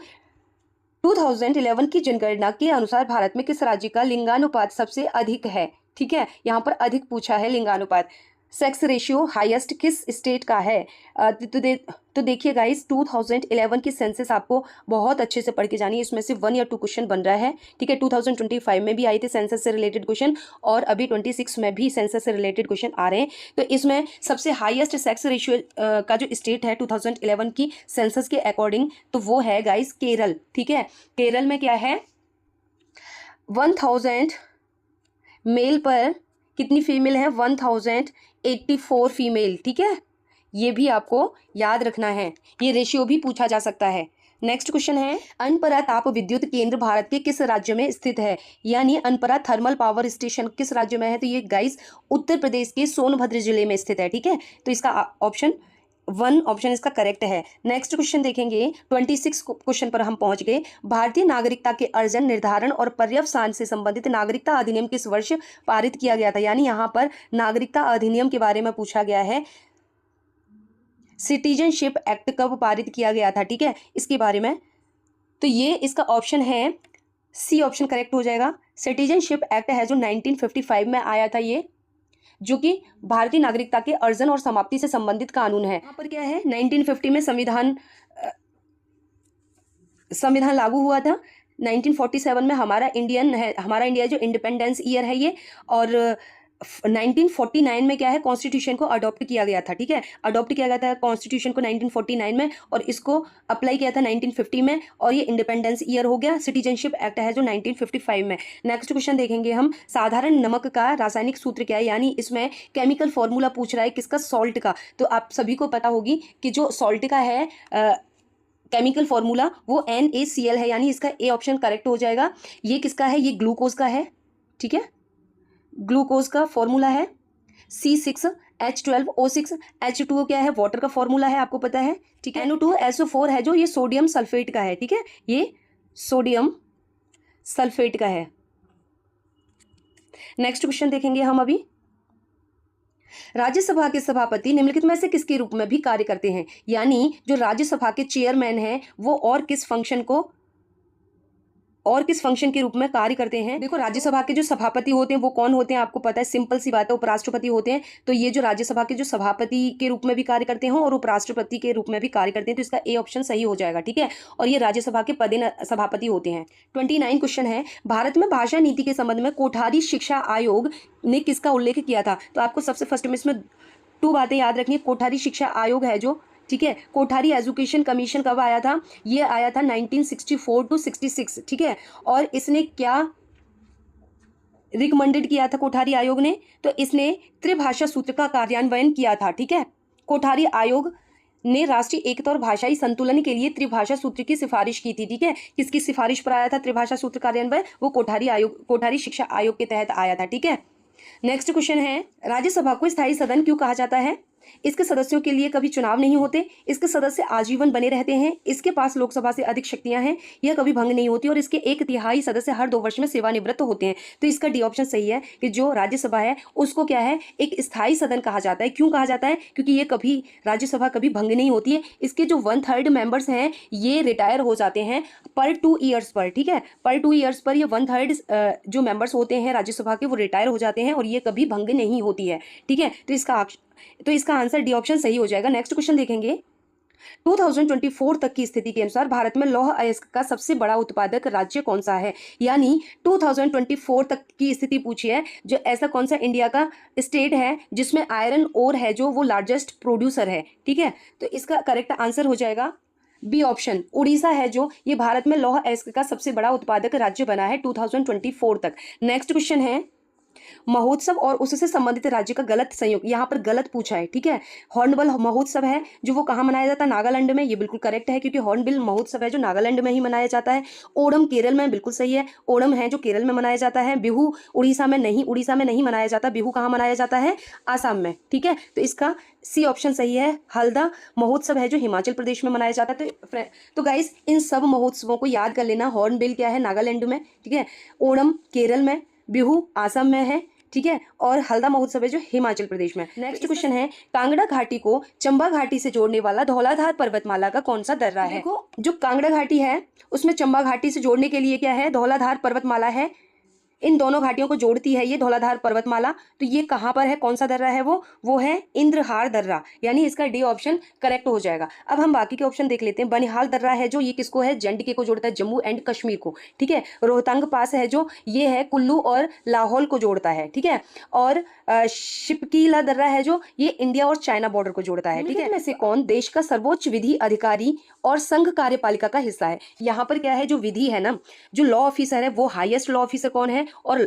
2011 की जनगणना के अनुसार भारत में किस राज्य का लिंगानुपात सबसे अधिक है? ठीक है, यहाँ पर अधिक पूछा है लिंगानुपात। सेक्स रेशियो हाईएस्ट किस स्टेट का है? तो देखिए गाइस, 2011 की सेंसस आपको बहुत अच्छे से पढ़ के जानी है। इसमें से 1 या 2 क्वेश्चन बन रहा है, ठीक है। 2025 में भी आए थे सेंसस से रिलेटेड क्वेश्चन, और अभी 26 में भी सेंसस से रिलेटेड क्वेश्चन आ रहे हैं। तो इसमें सबसे हाईएस्ट सेक्स रेशियो का जो स्टेट है 2011 की सेंसस के अकॉर्डिंग, तो वो है गाइस केरल, ठीक है। केरल में क्या है, 1000 मेल पर कितनी फीमेल है? 1084 फीमेल, ठीक है। ये भी आपको याद रखना है, ये रेशियो भी पूछा जा सकता है। नेक्स्ट क्वेश्चन है, अनपरा ताप विद्युत केंद्र भारत के किस राज्य में स्थित है? यानी अनपरा थर्मल पावर स्टेशन किस राज्य में है? तो ये गाइस उत्तर प्रदेश के सोनभद्र जिले में स्थित है। ठीक है, तो इसका ऑप्शन 1 ऑप्शन इसका करेक्ट है। नेक्स्ट क्वेश्चन देखेंगे, 26 क्वेश्चन पर हम पहुंच गए। भारतीय नागरिकता के अर्जन, निर्धारण और पर्यवसान से संबंधित नागरिकता अधिनियम किस वर्ष पारित किया गया था? यानी यहाँ पर नागरिकता अधिनियम के बारे में पूछा गया है। सिटीजनशिप एक्ट कब पारित किया गया था? ठीक है, इसके बारे में, तो ये इसका ऑप्शन है सी ऑप्शन करेक्ट हो जाएगा। सिटीजनशिप एक्ट है जो 1955 में आया था, ये जो कि भारतीय नागरिकता के अर्जन और समाप्ति से संबंधित कानून है। यहाँ पर क्या है, 1950 में संविधान लागू हुआ था। 1947 में हमारा इंडिया जो इंडिपेंडेंस ईयर है ये, और 1949 में क्या है, कॉन्स्टिट्यूशन को अडॉप्ट किया गया था। ठीक है, अडॉप्ट किया गया था कॉन्स्टिट्यूशन को 1949 में, और इसको अप्लाई किया था 1950 में, और ये इंडिपेंडेंस ईयर हो गया। सिटीजनशिप एक्ट है जो 1955 में। नेक्स्ट क्वेश्चन देखेंगे हम, साधारण नमक का रासायनिक सूत्र क्या है? यानी इसमें केमिकल फॉर्मूला पूछ रहा है किसका? सॉल्ट का। तो आप सभी को पता होगी कि जो सॉल्ट का है केमिकल फॉर्मूला वो NaCl है, यानी इसका ए ऑप्शन करेक्ट हो जाएगा। ये किसका है? ये ग्लूकोज का है। ठीक है, ग्लूकोज का फॉर्मूला है C6H12O6। H2O क्या है? वाटर का फॉर्मूला है, आपको पता है। ठीक है, NO2SO4 है जो ये सोडियम सल्फेट का है। ठीक है, ये सोडियम सल्फेट का है। नेक्स्ट क्वेश्चन देखेंगे हम अभी, राज्यसभा के सभापति निम्नलिखित में से किसके रूप में भी कार्य करते हैं? यानी जो राज्यसभा के चेयरमैन हैं वो और किस फंक्शन के रूप में कार्य करते हैं? देखो, राज्यसभा के जो सभापति होते हैं वो कौन होते हैं? आपको पता है, सिंपल सी बात है, उपराष्ट्रपति होते हैं। तो ये जो राज्यसभा के जो सभापति के रूप में भी कार्य करते हैं और उपराष्ट्रपति के रूप में भी कार्य करते हैं, तो इसका ए ऑप्शन सही हो जाएगा। ठीक है, और ये राज्यसभा के पदेन सभापति होते हैं। 29 क्वेश्चन है, भारत में भाषा नीति के संबंध में कोठारी शिक्षा आयोग ने किसका उल्लेख किया था? तो आपको सबसे फर्स्ट में इसमें 2 बातें याद रखनी है। कोठारी शिक्षा आयोग है जो, ठीक है, कोठारी एजुकेशन कमीशन कब आया था? ये आया था 1964 to 66। ठीक है, और इसने क्या रिकमेंडेड किया था कोठारी आयोग ने? तो इसने त्रिभाषा सूत्र का कार्यान्वयन किया था। ठीक है, कोठारी आयोग ने राष्ट्रीय एकता और भाषाई संतुलन के लिए त्रिभाषा सूत्र की सिफारिश की थी। ठीक है, किसकी सिफारिश पर आया था त्रिभाषा सूत्र कार्यान्वयन? वो कोठारी शिक्षा आयोग के तहत आया था। ठीक है, नेक्स्ट क्वेश्चन है, राज्यसभा को स्थायी सदन क्यों कहा जाता है? इसके सदस्यों के लिए कभी चुनाव नहीं होते, इसके सदस्य आजीवन बने रहते हैं, इसके पास लोकसभा से अधिक शक्तियां हैं, यह कभी भंग नहीं होती, और इसके 1/3 सदस्य हर 2 वर्ष में सेवानिवृत्त होते हैं। तो इसका डी ऑप्शन सही है कि जो राज्यसभा है उसको क्या है, एक स्थायी सदन कहा जाता है। क्यों कहा जाता है? क्योंकि ये कभी राज्यसभा कभी भंग नहीं होती है। इसके जो 1/3 मेंबर्स हैं ये रिटायर हो जाते हैं पर 2 ईयर्स पर। ठीक है, पर 2 ईयर्स पर ये 1/3 जो मेंबर्स होते हैं राज्यसभा के वो रिटायर हो जाते हैं, और ये कभी भंग नहीं होती है। ठीक है, तो इसका आंसर डी ऑप्शन सही हो जाएगा। नेक्स्ट क्वेश्चन देखेंगे, 2024 तक की स्थिति के अनुसार भारत में लौह अयस्क का सबसे बड़ा उत्पादक राज्य कौन सा है? यानी 2024 तक की स्थिति पूछी है, जो ऐसा कौन सा इंडिया का स्टेट है जिसमें आयरन ओर है जो वो लार्जेस्ट प्रोड्यूसर है। ठीक है, तो इसका करेक्ट आंसर हो जाएगा बी ऑप्शन, उड़ीसा है जो ये भारत में लौह अयस्क का सबसे बड़ा उत्पादक राज्य बना है 2024 तक। नेक्स्ट क्वेश्चन है, महोत्सव और उससे संबंधित राज्य का गलत संयोग, यहाँ पर गलत पूछा है। ठीक है, हॉर्नबिल महोत्सव है जो वो कहाँ मनाया जाता है? नागालैंड में। ये बिल्कुल करेक्ट है क्योंकि हॉर्नबिल महोत्सव है जो नागालैंड में ही मनाया जाता है। ओणम केरल में, बिल्कुल सही है, ओणम है जो केरल में मनाया जाता है। बिहू उड़ीसा में नहीं मनाया जाता। बिहू कहाँ मनाया जाता है? आसाम में। ठीक है, तो इसका सी ऑप्शन सही है। हल्दा महोत्सव है जो हिमाचल प्रदेश में मनाया जाता है। तो गाइस इन सब महोत्सवों को याद कर लेना। हॉर्नबिल क्या है? नागालैंड में। ठीक है, ओणम केरल में, बिहू आसाम में है। ठीक है, और हल्दा महोत्सव है जो हिमाचल प्रदेश में। नेक्स्ट क्वेश्चन है, कांगड़ा घाटी को चंबा घाटी से जोड़ने वाला धौलाधार पर्वतमाला का कौन सा दर्रा है? देखो, जो कांगड़ा घाटी है उसमें चंबा घाटी से जोड़ने के लिए क्या है? धौलाधार पर्वतमाला है। इन दोनों घाटियों को जोड़ती है ये धौलाधार पर्वतमाला। तो ये कहाँ पर है? कौन सा दर्रा है? वो है इंद्रहार दर्रा, यानी इसका डी ऑप्शन करेक्ट हो जाएगा। अब हम बाकी के ऑप्शन देख लेते हैं। बनिहाल दर्रा है जो ये किसको है? JNDK को जोड़ता है, जम्मू एंड कश्मीर को। ठीक है, रोहतांग पास है जो ये है कुल्लू और लाहौल को जोड़ता है। ठीक है, और शिपकीला दर्रा है जो ये इंडिया और चाइना बॉर्डर को जोड़ता है। ठीक है, इनमें से कौन देश का सर्वोच्च विधि अधिकारी और संघ कार्यपालिका का हिस्सा है? यहाँ पर क्या है, जो विधि है ना, जो लॉ ऑफिसर है वो हाईएस्ट लॉ ऑफिसर कौन है? और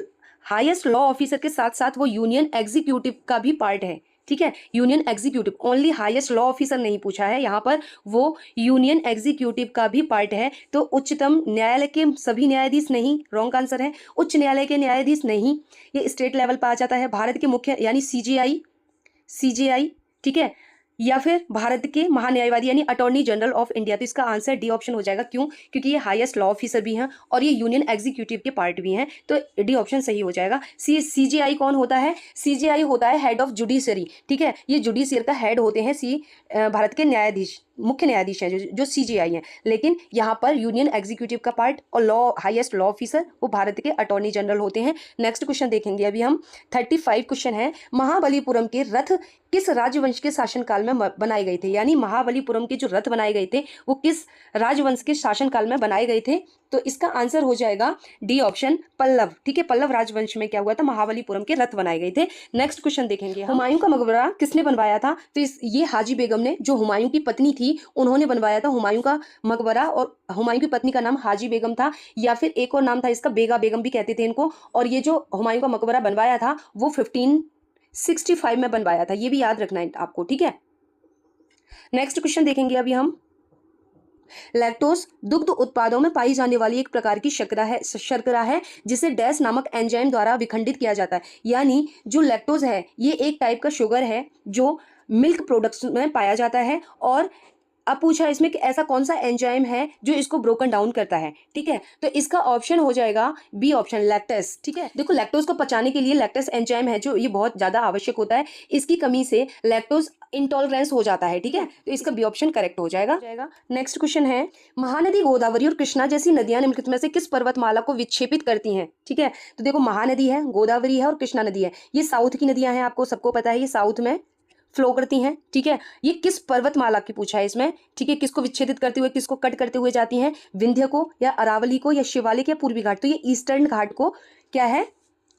हाईएस्ट लॉ ऑफिसर के साथ साथ वो यूनियन एग्जीक्यूटिव का भी पार्ट है। ठीक है। Union executive, only highest law officer नहीं पूछा है यहाँ पर, वो यूनियन एग्जीक्यूटिव का भी पार्ट है। तो उच्चतम न्यायालय के सभी न्यायाधीश नहीं, रॉन्ग आंसर है। उच्च न्यायालय के न्यायाधीश नहीं, ये स्टेट लेवल पर आ जाता है। भारत के मुख्य यानी सीजेआई, ठीक है, या फिर भारत के महान्यायवादी यानी अटॉर्नी जनरल ऑफ इंडिया। तो इसका आंसर डी ऑप्शन हो जाएगा। क्यों? क्योंकि ये हाईएस्ट लॉ ऑफिसर भी हैं और ये यूनियन एग्जीक्यूटिव के पार्ट भी हैं, तो डी ऑप्शन सही हो जाएगा। सीजेआई कौन होता है? सीजेआई होता है हेड ऑफ जुडिशरी, ठीक है। ये जुडिशियल का हेड होते हैं भारत के न्यायाधीश, मुख्य न्यायाधीश हैं जो सीजेआई हैं। लेकिन यहाँ पर यूनियन एग्जीक्यूटिव का पार्ट और हाईएस्ट लॉ ऑफिसर वो भारत के अटॉर्नी जनरल होते हैं। नेक्स्ट क्वेश्चन देखेंगे अभी हम। 35 क्वेश्चन है। महाबलीपुरम के रथ किस राजवंश के शासनकाल में बनाए गए थे? यानी महाबलीपुरम के जो रथ बनाए गए थे वो किस राजवंश के शासनकाल में बनाए गए थे? तो इसका आंसर हो जाएगा डी ऑप्शन, पल्लव, ठीक है। पल्लव राजवंश में क्या हुआ था? महाबलीपुरम के रथ बनाए गए थे। नेक्स्ट क्वेश्चन देखेंगे। हुमायूं का मकबरा किसने बनवाया था? तो ये हाजी बेगम ने, जो हुमायूं की पत्नी थी, उन्होंने बनवाया था हुमायूं का मकबरा। और हुमायूं की पत्नी का नाम हाजी बेगम था, या फिर एक और नाम था इसका, बेगा बेगम भी कहते थे इनको। और ये जो हुमायूं का मकबरा बनवाया था वो 1565 में बनवाया था, ये भी याद रखना है आपको, ठीक है। नेक्स्ट क्वेश्चन देखेंगे अभी हम। लैक्टोज दुग्ध उत्पादों में पाई जाने वाली एक प्रकार की शर्करा है जिसे डैश नामक एंजाइम द्वारा विखंडित किया जाता है। यानी जो लैक्टोज है ये एक टाइप का शुगर है जो मिल्क प्रोडक्ट्स में पाया जाता है। और अब पूछा इसमें कि ऐसा कौन सा एंजाइम है जो इसको ब्रोकन डाउन करता है, ठीक है। तो इसका ऑप्शन हो जाएगा बी ऑप्शन, लैक्टेस, ठीक है। देखो लैक्टोज को पचाने के लिए लैक्टेस एंजाइम है जो ये बहुत ज्यादा आवश्यक होता है। इसकी कमी से लैक्टोज इंटॉलरेंस हो जाता है, ठीक है। तो इसका बी ऑप्शन करेक्ट हो जाएगा। नेक्स्ट क्वेश्चन है। महानदी गोदावरी और कृष्णा जैसी नदियां निम्नलिखित में से किस पर्वतमाला को विक्षेपित करती हैं? ठीक है। तो देखो महानदी है, गोदावरी है और कृष्णा नदी है। ये साउथ की नदियां हैं, आपको सबको पता है, ये साउथ में फ्लो करती हैं, ठीक है। ये किस पर्वतमाला की पूछा है इसमें, ठीक है। किसको विच्छेदित करते हुए, किसको कट करते हुए जाती हैं? विंध्य को या अरावली को या शिवालिक या पूर्वी घाट? तो ये ईस्टर्न घाट को क्या है,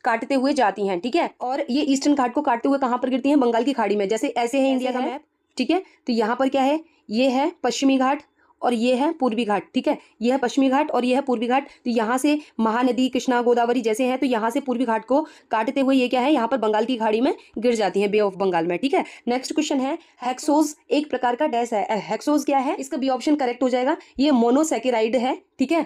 काटते हुए जाती हैं, ठीक है। और ये ईस्टर्न घाट को काटते हुए कहाँ पर गिरती हैं? बंगाल की खाड़ी में। जैसे ऐसे है इंडिया का मैप, ठीक है। तो यहाँ पर क्या है, ये है पश्चिमी घाट और ये है पूर्वी घाट, ठीक है। ये है पश्चिमी घाट और ये है पूर्वी घाट। तो यहाँ से महानदी, कृष्णा, गोदावरी जैसे हैं, तो यहाँ से पूर्वी घाट को काटते हुए ये क्या है, यहाँ पर बंगाल की खाड़ी में गिर जाती हैं, बे ऑफ बंगाल में, ठीक है। नेक्स्ट क्वेश्चन है। हेक्सोज एक प्रकार का डैश है। हेक्सोज क्या है? इसका बी ऑप्शन करेक्ट हो जाएगा। ये मोनोसैकेराइड है, ठीक है।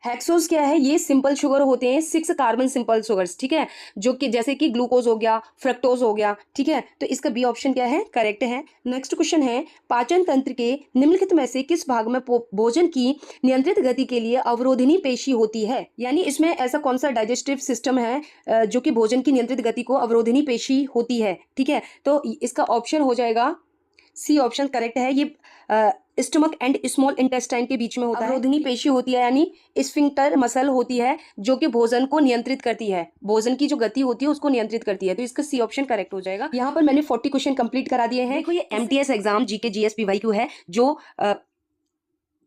हेक्सोज क्या है? ये सिंपल शुगर होते हैं, 6 कार्बन सिंपल शुगर्स, ठीक है। जो कि जैसे कि ग्लूकोज हो गया, फ्रक्टोज हो गया, ठीक है। तो इसका बी ऑप्शन क्या है, करेक्ट है। नेक्स्ट क्वेश्चन है। पाचन तंत्र के निम्नलिखित में से किस भाग में भोजन की नियंत्रित गति के लिए अवरोधिनी पेशी होती है? यानी इसमें ऐसा कौन सा डाइजेस्टिव सिस्टम है जो कि भोजन की नियंत्रित गति को अवरोधिनी पेशी होती है, ठीक है। तो इसका ऑप्शन हो जाएगा सी ऑप्शन, करेक्ट है। ये स्टमक एंड स्मॉल इंटेस्टाइन के बीच में होता है। अवरोधिनी पेशी होती है यानी स्फिंक्टर मसल होती है जो कि भोजन को नियंत्रित करती है, भोजन की जो गति होती है उसको नियंत्रित करती है। तो इसका सी ऑप्शन करेक्ट हो जाएगा। यहाँ पर मैंने 40 क्वेश्चन कंप्लीट करा दिए हैं। देखो ये MTS exam GK GS PYQ है जो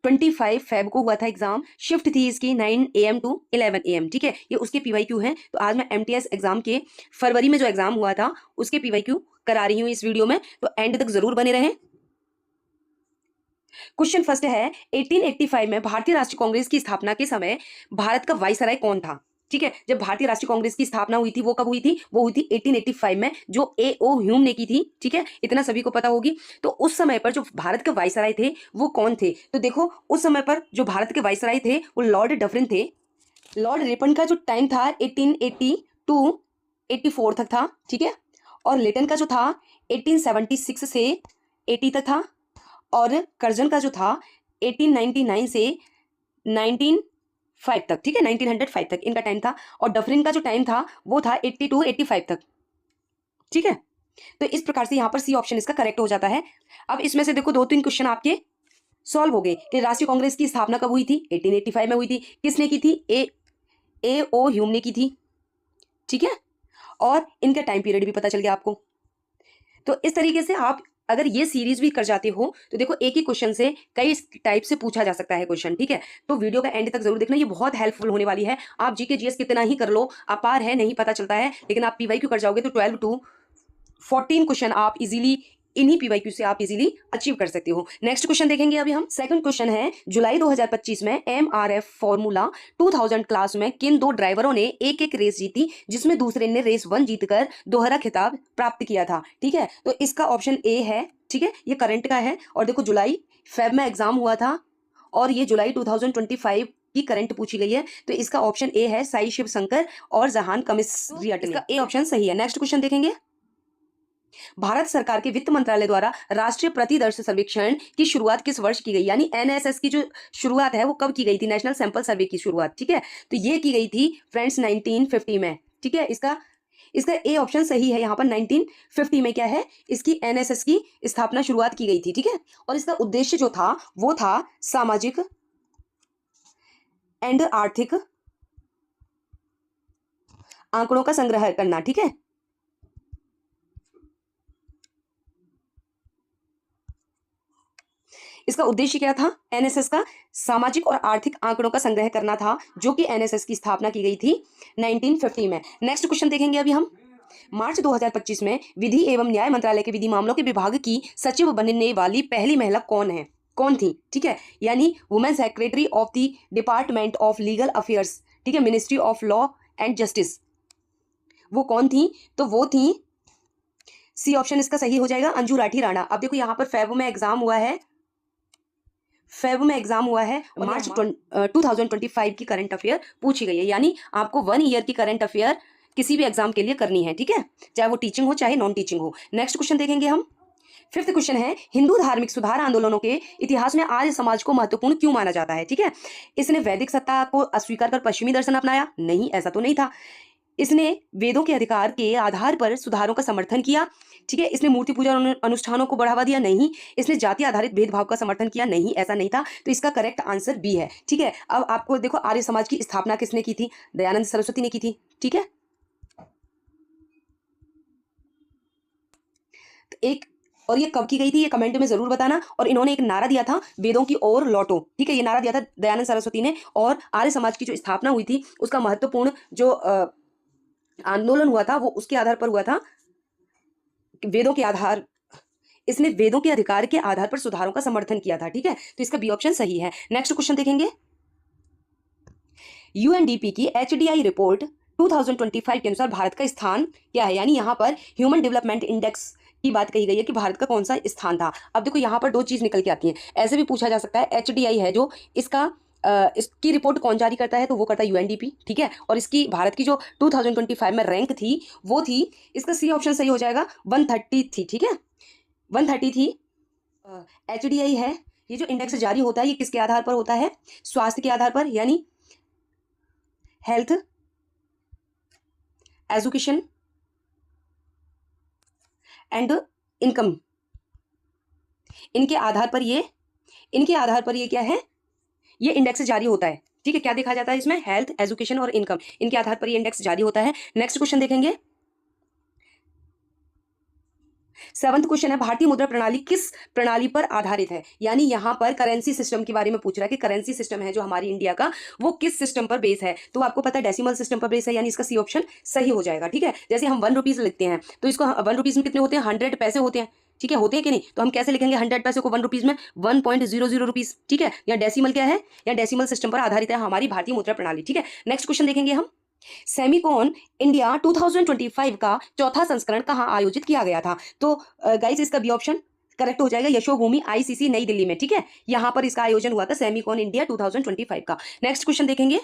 25 फेब को हुआ था एग्जाम। शिफ्ट थी इसकी 9 AM टू 11 AM, ठीक है। ये उसके PYQ हैं। तो आज मैं MTS एग्जाम के फरवरी में जो एग्जाम हुआ था उसके PYQ करा रही हूँ इस वीडियो में, तो एंड तक जरूर बने रहें। क्वेश्चन फर्स्ट है। 1885 में भारतीय राष्ट्रीय कांग्रेस की स्थापना के समय भारत का वाइसराय कौन था? ठीक है। जब भारतीय राष्ट्रीय कांग्रेस की स्थापना हुई थी वो कब हुई थी? वो हुई थी 1885 में, जो A.O. ह्यूम ने की थी, ठीक है। इतना सभी को पता होगी। तो उस समय पर जो भारत के वाइसराय थे वो कौन थे? तो देखो उस समय पर जो भारत के वाइसराय थे वो लॉर्ड डफरिन थे। लॉर्ड रिपन का जो टाइम था 1880 टू 84 तक था, ठीक है। और लेटन का जो था 1876 से 80 तक था। और कर्जन का जो था 1899 से 1905 तक, ठीक है, 1905 तक इनका टाइम था। और डफरिन का जो टाइम था वो था 80 टू 85 तक, ठीक है। तो इस प्रकार से यहाँ पर सी ऑप्शन इसका करेक्ट हो जाता है। अब इसमें से देखो 2-3 क्वेश्चन आपके सॉल्व हो गए कि राष्ट्रीय कांग्रेस की स्थापना कब हुई थी? 1885 में हुई थी। किसने की थी? A.O. ह्यूम ने की थी, ठीक है। और इनका टाइम पीरियड भी पता चल गया आपको। तो इस तरीके से आप अगर ये सीरीज भी कर जाते हो तो देखो एक ही क्वेश्चन से कई टाइप से पूछा जा सकता है क्वेश्चन, ठीक है। तो वीडियो का एंड तक जरूर देखना, ये बहुत हेल्पफुल होने वाली है। आप GK GS कितना ही कर लो, अपार है, नहीं पता चलता है, लेकिन आप PYQ कर जाओगे तो 12 to 14 क्वेश्चन आप इजीली इन्हीं पीवाईक्यू से आप इजीली अचीव कर सकते हो। नेक्स्ट क्वेश्चन देखेंगे अभी हम। सेकंड क्वेश्चन है, जुलाई 2025 में MRF फॉर्मूला 2000 क्लास में किन दो ड्राइवरों ने एक एक रेस जीती जिसमें दूसरे ने रेस 1 जीतकर दोहरा खिताब प्राप्त किया था। ठीक है, तो इसका ऑप्शन ए है। ठीक है, ये करंट का है और देखो जुलाई फेब में एग्जाम हुआ था और ये जुलाई 2025 की करंट पूछी गई है, तो इसका ऑप्शन ए है साई शिव शंकर और जहान कमिश्रियट। इसका ए ऑप्शन सही है। नेक्स्ट क्वेश्चन देखेंगे, भारत सरकार के वित्त मंत्रालय द्वारा राष्ट्रीय प्रतिदर्श सर्वेक्षण की शुरुआत किस वर्ष की गई, यानी NSS की जो शुरुआत है वो कब की गई थी, नेशनल सैंपल सर्वे की शुरुआत। ठीक है, तो ये की गई थी फ्रेंड्स 1950 में। ठीक है, इसका ए ऑप्शन सही है। यहाँ पर 1950 में क्या है, इसकी NSS की स्थापना शुरुआत की गई थी। ठीक है, और इसका उद्देश्य जो था वो था सामाजिक एंड आर्थिक आंकड़ों का संग्रह करना। ठीक है, इसका उद्देश्य क्या था, NSS का सामाजिक और आर्थिक आंकड़ों का संग्रह करना था, जो कि NSS की स्थापना की गई थी 1950 में। नेक्स्ट क्वेश्चन देखेंगे अभी हम। मार्च 2025 में विधि एवं न्याय मंत्रालय के विधि मामलों के विभाग की सचिव बनने वाली पहली महिला कौन थी। ठीक है, यानी women secretary of the department of legal affairs, ठीक है, ministry of law and justice, वो कौन थी, तो वो थी, सी ऑप्शन इसका सही हो जाएगा, अंजू राठी राणा। अब देखो यहाँ पर फेब में एग्जाम हुआ है, मार्च 2025 की करंट अफेयर पूछी गई है, यानी आपको 1 ईयर की करंट अफेयर किसी भी एग्जाम के लिए करनी है। ठीक है, चाहे वो टीचिंग हो चाहे नॉन टीचिंग हो। नेक्स्ट क्वेश्चन देखेंगे हम। फिफ्थ क्वेश्चन है, हिंदू धार्मिक सुधार आंदोलनों के इतिहास में आर्य समाज को महत्वपूर्ण क्यों माना जाता है। ठीक है, इसने वैदिक सत्ता को अस्वीकार कर पश्चिमी दर्शन अपनाया, नहीं, ऐसा तो नहीं था। इसने वेदों के अधिकार के आधार पर सुधारों का समर्थन किया। ठीक है, इसने मूर्ति पूजा अनुष्ठानों को बढ़ावा दिया, नहीं। इसने जाति आधारित भेदभाव का समर्थन किया, नहीं, ऐसा नहीं था। तो इसका करेक्ट आंसर बी है। ठीक है, अब आपको देखो आर्य समाज की स्थापना किसने की थी, दयानंद सरस्वती ने की थी। ठीक है, तो और ये कब की गई थी, ये कमेंट में जरूर बताना। और इन्होंने एक नारा दिया था, वेदों की ओर लौटो। ठीक है, ये नारा दिया था दयानंद सरस्वती ने। और आर्य समाज की जो स्थापना हुई थी उसका महत्वपूर्ण जो आंदोलन हुआ था वो उसके आधार पर हुआ था, इसने वेदों के अधिकार के आधार पर सुधारों का समर्थन किया था। ठीक है, तो इसका बी ऑप्शन सही है। नेक्स्ट क्वेश्चन देखेंगे, UNDP की HDI रिपोर्ट 2025 के अनुसार भारत का स्थान क्या है, यानी यहाँ पर ह्यूमन डेवलपमेंट इंडेक्स की बात कही गई है कि भारत का कौन सा स्थान था। अब देखो यहाँ पर दो चीज निकल के आती है, ऐसे भी पूछा जा सकता है HDI है जो इसकी रिपोर्ट कौन जारी करता है, तो वो करता है UNDP। ठीक है, और इसकी भारत की जो 2025 में रैंक थी वो थी, इसका सी ऑप्शन सही हो जाएगा, 130 थी। ठीक है, 130 थी। HDI है, ये जो इंडेक्स जारी होता है ये किसके आधार पर होता है, स्वास्थ्य के आधार पर, यानी हेल्थ, एजुकेशन एंड इनकम, इनके आधार पर ये क्या है, ये इंडेक्स जारी होता है। ठीक है, क्या देखा जाता है इसमें, हेल्थ, एजुकेशन और इनकम, इनके आधार पर ये इंडेक्स जारी होता है। नेक्स्ट क्वेश्चन देखेंगे, 7th क्वेश्चन है, भारतीय मुद्रा प्रणाली किस प्रणाली पर आधारित है, यानी यहाँ पर करेंसी सिस्टम के बारे में पूछ रहा है कि करेंसी सिस्टम है जो हमारी इंडिया का वो किस सिस्टम पर बेस है, तो आपको पता है डेसिमल सिस्टम पर बेस है, यानी इसका सी ऑप्शन सही हो जाएगा। ठीक है, जैसे हम 1 रुपीज लिखते हैं तो इसको 1 रुपीज में कितने होते हैं, 100 पैसे होते हैं। ठीक है, होते हैं कि नहीं, तो हम कैसे लिखेंगे 100 पैसे को 1 रुपीज में, 1.00 रुपीज। ठीक है, या डेसिमल क्या है, या डेसिमल सिस्टम पर आधारित है हमारी भारतीय मुद्रा प्रणाली। ठीक है, नेक्स्ट क्वेश्चन देखेंगे हम, सेमिकॉन इंडिया 2025 का चौथा संस्करण कहाँ आयोजित किया गया था, तो गाइस इसका बी ऑप्शन करेक्ट हो जाएगा, यशोभूमि ICC नई दिल्ली में। ठीक है, यहां पर इसका आयोजन हुआ था सेमिकॉन इंडिया 2025 का। नेक्स्ट क्वेश्चन देखेंगे,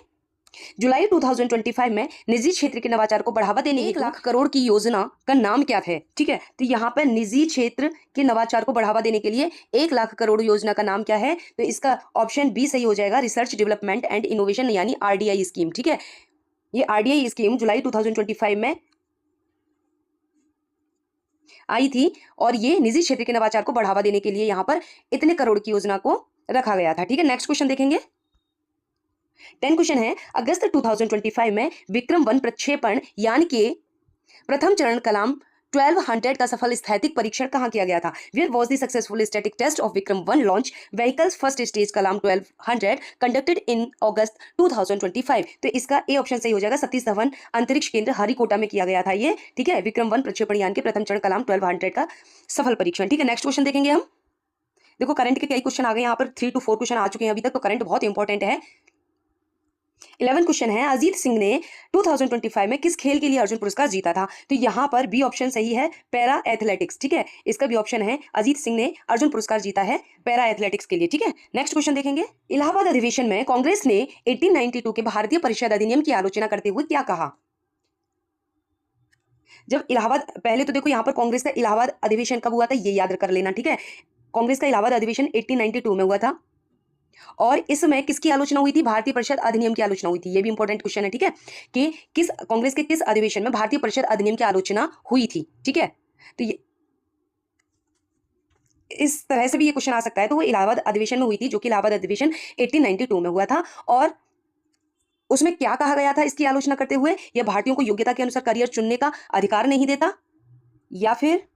जुलाई 2025 में निजी क्षेत्र के नवाचार को बढ़ावा देने 1 लाख करोड़ की योजना का नाम क्या है। ठीक है, तो यहाँ पर निजी क्षेत्र के नवाचार को बढ़ावा देने के लिए 1 लाख करोड़ योजना का नाम क्या है, तो इसका ऑप्शन बी सही हो जाएगा, रिसर्च डेवलपमेंट एंड इनोवेशन, यानी RDI स्कीम। ठीक है, ये RDI स्कीम जुलाई 2025 में आई थी और ये निजी क्षेत्र के नवाचार को बढ़ावा देने के लिए यहाँ पर इतने करोड़ की योजना को रखा गया था। ठीक है, नेक्स्ट क्वेश्चन देखेंगे, 10 क्वेश्चन है, अगस्त 2025 में विक्रम 1 प्रक्षेपण यान के प्रथम चरण कलाम 1200 का सफल स्थैतिक परीक्षण कहाँ किया गया था? Where was the successful static test of Vikram 1 launch vehicles first stage Kalam 1200 conducted in August 2025? तो इसका ए ऑप्शन सही हो जाएगा। सतीश धवन अंतरिक्ष केंद्र हरिकोटा में किया गया था ये, ठीक है, विक्रम 1 प्रक्षेपण यान के प्रथम चरण कलाम 1200 का सफल परीक्षण। ठीक है, नेक्स्ट क्वेश्चन देखेंगे हम। देखो करंट के कई क्वेश्चन आ गए यहाँ पर, 3 to 4 क्वेश्चन आ चुके हैं अभी तक, तो करंट बहुत इंपॉर्टेंट है। 11 क्वेश्चन है, अजीत सिंह ने 2025 में किस खेल के लिए अर्जुन पुरस्कार जीता था? तो यहाँ पर बी ऑप्शन सही है, पैरा एथलेटिक्स। ठीक है, इसका भी ऑप्शन है, अजीत सिंह ने अर्जुन पुरस्कार जीता है पैरा एथलेटिक्स के लिए। ठीक है, नेक्स्ट क्वेश्चन देखेंगे। इलाहाबाद अधिवेशन में कांग्रेस ने 1892 के भारतीय परिषद अधिनियम की आलोचना करते हुए क्या कहा? जब इलाहाबाद, पहले तो देखो यहाँ पर कांग्रेस का इलाहाबाद अधिवेशन कब हुआ था ये याद कर लेना। ठीक है, कांग्रेस का इलाहाबाद अधिवेशन 1892 में हुआ था, और इसमें किसकी आलोचना हुई थी? भारतीय परिषद अधिनियम की आलोचना हुई थी। ये भी इंपॉर्टेंट क्वेश्चन है, ठीक है, कि किस कांग्रेस के किस अधिवेशन में भारतीय परिषद अधिनियम की आलोचना हुई थी। ठीक है, तो ये इस तरह से भी ये क्वेश्चन आ सकता है। तो वो इलाहाबाद अधिवेशन में हुई थी, जो कि इलाहाबाद अधिवेशन 1892 में हुआ था, और उसमें क्या कहा गया था इसकी आलोचना करते हुए? यह भारतीयों को योग्यता के अनुसार करियर चुनने का अधिकार नहीं देता, या फिर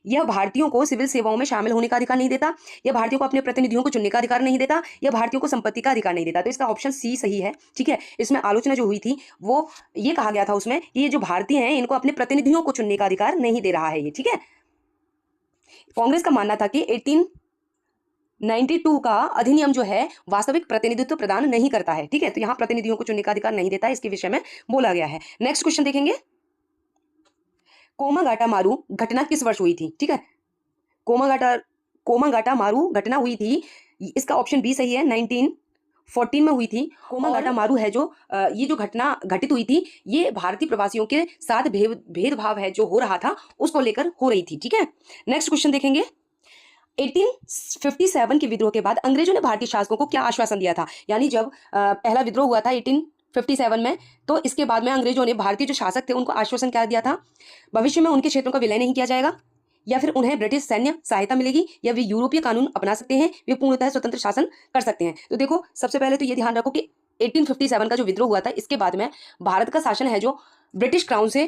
यह भारतीयों को सिविल सेवाओं में शामिल होने का अधिकार नहीं देता, यह भारतीयों को अपने प्रतिनिधियों को चुनने का अधिकार नहीं देता, यह भारतीयों को संपत्ति का अधिकार नहीं देता। तो इसका ऑप्शन सी सही है। ठीक है, इसमें आलोचना जो हुई थी वो ये कहा गया था उसमें कि ये जो भारतीय हैं इनको अपने प्रतिनिधियों को चुनने का अधिकार नहीं दे रहा है ये। ठीक है, कांग्रेस का मानना था कि 1892 का अधिनियम जो है वास्तविक प्रतिनिधित्व प्रदान नहीं करता है। ठीक है, तो यहाँ प्रतिनिधियों को चुनने का अधिकार नहीं देता, इसके विषय में बोला गया है। नेक्स्ट क्वेश्चन देखेंगे। कोमागाटा मारू घटना किस वर्ष हुई थी? ठीक है, कोमागाटा मारू घटना हुई थी, इसका ऑप्शन बी सही है, 1914 में हुई थी। कोमागाटा मारू है जो ये जो घटना घटित हुई थी, ये भारतीय प्रवासियों के साथ भेदभाव है जो हो रहा था उसको लेकर हो रही थी। ठीक है, नेक्स्ट क्वेश्चन देखेंगे। 1857 के विद्रोह के बाद अंग्रेजों ने भारतीय शासकों को क्या आश्वासन दिया था? यानी जब पहला विद्रोह हुआ था 1857 में, तो इसके बाद में अंग्रेजों ने भारतीय जो शासक थे उनको आश्वासन क्या दिया था? भविष्य में उनके क्षेत्रों का विलय नहीं किया जाएगा, या फिर उन्हें ब्रिटिश सैन्य सहायता मिलेगी, या वे यूरोपीय कानून अपना सकते हैं, वे पूर्णतः स्वतंत्र शासन कर सकते हैं। तो देखो सबसे पहले तो ये ध्यान रखो कि 1857 का जो विद्रोह हुआ था इसके बाद में भारत का शासन है जो ब्रिटिश क्राउन से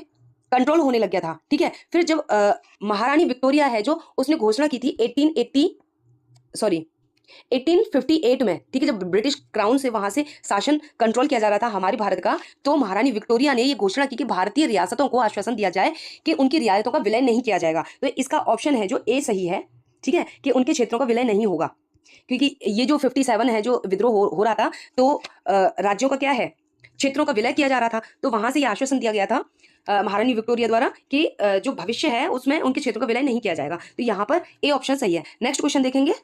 कंट्रोल होने लग गया था। ठीक है, फिर जब महारानी विक्टोरिया है जो उसने घोषणा की थी 1858 में, ठीक है, जब ब्रिटिश क्राउन से वहां से शासन कंट्रोल किया जा रहा था हमारे भारत का, तो महारानी विक्टोरिया ने ये घोषणा की कि भारतीय रियासतों को आश्वासन दिया जाए कि उनकी रियासतों का विलय नहीं किया जाएगा। तो इसका ऑप्शन है जो ए सही है। ठीक है, कि उनके क्षेत्रों का विलय नहीं होगा, क्योंकि ये जो 57 है जो विद्रोह हो रहा था, तो राज्यों का क्या है, क्षेत्रों का विलय किया जा रहा था, तो वहां से ये आश्वासन दिया गया था महारानी विक्टोरिया द्वारा कि जो भविष्य है उसमें उनके क्षेत्रों का विलय नहीं किया जाएगा। तो यहाँ पर ए ऑप्शन सही है। नेक्स्ट क्वेश्चन देखेंगे।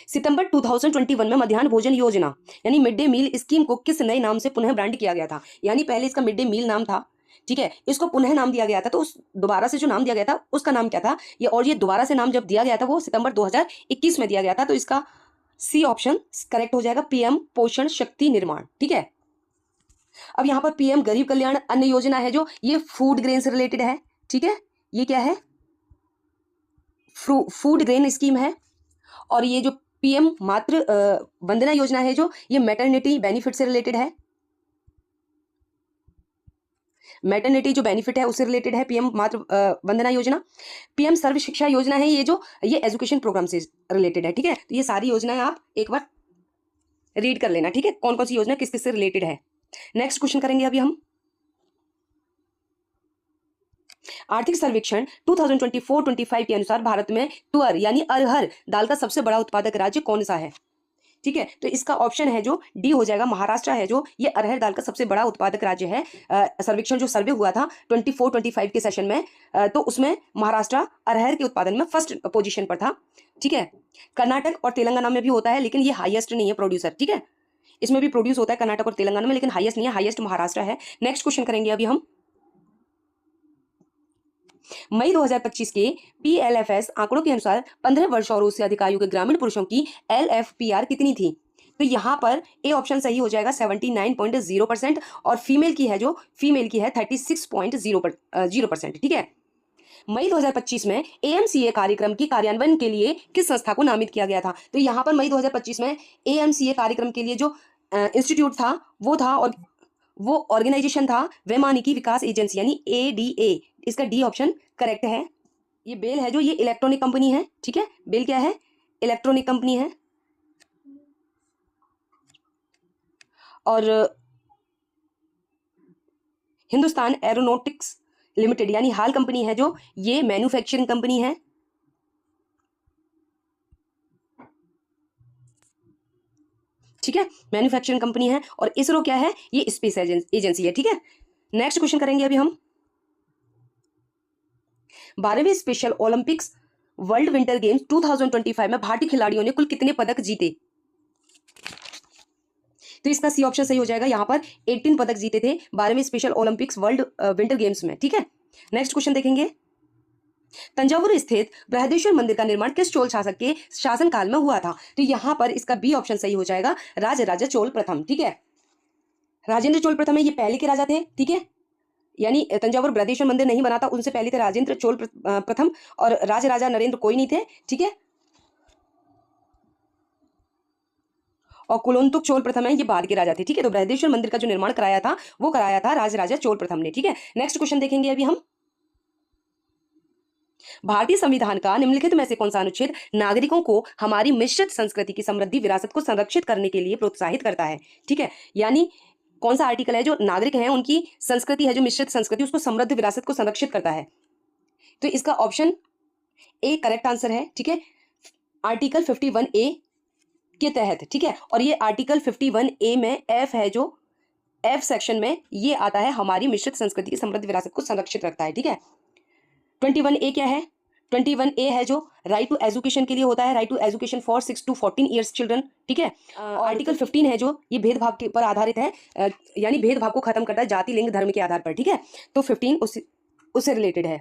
सितंबर 2021 में मध्याह्न भोजन योजना यानी मिड डे मील स्कीम को किस नए नाम से पुनः ब्रांड किया गया था? यानी पहले इसका मिड डे मील नाम था, ठीक है, इसको पुनः नाम दिया गया था, तो उस दोबारा से जो नाम दिया गया था उसका नाम क्या था? ये और ये दोबारा से नाम जब दिया गया था वो सितंबर 2021 में दिया गया था, तो इसका सी ऑप्शन करेक्ट हो जाएगा, पीएम पोषण शक्ति निर्माण। ठीक है, अब यहाँ पर पीएम गरीब कल्याण अन्न योजना है जो ये फूड ग्रेन से रिलेटेड है। ठीक है, ये क्या है, फूड ग्रेन स्कीम है, और ये जो पीएम मातृ वंदना योजना है जो ये मैटरनिटी बेनिफिट से रिलेटेड है, मैटरनिटी जो बेनिफिट है उससे रिलेटेड है पीएम मातृ वंदना योजना। पीएम सर्व शिक्षा योजना है ये जो ये एजुकेशन प्रोग्राम से रिलेटेड है। ठीक है, तो ये सारी योजनाएं आप एक बार रीड कर लेना। ठीक है, कौन कौन सी योजना किस किस से रिलेटेड है। नेक्स्ट क्वेश्चन करेंगे अभी हम। आर्थिक सर्वेक्षण 2024-25 के अनुसार भारत में तुअर यानी अरहर दाल का सबसे बड़ा उत्पादक राज्य कौन सा है? ठीक है, तो इसका ऑप्शन है जो डी हो जाएगा, महाराष्ट्र है जो ये अरहर दाल का सबसे बड़ा उत्पादक राज्य है। सर्वेक्षण जो सर्वे हुआ था 24-25 के सेशन में, तो उसमें महाराष्ट्र अरहर के उत्पादन में फर्स्ट पोजीशन पर था। ठीक है, कर्नाटक और तेलंगाना में भी होता है, लेकिन ये हाईएस्ट नहीं है प्रोड्यूसर। ठीक है, इसमें भी प्रोड्यूस होता है कर्नाटक और तेलंगाना में, लेकिन हाईएस्ट नहीं है, हाईएस्ट महाराष्ट्र है। नेक्स्ट क्वेश्चन करेंगे अभी हम। मई 2025 के पीएलएफएस आंकड़ों के अनुसार 15 वर्ष और उससे अधिक आयु के ग्रामीण पुरुषों की एलएफपीआर कितनी थी? तो यहाँ पर ए ऑप्शन सही हो जाएगा 79.0%, और फीमेल की है 36.0%। ठीक है, मई 2025 में एएमसीए कार्यक्रम की कार्यान्वयन के लिए किस संस्था को नामित किया गया था? तो यहाँ पर मई 2025 में एएमसीए कार्यक्रम के लिए जो इंस्टीट्यूट था वो था, और वो ऑर्गेनाइजेशन था वैमानिकी विकास एजेंसी यानी एडीए, इसका डी ऑप्शन करेक्ट है। ये बेल है जो, ये इलेक्ट्रॉनिक कंपनी है, ठीक है। बेल क्या है? इलेक्ट्रॉनिक कंपनी है। और हिंदुस्तान एरोनॉटिक्स लिमिटेड यानी हाल कंपनी है जो, ये मैन्युफैक्चरिंग कंपनी है। ठीक है, मैन्युफैक्चरिंग कंपनी है। और इसरो क्या है? ये स्पेस एजेंसी है, ठीक है। नेक्स्ट क्वेश्चन करेंगे अभी हम। 12वीं special Olympics world winter games 2025 में भारतीय खिलाड़ियों ने कुल कितने पदक जीते? तो इसका सी ऑप्शन सही हो जाएगा। यहां पर 18 पदक जीते थे 12वीं special Olympics world winter games में, ठीक है। नेक्स्ट क्वेश्चन देखेंगे। तंजावुर स्थित बृहदेश्वर मंदिर का निर्माण किस चोल शासक के शासनकाल में हुआ था? तो यहां पर इसका बी ऑप्शन सही हो जाएगा, राजराजा चोल प्रथम, ठीक है। राजेंद्र चोल प्रथम है, ये पहले के राजा थे, ठीक है। यानी तंजावुर बृहदेश्वर मंदिर नहीं बना था, उनसे पहले थे राजेंद्र चोल प्रथम, और राजा नरेंद्र कोई नहीं थे, ठीक है। और कुलोत्तुंग चोल प्रथम है, ये बाद के राजा थे, ठीक है। तो बृहदेश्वर मंदिर का जो निर्माण कराया था वो कराया था राजराजा चोल प्रथम ने, ठीक है। नेक्स्ट क्वेश्चन देखेंगे अभी हम। भारतीय संविधान का निम्नलिखित में से कौन सा अनुच्छेद नागरिकों को हमारी मिश्रित संस्कृति की समृद्धि विरासत को संरक्षित करने के लिए प्रोत्साहित करता है? ठीक है, यानी कौन सा आर्टिकल है जो नागरिक हैं उनकी संस्कृति है जो मिश्रित संस्कृति, उसको समृद्ध विरासत को संरक्षित करता है? तो इसका ऑप्शन ए करेक्ट आंसर है, ठीक है। आर्टिकल 51A के तहत, ठीक है। और ये आर्टिकल 51A में एफ है जो, एफ सेक्शन में ये आता है, हमारी मिश्रित संस्कृति की समृद्ध विरासत को संरक्षित रखता है, ठीक है। 21A क्या है? 21A है जो राइट टू एजुकेशन के लिए होता है, right to education for 6 to 14 years children, ठीक है। आर्टिकल 15 है जो ये भेदभाव के पर आधारित है, यानी भेदभाव को खत्म करता है जाति लिंग धर्म के आधार पर, ठीक है। तो 15 उससे रिलेटेड है।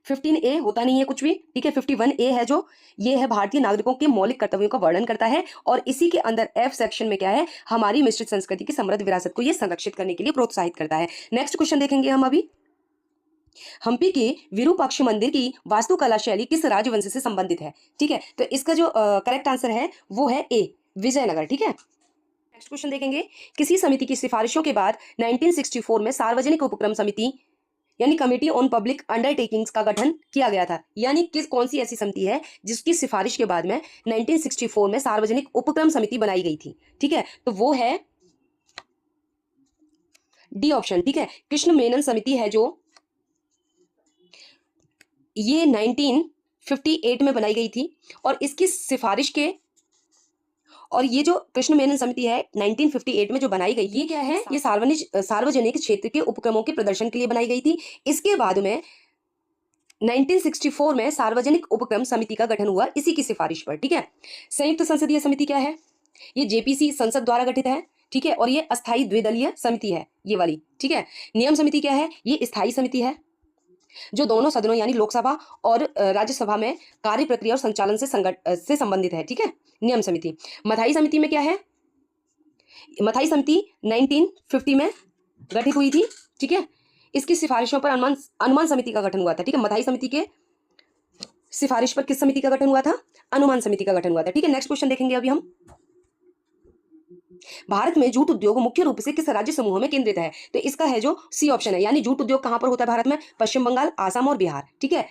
15A होता नहीं है कुछ भी, ठीक है। 51A है जो, ये है भारतीय नागरिकों के मौलिक कर्तव्यों का वर्णन करता है, और इसी के अंदर एफ सेक्शन में क्या है, हमारी मिश्रित संस्कृति की समृद्ध विरासत को ये संरक्षित करने के लिए प्रोत्साहित करता है। नेक्स्ट क्वेश्चन देखेंगे हम अभी। हम्पी के विरूपाक्ष मंदिर की वास्तुकला शैली किस राजवंश से संबंधित है? ठीक है, तो इसका जो करेक्ट आंसर है वो है ए, विजयनगर, ठीक है। नेक्स्ट क्वेश्चन देखेंगे। किसी समिति की सिफारिशों के बाद 1964 में सार्वजनिक उपक्रम समिति यानी कमेटी ऑन पब्लिक अंडरटेकिंग्स का गठन किया गया था? यानी कौन सी ऐसी समिति है जिसकी सिफारिश के बाद में 1964 में सार्वजनिक उपक्रम समिति बनाई गई थी? ठीक है, तो वो है डी ऑप्शन, ठीक है। कृष्ण मेनन समिति है जो, ये 1958 में बनाई गई थी, और इसकी सिफारिश के, और ये जो कृष्ण मेनन समिति है 1958 में जो बनाई गई थी, क्या है, ये सार्वजनिक क्षेत्र के उपक्रमों के प्रदर्शन के लिए बनाई गई थी। इसके बाद में 1964 में सार्वजनिक उपक्रम समिति का गठन हुआ इसी की सिफारिश पर, ठीक है। संयुक्त संसदीय समिति क्या है? ये जेपीसी संसद द्वारा गठित है, ठीक है, और ये अस्थायी द्विदलीय समिति है, ये वाली, ठीक है। नियम समिति क्या है? ये स्थायी समिति है जो दोनों सदनों यानी लोकसभा और राज्यसभा में कार्य प्रक्रिया और संचालन से संबंधित है, ठीक है, नियम समिति। मथाई समिति में क्या है? मथाई समिति 1950 में गठित हुई थी, ठीक है। इसकी सिफारिशों पर अनुमान समिति का गठन हुआ था, ठीक है। मथाई समिति के सिफारिश पर किस समिति का गठन हुआ था? अनुमान समिति का गठन हुआ था, ठीक है। नेक्स्ट क्वेश्चन देखेंगे अभी हम। भारत में जूट उद्योग मुख्य रूप से किस राज्य समूह में केंद्रित है? तो इसका है जो सी ऑप्शन है, यानी जूट उद्योग कहां पर होता है भारत में? पश्चिम बंगाल, आसाम और बिहार, ठीक है।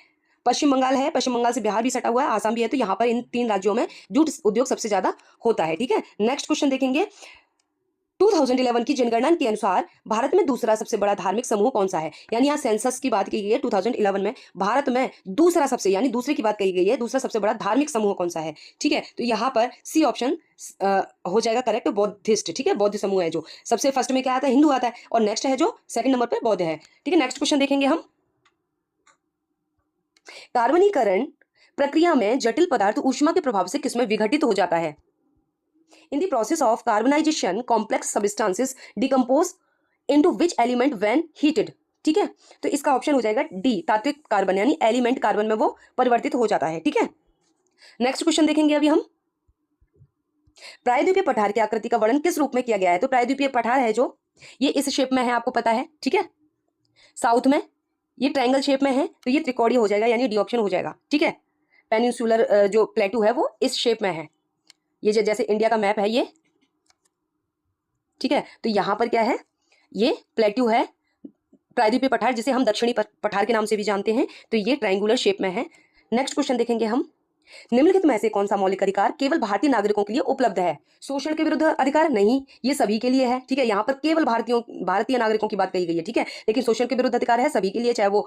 पश्चिम बंगाल है, पश्चिम बंगाल से बिहार भी सटा हुआ है, आसाम भी है, तो यहाँ पर इन 3 राज्यों में जूट उद्योग सबसे ज्यादा होता है, ठीक है। नेक्स्ट क्वेश्चन देखेंगे। 2011 की जनगणना के अनुसार भारत में दूसरा सबसे बड़ा धार्मिक समूह कौन सा है? यानी यहाँ सेंसस की बात की गई है 2011 में, भारत में दूसरा सबसे, यानी दूसरे की बात कही गई है, दूसरा सबसे बड़ा धार्मिक समूह कौन सा है? ठीक है, तो यहाँ पर सी ऑप्शन हो जाएगा करेक्ट, बौद्धिस्ट, ठीक है। बौद्ध समूह है जो, सबसे फर्स्ट में क्या आता है? हिंदू आता है, और नेक्स्ट है जो सेकंड नंबर पर बौद्ध है, ठीक है। नेक्स्ट क्वेश्चन देखेंगे हम। कार्बनीकरण प्रक्रिया में जटिल पदार्थ ऊष्मा के प्रभाव से किसमें विघटित हो जाता है? In the process of carbonization, complex substances decompose into which element when heated? ठीक है, तो इसका ऑप्शन हो जाएगा डी, तात्विक कार्बन, यानी एलिमेंट कार्बन में वो परिवर्तित हो जाता है, ठीक है। नेक्स्ट क्वेश्चन देखेंगे अभी हम। प्रायद्वीपीय पठार की आकृति का वर्णन किस रूप में किया गया है? तो प्रायद्वीपीय पठार है जो, ये इस शेप में है, आपको पता है, ठीक है। साउथ में ये ट्रायंगल शेप में है, तो ये त्रिकोणीय हो जाएगा, यानी डी ऑप्शन हो जाएगा, ठीक है। पेनिनसुलर जो प्लेटू है वो इस शेप में है, ये जैसे इंडिया का मैप है ये, ठीक है। तो यहां पर क्या है? ये प्लेट्यू है, प्रायद्वीपीय पठार, जिसे हम दक्षिणी पठार के नाम से भी जानते हैं, तो ये ट्रायंगुलर शेप में है। नेक्स्ट क्वेश्चन देखेंगे हम, निम्नलिखित में से कौन सा मौलिक अधिकार केवल भारतीय नागरिकों के लिए उपलब्ध है? शोषण के विरुद्ध अधिकार नहीं, ये सभी के लिए है, ठीक है। यहाँ पर केवल भारतीय नागरिकों की बात कही गई है, ठीक है। लेकिन शोषण के विरुद्ध अधिकार है सभी के लिए, चाहे वो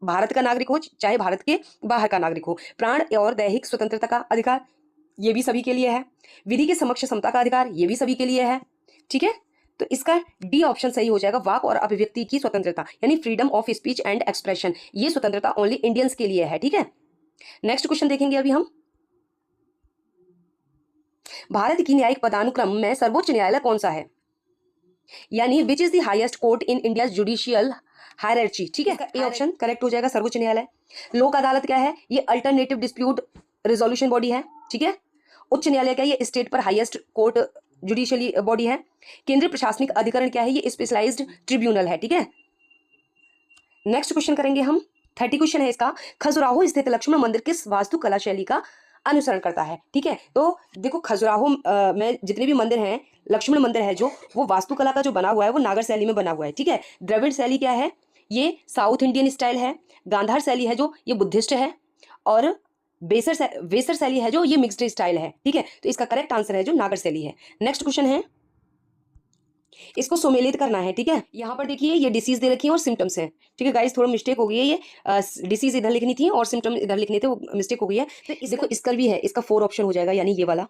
भारत का नागरिक हो चाहे भारत के बाहर का नागरिक हो। प्राण और दैहिक स्वतंत्रता का अधिकार, ये भी सभी के लिए है। विधि के समक्ष समता का अधिकार, ये भी सभी के लिए है, ठीक है। तो इसका डी ऑप्शन सही हो जाएगा, वाक और अभिव्यक्ति की स्वतंत्रता, यानी freedom of speech and expression, ये स्वतंत्रता ओनली इंडियंस के लिए है, ठीक है। नेक्स्ट क्वेश्चन देखेंगे अभी हम, भारत की न्यायिक पदानुक्रम में सर्वोच्च न्यायालय कौन सा है? यानी which is the highest court in India judicial hierarchy, ठीक है। ए ऑप्शन करेक्ट हो जाएगा, सर्वोच्च न्यायालय। लोक अदालत क्या है? ये अल्टरनेटिव डिस्प्यूट रिजोल्यूशन बॉडी है, ठीक है। उच्च न्यायालय क्या है? ये स्टेट पर हाईएस्ट कोर्ट जुडिशियली बॉडी है। केंद्रीय प्रशासनिक अधिकरण क्या है? ये स्पेशलाइज्ड ट्रिब्यूनल है, ठीक है। नेक्स्ट क्वेश्चन करेंगे हम, 30 क्वेश्चन है इसका, खजुराहो स्थित लक्ष्मण मंदिर किस वास्तुकला शैली का अनुसरण करता है? ठीक है, तो देखो खजुराहो में जितने भी मंदिर हैं, लक्ष्मण मंदिर है जो, वो वास्तुकला का जो बना हुआ है वो नागर शैली में बना हुआ है, ठीक है। द्रविड़ शैली क्या है? ये साउथ इंडियन स्टाइल है। गांधार शैली है जो, ये बुद्धिस्ट है। और वेसर शैली है जो, ये मिक्स्ड स्टाइल है, ठीक है। तो इसका करेक्ट आंसर है जो नागर शैली है। नेक्स्ट क्वेश्चन है, इसको सुमेलित करना है, ठीक है। यहाँ पर देखिए ये डिसीज दे रखी है और सिम्टम्स है, ठीक है गाइस, थोड़ा मिस्टेक हो गई है, ये डिसीज इधर लिखनी थी और सिम्टम इधर लिखने थे, वो मिस्टेक हो गई है। तो देखो स्कर्वी है, इसका 4 ऑप्शन हो जाएगा, यानी ये वाला,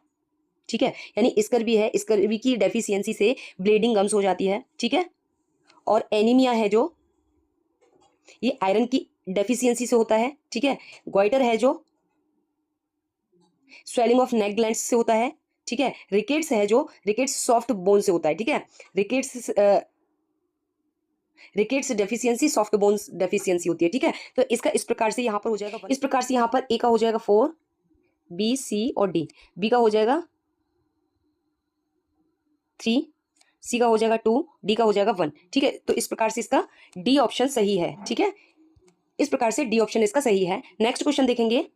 ठीक है। यानी स्कर्वी है, स्कर्वी की डेफिशिएंसी से ब्लीडिंग गम्स हो जाती है, ठीक है। और एनीमिया है जो, ये आयरन की डेफिशिएंसी से होता है, ठीक है। ग्वाइटर है जो स्वेलिंग ऑफ नेक ग्लैंड्स से होता है, ठीक है। रिकेट्स है जो, रिकेट्स सॉफ्ट बोन से होता है, ठीक है। Rickets deficiency soft bones deficiency होती है, ठीक है। तो इसका इस प्रकार से यहाँ पर हो जाएगा, इस प्रकार से यहाँ पर ए का हो जाएगा 4, बी, सी और डी। बी का हो जाएगा 3, सी का हो जाएगा 2, डी का हो जाएगा 1, ठीक है। तो इस प्रकार से इसका डी ऑप्शन सही है, ठीक है। इस प्रकार से डी ऑप्शन इसका सही है। नेक्स्ट क्वेश्चन देखेंगे,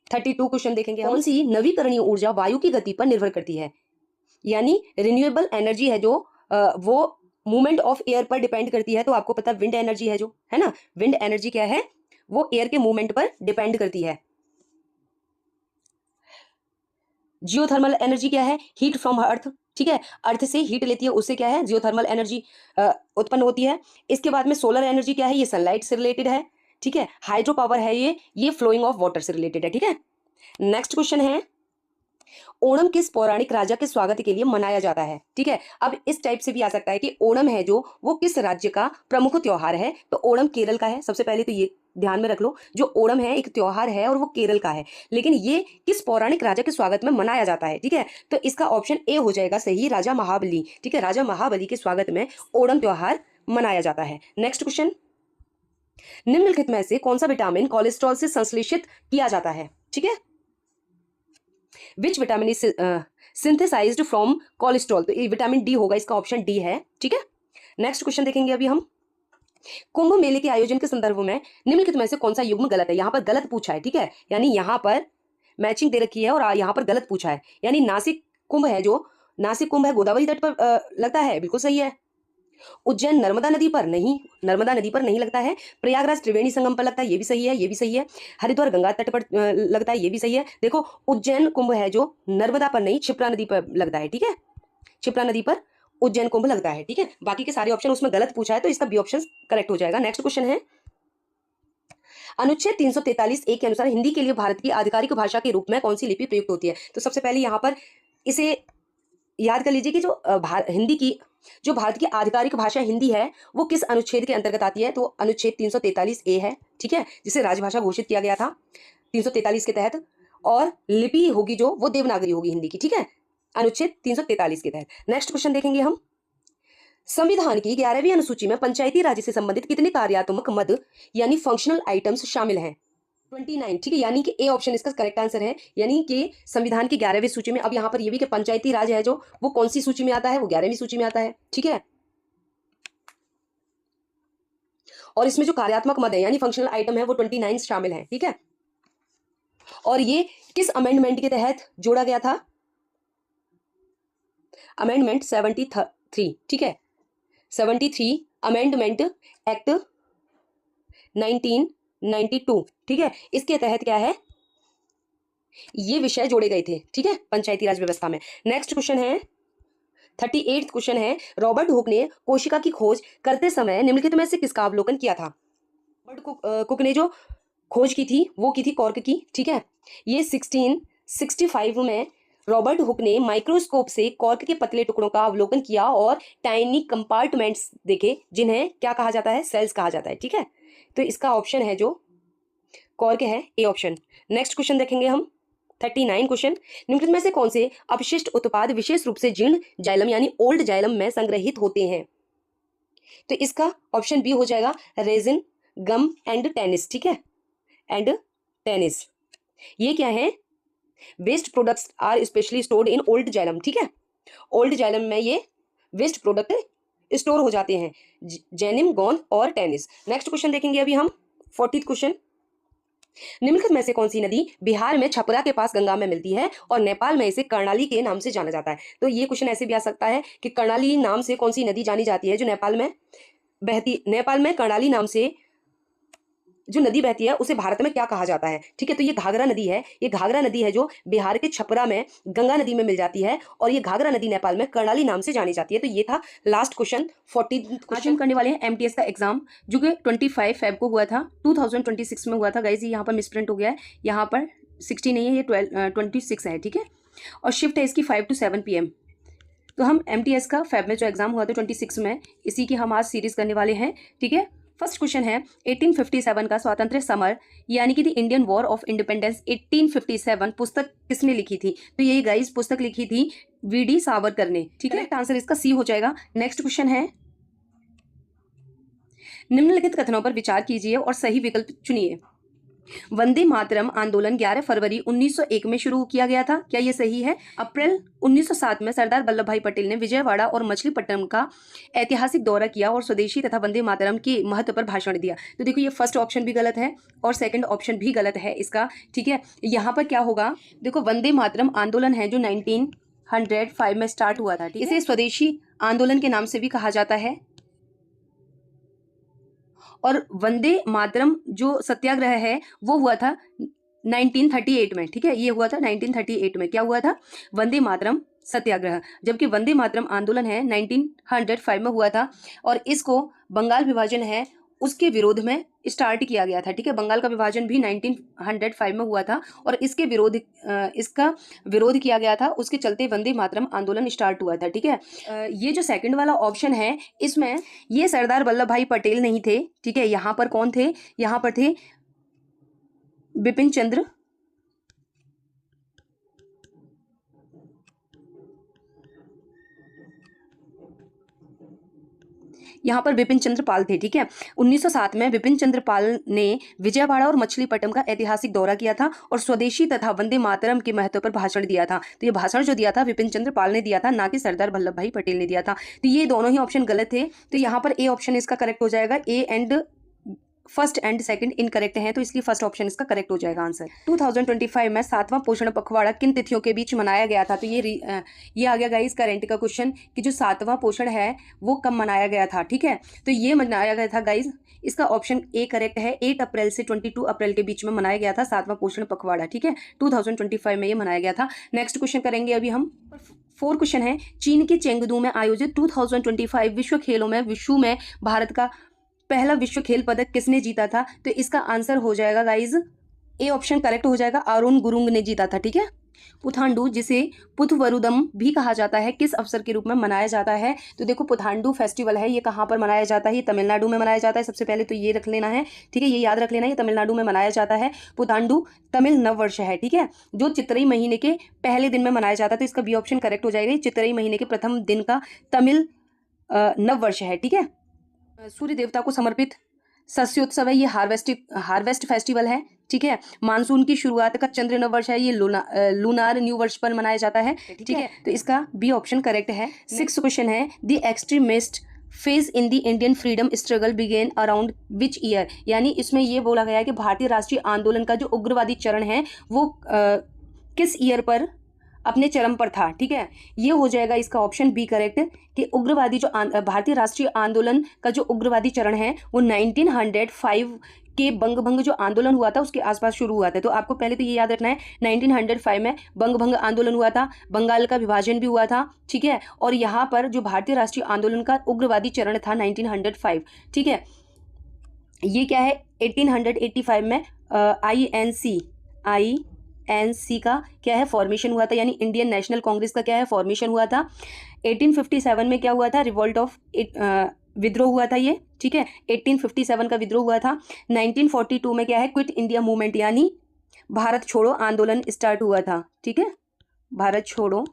32 क्वेश्चन देखेंगे। कौन सी नवीकरणीय ऊर्जा वायु की गति पर निर्भर करती है? यानी रिन्यूएबल एनर्जी है जो, वो मूवमेंट ऑफ एयर पर डिपेंड करती है। तो आपको पता है विंड एनर्जी है जो, है ना, विंड एनर्जी क्या है? वो एयर के मूवमेंट पर डिपेंड करती है। जियोथर्मल एनर्जी क्या है? हीट फ्रॉम अर्थ, ठीक है। अर्थ से हीट लेती है, उससे क्या है? जियोथर्मल एनर्जी उत्पन्न होती है। इसके बाद में सोलर एनर्जी क्या है? ये सनलाइट से रिलेटेड है, ठीक है। हाइड्रो पावर है ये फ्लोइंग ऑफ वाटर से रिलेटेड है, ठीक है। नेक्स्ट क्वेश्चन है, ओणम किस पौराणिक राजा के स्वागत के लिए मनाया जाता है? ठीक है, अब इस टाइप से भी आ सकता है कि ओणम है जो, वो किस राज्य का प्रमुख त्योहार है? तो ओणम केरल का है। सबसे पहले तो ये ध्यान में रख लो, जो ओणम है एक त्योहार है और वो केरल का है, लेकिन ये किस पौराणिक राजा के स्वागत में मनाया जाता है? ठीक है, तो इसका ऑप्शन ए हो जाएगा सही, राजा महाबली। ठीक है, राजा महाबली के स्वागत में ओणम त्योहार मनाया जाता है। नेक्स्ट क्वेश्चन, निम्नलिखित में से कौन सा विटामिन कोलेस्ट्रॉल से संश्लेषित किया जाता है? ठीक है, which vitamin is synthesised from cholesterol? तो ये विटामिन डी होगा, इसका ऑप्शन डी है। ठीक है, नेक्स्ट क्वेश्चन देखेंगे अभी हम, कुंभ मेले के आयोजन के संदर्भ में निम्नलिखित में से कौन सा युग्म गलत है? यहाँ पर गलत पूछा है, ठीक है, यानी यहाँ पर मैचिंग दे रखी है और यहाँ पर गलत पूछा है। यानी नासिक कुंभ है जो, नासिक कुंभ है गोदावरी तट पर लगता है, बिल्कुल सही है। उज्जैन नर्मदा नदी पर नहीं, नर्मदा नदी पर नहीं लगता है। प्रयागराज त्रिवेणी संगम पर लगता है, ये भी सही है, ये भी सही है। हरिद्वार गंगा तट पर लगता है, ये भी सही है। देखो उज्जैन कुंभ है जो नर्मदा पर नहीं, क्षिप्रा नदी पर लगता है। ठीक है, क्षिप्रा नदी पर उज्जैन कुंभ लगता है। ठीक है, बाकी के सारे ऑप्शन उसमें गलत पूछा है, तो इसका बी ऑप्शन करेक्ट हो जाएगा। नेक्स्ट क्वेश्चन है, अनुच्छेद 343 के अनुसार हिंदी के लिए भारत की आधिकारिक भाषा के रूप में कौन सी लिपि प्रयुक्त होती है? तो सबसे पहले यहाँ पर इसे याद कर लीजिए कि जो हिंदी की जो भारत की आधिकारिक भाषा हिंदी है वो किस अनुच्छेद के अंतर्गत आती है? तो अनुच्छेद 343 है, ठीक है, जिसे राजभाषा घोषित किया गया था 343 के तहत। और लिपि होगी जो, वो देवनागरी होगी हिंदी की। ठीक है, अनुच्छेद 343 के तहत। नेक्स्ट क्वेश्चन देखेंगे हम, संविधान की 11वीं अनुसूची में पंचायती राज से संबंधित कितने कार्यात्मक मद यानी फंक्शनल आइटम्स शामिल हैं? 29। ठीक है, यानी कि ए ऑप्शन इसका करेक्ट आंसर है। यानी कि संविधान की 11वीं सूची में, अब यहाँ पर ये भी कि पंचायती राज है जो, वो कौन सी सूची में आता है? वो 11वीं सूची में आता है। ठीक है, और इसमें जो कार्यात्मक मद है यानी फंक्शनल आइटम है वो 29 शामिल है। ठीक है, और ये किस अमेंडमेंट के तहत जोड़ा गया था? अमेंडमेंट 73। ठीक है, 73 अमेंडमेंट एक्ट 1992, ठीक है। इसके तहत क्या है, ये विषय जोड़े गए थे, ठीक है, पंचायती राज व्यवस्था में। नेक्स्ट क्वेश्चन है 38 क्वेश्चन है, रॉबर्ट हुक ने कोशिका की खोज करते समय निम्नलिखित में से किसका अवलोकन किया था? रॉबर्ट कुक ने जो खोज की थी वो की थी कॉर्क की, ठीक है। ये 1665 में रॉबर्ट हुक ने माइक्रोस्कोप से कॉर्क के पतले टुकड़ों का अवलोकन किया और टाइनी कंपार्टमेंट्स देखे, जिन्हें क्या कहा जाता है, सेल्स कहा जाता है, ठीक है। तो इसका ऑप्शन है जो कॉर्क है, ए ऑप्शन। नेक्स्ट क्वेश्चन देखेंगे हम 39 क्वेश्चन, निम्नलिखित में से कौन से अपशिष्ट उत्पाद विशेष रूप से जीर्ण जाइलम यानी ओल्ड जाइलम में संग्रहित होते हैं? तो इसका ऑप्शन बी हो जाएगा रेजिन, गम एंड टेनिस, ठीक है, एंड टेनिस। ये क्या है, waste products are specially stored in old xylem, ठीक है। ओल्ड जाइलम में ये वेस्ट प्रोडक्ट स्टोर हो जाते हैं, जेनिम, गोंद और टेनिस। नेक्स्ट क्वेश्चन देखेंगे अभी हम 40 क्वेश्चन, निम्नलिखित में से कौन सी नदी बिहार में छपरा के पास गंगा में मिलती है और नेपाल में इसे कर्णाली के नाम से जाना जाता है? तो ये क्वेश्चन ऐसे भी आ सकता है कि कर्णाली नाम से कौन सी नदी जानी जाती है जो नेपाल में बहती, नेपाल में कर्णाली नाम से जो नदी बहती है उसे भारत में क्या कहा जाता है, ठीक है। तो ये घाघरा नदी है, ये घाघरा नदी है जो बिहार के छपरा में गंगा नदी में मिल जाती है और ये घाघरा नदी नेपाल में कर्णाली नाम से जानी जाती है। तो ये था लास्ट क्वेश्चन 40 क्वेश्चन करने वाले हैं एमटीएस का एग्जाम, जो कि 25 फेब को हुआ था, 2026 में हुआ था गाइज। यहाँ पर मिसप्रिंट हो गया है, यहाँ पर 60 नहीं है, ये 26 है, ठीक है। और शिफ्ट है इसकी 5 to 7 PM। तो हम एमटीएस का फेब में जो एग्जाम हुआ था 26 में, इसी की हम आज सीरीज करने वाले हैं, ठीक है। फर्स्ट क्वेश्चन है 1857 का स्वातंत्र्य समर यानी कि the Indian war of independence 1857 पुस्तक किसने लिखी थी? तो यही गाइस पुस्तक लिखी थी वीडी सावरकर ने, ठीक है। आंसर इसका सी हो जाएगा। नेक्स्ट क्वेश्चन है, निम्नलिखित कथनों पर विचार कीजिए और सही विकल्प चुनिए। वंदे मातरम आंदोलन 11 फरवरी 1901 में शुरू किया गया था, क्या ये सही है? अप्रैल 1907 में सरदार वल्लभ भाई पटेल ने विजयवाड़ा और मछलीपट्टनम का ऐतिहासिक दौरा किया और स्वदेशी तथा वंदे मातरम के महत्व पर भाषण दिया। तो देखो ये फर्स्ट ऑप्शन भी गलत है और सेकंड ऑप्शन भी गलत है इसका, ठीक है। यहाँ पर क्या होगा, देखो वंदे मातरम आंदोलन है जो 1905 में स्टार्ट हुआ था, इसे स्वदेशी आंदोलन के नाम से भी कहा जाता है। और वंदे मातरम जो सत्याग्रह है वो हुआ था 1938 में, ठीक है। ये हुआ था 1938 में, क्या हुआ था, वंदे मातरम सत्याग्रह, जबकि वंदे मातरम आंदोलन है 1905 में हुआ था और इसको बंगाल विभाजन है उसके विरोध में स्टार्ट किया गया था, ठीक है। बंगाल का विभाजन भी 1905 में हुआ था और इसका विरोध किया गया था, उसके चलते वंदे मातरम आंदोलन स्टार्ट हुआ था, ठीक है। ये जो सेकंड वाला ऑप्शन है इसमें ये सरदार वल्लभ भाई पटेल नहीं थे, ठीक है। यहाँ पर कौन थे, यहाँ पर थे बिपिन चंद्र यहाँ पर विपिन चंद्र पाल थे, ठीक है। 1907 में विपिन चंद्र पाल ने विजयवाड़ा और मछलीपट्टनम का ऐतिहासिक दौरा किया था और स्वदेशी तथा वंदे मातरम के महत्व पर भाषण दिया था। तो ये भाषण जो दिया था विपिन चंद्र पाल ने दिया था, ना कि सरदार वल्लभ भाई पटेल ने दिया था। तो ये दोनों ही ऑप्शन गलत थे, तो यहाँ पर ए ऑप्शन इसका करेक्ट हो जाएगा। A and first and second incorrect हैं, तो इसलिए फर्स्ट ऑप्शन इसका करेक्ट हो जाएगा आंसर। 2025 में 7वां पोषण पखवाड़ा किन तिथियों के बीच मनाया गया था? तो ये आ गया गाइस करंट का क्वेश्चन कि जो 7वां पोषण है वो कब मनाया गया था, ठीक है। तो ये मनाया गया था गाइस, इसका ऑप्शन ए करेक्ट है। 8 अप्रैल से 22 अप्रैल के बीच में मनाया गया था 7वां पोषण पखवाड़ा, ठीक है। 2025 में ये मनाया गया था। नेक्स्ट क्वेश्चन करेंगे अभी हम। 4 क्वेश्चन है, चीन के चेंगडू में आयोजित 2025 विश्व खेलों में विश्व में भारत का पहला विश्व खेल पदक किसने जीता था? तो इसका आंसर हो जाएगा गाइज ए ऑप्शन करेक्ट हो जाएगा, अरुण गुरुंग ने जीता था, ठीक है। पुथांडू जिसे पुथवरुदम भी कहा जाता है किस अवसर के रूप में मनाया जाता है? तो देखो पुथांडू फेस्टिवल है, ये कहाँ पर मनाया जाता है? ये तमिलनाडु में मनाया जाता है। सबसे पहले तो ये रख लेना है, ठीक है, ये याद रख लेना है, ये तमिलनाडु में मनाया जाता है। पुथांडू तमिल नववर्ष है, ठीक है, जो चित्रई महीने के पहले दिन में मनाया जाता है। तो इसका बी ऑप्शन करेक्ट हो जाएगा, चित्रई महीने के प्रथम दिन का तमिल नववर्ष है, ठीक है। सूर्य देवता को समर्पित शस्योत्सव है, ये हार्वेस्ट फेस्टिवल है, ठीक है। मानसून की शुरुआत का चंद्र नववर्ष है, ये लूनार न्यू वर्ष पर मनाया जाता है, ठीक है। तो इसका बी ऑप्शन करेक्ट है। 6 क्वेश्चन है, the extremist phase in the Indian freedom struggle began around which year? यानी इसमें ये बोला गया है कि भारतीय राष्ट्रीय आंदोलन का जो उग्रवादी चरण है वो किस ईयर पर अपने चरम पर था। ठीक है, ये हो जाएगा इसका ऑप्शन बी करेक्ट कि उग्रवादी जो भारतीय राष्ट्रीय आंदोलन का जो उग्रवादी चरण है वो 1905 के बंग भंग जो आंदोलन हुआ था उसके आसपास शुरू हुआ था। तो आपको पहले तो ये याद रखना है 1905 में बंग भंग आंदोलन हुआ था, बंगाल का विभाजन भी हुआ था। ठीक है, और यहाँ पर जो भारतीय राष्ट्रीय आंदोलन का उग्रवादी चरण था 1905। ठीक है, ये क्या है 1885 में INC का क्या है फॉर्मेशन हुआ था, यानी इंडियन नेशनल कांग्रेस का क्या है फॉर्मेशन हुआ था। 1857 में क्या हुआ था रिवोल्ट ऑफ विद्रोह हुआ था ये। ठीक है, 1857 का विद्रोह हुआ था। 1942 में क्या है क्विट इंडिया मूवमेंट यानी भारत छोड़ो आंदोलन स्टार्ट हुआ था। ठीक है, भारत छोड़ो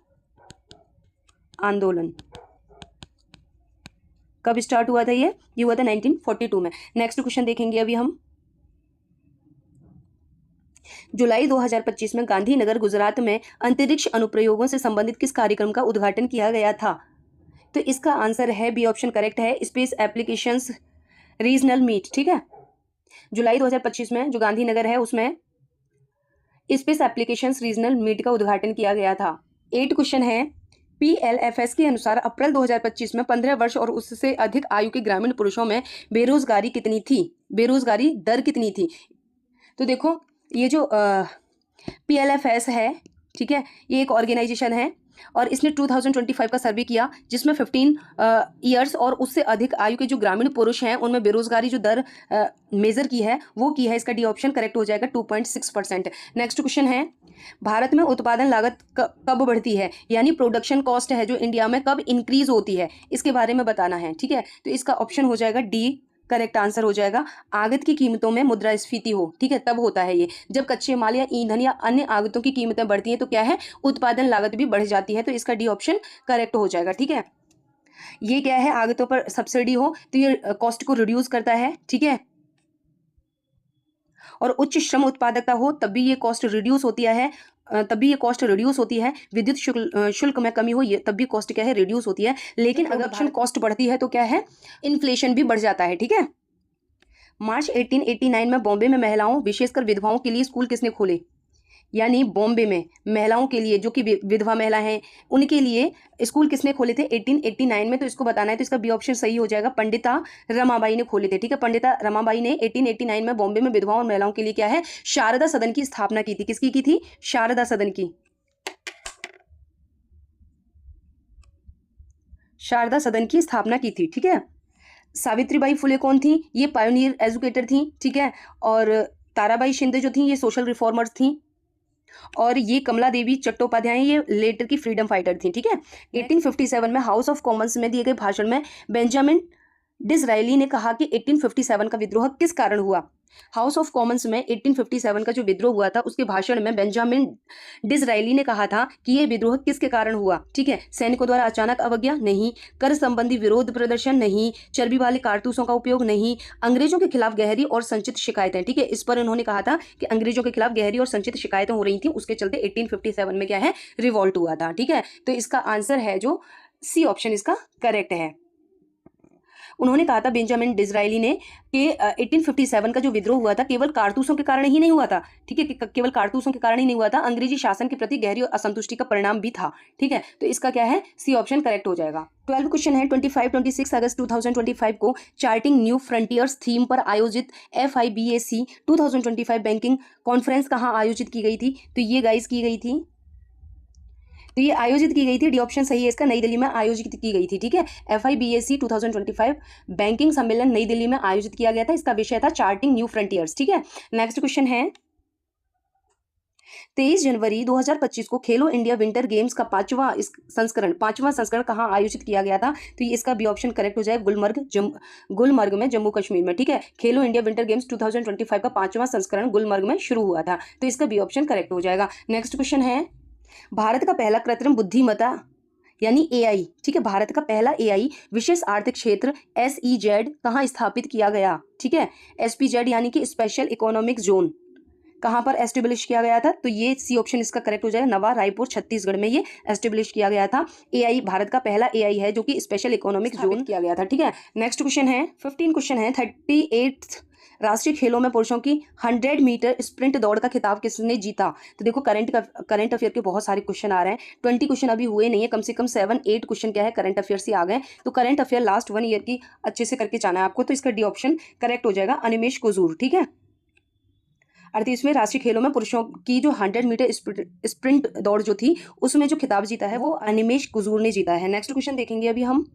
आंदोलन कब स्टार्ट हुआ था ये हुआ था 1942 में। नेक्स्ट क्वेश्चन देखेंगे अभी हम। जुलाई 2025 में गांधीनगर गुजरात में अंतरिक्ष अनुप्रयोगों से संबंधित किस कार्यक्रम का उद्घाटन किया गया था? तो इसका आंसर है बी ऑप्शन करेक्ट है, स्पेस एप्लीकेशंस रीजनल मीट। ठीक है, जुलाई 2025 में जो गांधीनगर है उसमें स्पेस एप्लीकेशंस रीजनल मीट का उद्घाटन किया गया था। 8 क्वेश्चन है, PLFS के अनुसार अप्रैल 2025 में 15 वर्ष और उससे अधिक आयु के ग्रामीण पुरुषों में बेरोजगारी कितनी थी, बेरोजगारी दर कितनी थी? तो देखो ये जो PLFS है, ठीक है, ये एक ऑर्गेनाइजेशन है और इसने 2025 का सर्वे किया जिसमें 15 ईयर्स और उससे अधिक आयु के जो ग्रामीण पुरुष हैं उनमें बेरोजगारी जो दर मेजर की है वो की है। इसका डी ऑप्शन करेक्ट हो जाएगा 2.6%। नेक्स्ट क्वेश्चन है, भारत में उत्पादन लागत कब बढ़ती है, यानी प्रोडक्शन कॉस्ट है जो इंडिया में कब इंक्रीज होती है, इसके बारे में बताना है। ठीक है, तो इसका ऑप्शन हो जाएगा डी करेक्ट आंसर हो जाएगा, आगत की कीमतों में मुद्रास्फीति हो। ठीक है, तब होता है ये जब कच्चे माल या ईंधन या अन्य आगतों की कीमतें बढ़ती हैं तो क्या है उत्पादन लागत भी बढ़ जाती है। तो इसका डी ऑप्शन करेक्ट हो जाएगा। ठीक है, ये क्या है आगतों पर सब्सिडी हो तो ये कॉस्ट को रिड्यूस करता है। ठीक है, और उच्च श्रम उत्पादकता हो तब भी ये कॉस्ट रिड्यूस होती है, विद्युत शुल्क में कमी हो ये तब भी कॉस्ट क्या है रिड्यूस होती है। लेकिन अगर प्रोडक्शन कॉस्ट बढ़ती है तो क्या है इन्फ्लेशन भी बढ़ जाता है। ठीक है, मार्च 1889 में बॉम्बे में महिलाओं विशेषकर विधवाओं के लिए स्कूल किसने खोले, यानी बॉम्बे में महिलाओं के लिए जो कि विधवा महिला हैं उनके लिए स्कूल किसने खोले थे 1889 में? तो इसको बताना है, तो इसका बी ऑप्शन सही हो जाएगा, पंडिता रमाबाई ने खोले थे। ठीक है, पंडिता रमाबाई ने 1889 में बॉम्बे में विधवाओं और महिलाओं के लिए क्या है शारदा सदन की स्थापना की थी। किसकी की थी? शारदा सदन की, शारदा सदन की स्थापना की थी। ठीक है, सावित्रीबाई फुले कौन थी? ये पायोनियर एजुकेटर थी। ठीक है, और ताराबाई शिंदे जो थी ये सोशल रिफॉर्मर्स थी, और ये कमला देवी चट्टोपाध्याय ये लेटर की फ्रीडम फाइटर थी। ठीक है, 1857 में हाउस ऑफ कॉमन्स में दिए गए भाषण में बेंजामिन डिसरायली ने कहा कि 1857 का विद्रोह किस कारण हुआ? हाउस ऑफ कॉमन्स में 1857 का जो विद्रोह हुआ था उसके भाषण में बेंजामिन डिसरायली ने कहा था कि यह विद्रोह किसके कारण हुआ? ठीक है, सैनिकों द्वारा अचानक अवज्ञा नहीं, कर संबंधी विरोध प्रदर्शन नहीं, चर्बी वाले कारतूसों का उपयोग नहीं, अंग्रेजों के खिलाफ गहरी और संचित शिकायतें। ठीक है, इस पर उन्होंने कहा था कि अंग्रेजों के खिलाफ गहरी और संचित शिकायतें हो रही थी, उसके चलते 1857 में क्या है रिवॉल्ट हुआ था। ठीक है, तो इसका आंसर है जो सी ऑप्शन इसका करेक्ट है। उन्होंने कहा था बेंजामिन डिसरायली ने कि 1857 का जो विद्रोह हुआ था केवल कारतूसों के कारण ही नहीं हुआ था। ठीक है, केवल कारतूसों के कारण ही नहीं हुआ था, अंग्रेजी शासन के प्रति गहरी असंतुष्टि का परिणाम भी था। ठीक है, तो इसका क्या है सी ऑप्शन करेक्ट हो जाएगा। 12 क्वेश्चन है, 26 अगस्त 2025 को चार्टिंग न्यू फ्रंटियर्स थीम पर आयोजित FIBAC 2025 बैंकिंग कॉन्फ्रेंस कहाँ आयोजित की गई थी? तो ये गाइस की गई थी, तो ये आयोजित की गई थी, डी ऑप्शन सही है इसका, नई दिल्ली में आयोजित की गई थी। ठीक है, FIBAC 2025 बैंकिंग सम्मेलन नई दिल्ली में आयोजित किया गया था, इसका विषय था चार्टिंग न्यू फ्रंटियर्स। ठीक है, नेक्स्ट क्वेश्चन है, 23 जनवरी 2025 को खेलो इंडिया विंटर गेम्स का पांचवा संस्करण कहाँ आयोजित किया गया था? तो ये इसका बी ऑप्शन करेक्ट हो जाए, गुलमर्ग में जम्मू कश्मीर में। ठीक है, खेलो इंडिया विंटर गेम्स 2025 का 5वां संस्करण गुलमर्ग में शुरू हुआ था, तो इसका बी ऑप्शन करेक्ट हो जाएगा। नेक्स्ट क्वेश्चन है, भारत का पहला कृत्रिम बुद्धिमत्ता यानी AI, ठीक है, भारत का पहला AI विशेष आर्थिक क्षेत्र SEZ कहाँ स्थापित किया गया? ठीक है, SPZ यानी कि स्पेशल इकोनॉमिक जोन कहाँ पर एस्टेब्लिश किया गया था? तो ये सी ऑप्शन इसका करेक्ट हो जाएगा, नवा रायपुर छत्तीसगढ़ में ये एस्टेब्लिश किया गया था। AI भारत का पहला AI है जो कि स्पेशल इकोनॉमिक जोन किया गया था। ठीक है, नेक्स्ट क्वेश्चन है, 15 क्वेश्चन है, 38 राष्ट्रीय खेलों में पुरुषों की 100 मीटर स्प्रिंट दौड़ का खिताब किसने जीता? तो देखो करंट अफेयर के बहुत सारे क्वेश्चन आ रहे हैं। 20 क्वेश्चन अभी हुए नहीं है, कम से कम 7-8 क्वेश्चन क्या है करंट अफेयर से आ गए। तो करंट अफेयर लास्ट 1 ईयर की अच्छे से करके जाना है आपको। तो इसका डी ऑप्शन करेक्ट हो जाएगा, अनिमेश कुजूर। ठीक है, 38वें राष्ट्रीय खेलों में पुरुषों की जो 100 मीटर स्प्रिंट दौड़ जो थी उसमें जो खिताब जीता है वो अनिमेश कुजूर ने जीता है। नेक्स्ट क्वेश्चन देखेंगे अभी हम।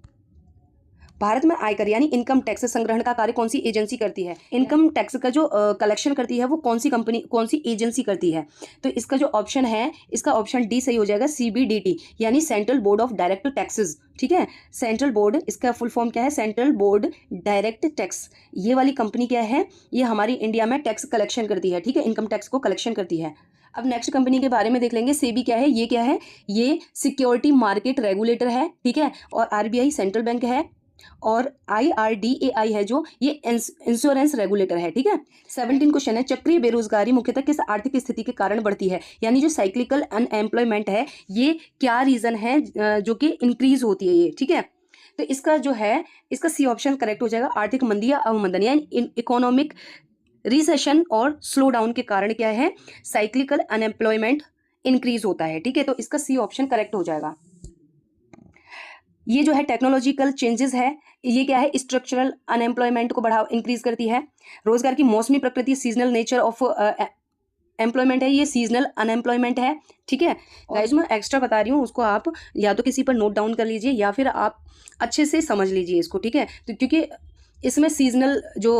भारत में आयकर यानी इनकम टैक्स संग्रहण का कार्य कौन सी एजेंसी करती है? इनकम टैक्स का जो कलेक्शन करती है वो कौन सी कंपनी, कौन सी एजेंसी करती है? तो इसका जो ऑप्शन है, इसका ऑप्शन डी सही हो जाएगा, CBDT यानी central board of direct taxes. ठीक है, सेंट्रल बोर्ड, इसका फुल फॉर्म क्या है? Central board direct tax. ये वाली कंपनी क्या है? ये हमारी इंडिया में टैक्स कलेक्शन करती है। ठीक है, इनकम टैक्स को कलेक्शन करती है। अब नेक्स्ट कंपनी के बारे में देख लेंगे। सेबी क्या है? ये क्या है? ये सिक्योरिटी मार्केट रेगुलेटर है। ठीक है, और RBI सेंट्रल बैंक है, और IRDAI है जो ये इंश्योरेंस रेगुलेटर है। ठीक है, 17 क्वेश्चन है। चक्रीय बेरोजगारी मुख्यतः किस आर्थिक स्थिति के कारण बढ़ती है? यानी जो साइक्लिकल अनएम्प्लॉयमेंट है, ये क्या रीजन है जो कि इंक्रीज होती है ये? ठीक है, तो इसका जो है, इसका सी ऑप्शन करेक्ट हो जाएगा, आर्थिक मंदी या अवमंदन, यानी इकोनॉमिक रिसेशन और स्लो डाउन के कारण क्या है? साइक्लिकल अनएम्प्लॉयमेंट इंक्रीज होता है। ठीक है, तो इसका सी ऑप्शन करेक्ट हो जाएगा। ये जो है टेक्नोलॉजिकल चेंजेस है, ये क्या है? स्ट्रक्चरल अनएम्प्लॉयमेंट को बढ़ावा इंक्रीज करती है। रोजगार की मौसमी प्रकृति, सीजनल नेचर ऑफ एम्प्लॉयमेंट है, ये सीजनल अनएम्प्लॉयमेंट है। ठीक है गाइस, मैं एक्स्ट्रा बता रही हूँ, उसको आप या तो किसी पर नोट डाउन कर लीजिए या फिर आप अच्छे से समझ लीजिए इसको। ठीक है, तो क्योंकि इसमें सीजनल जो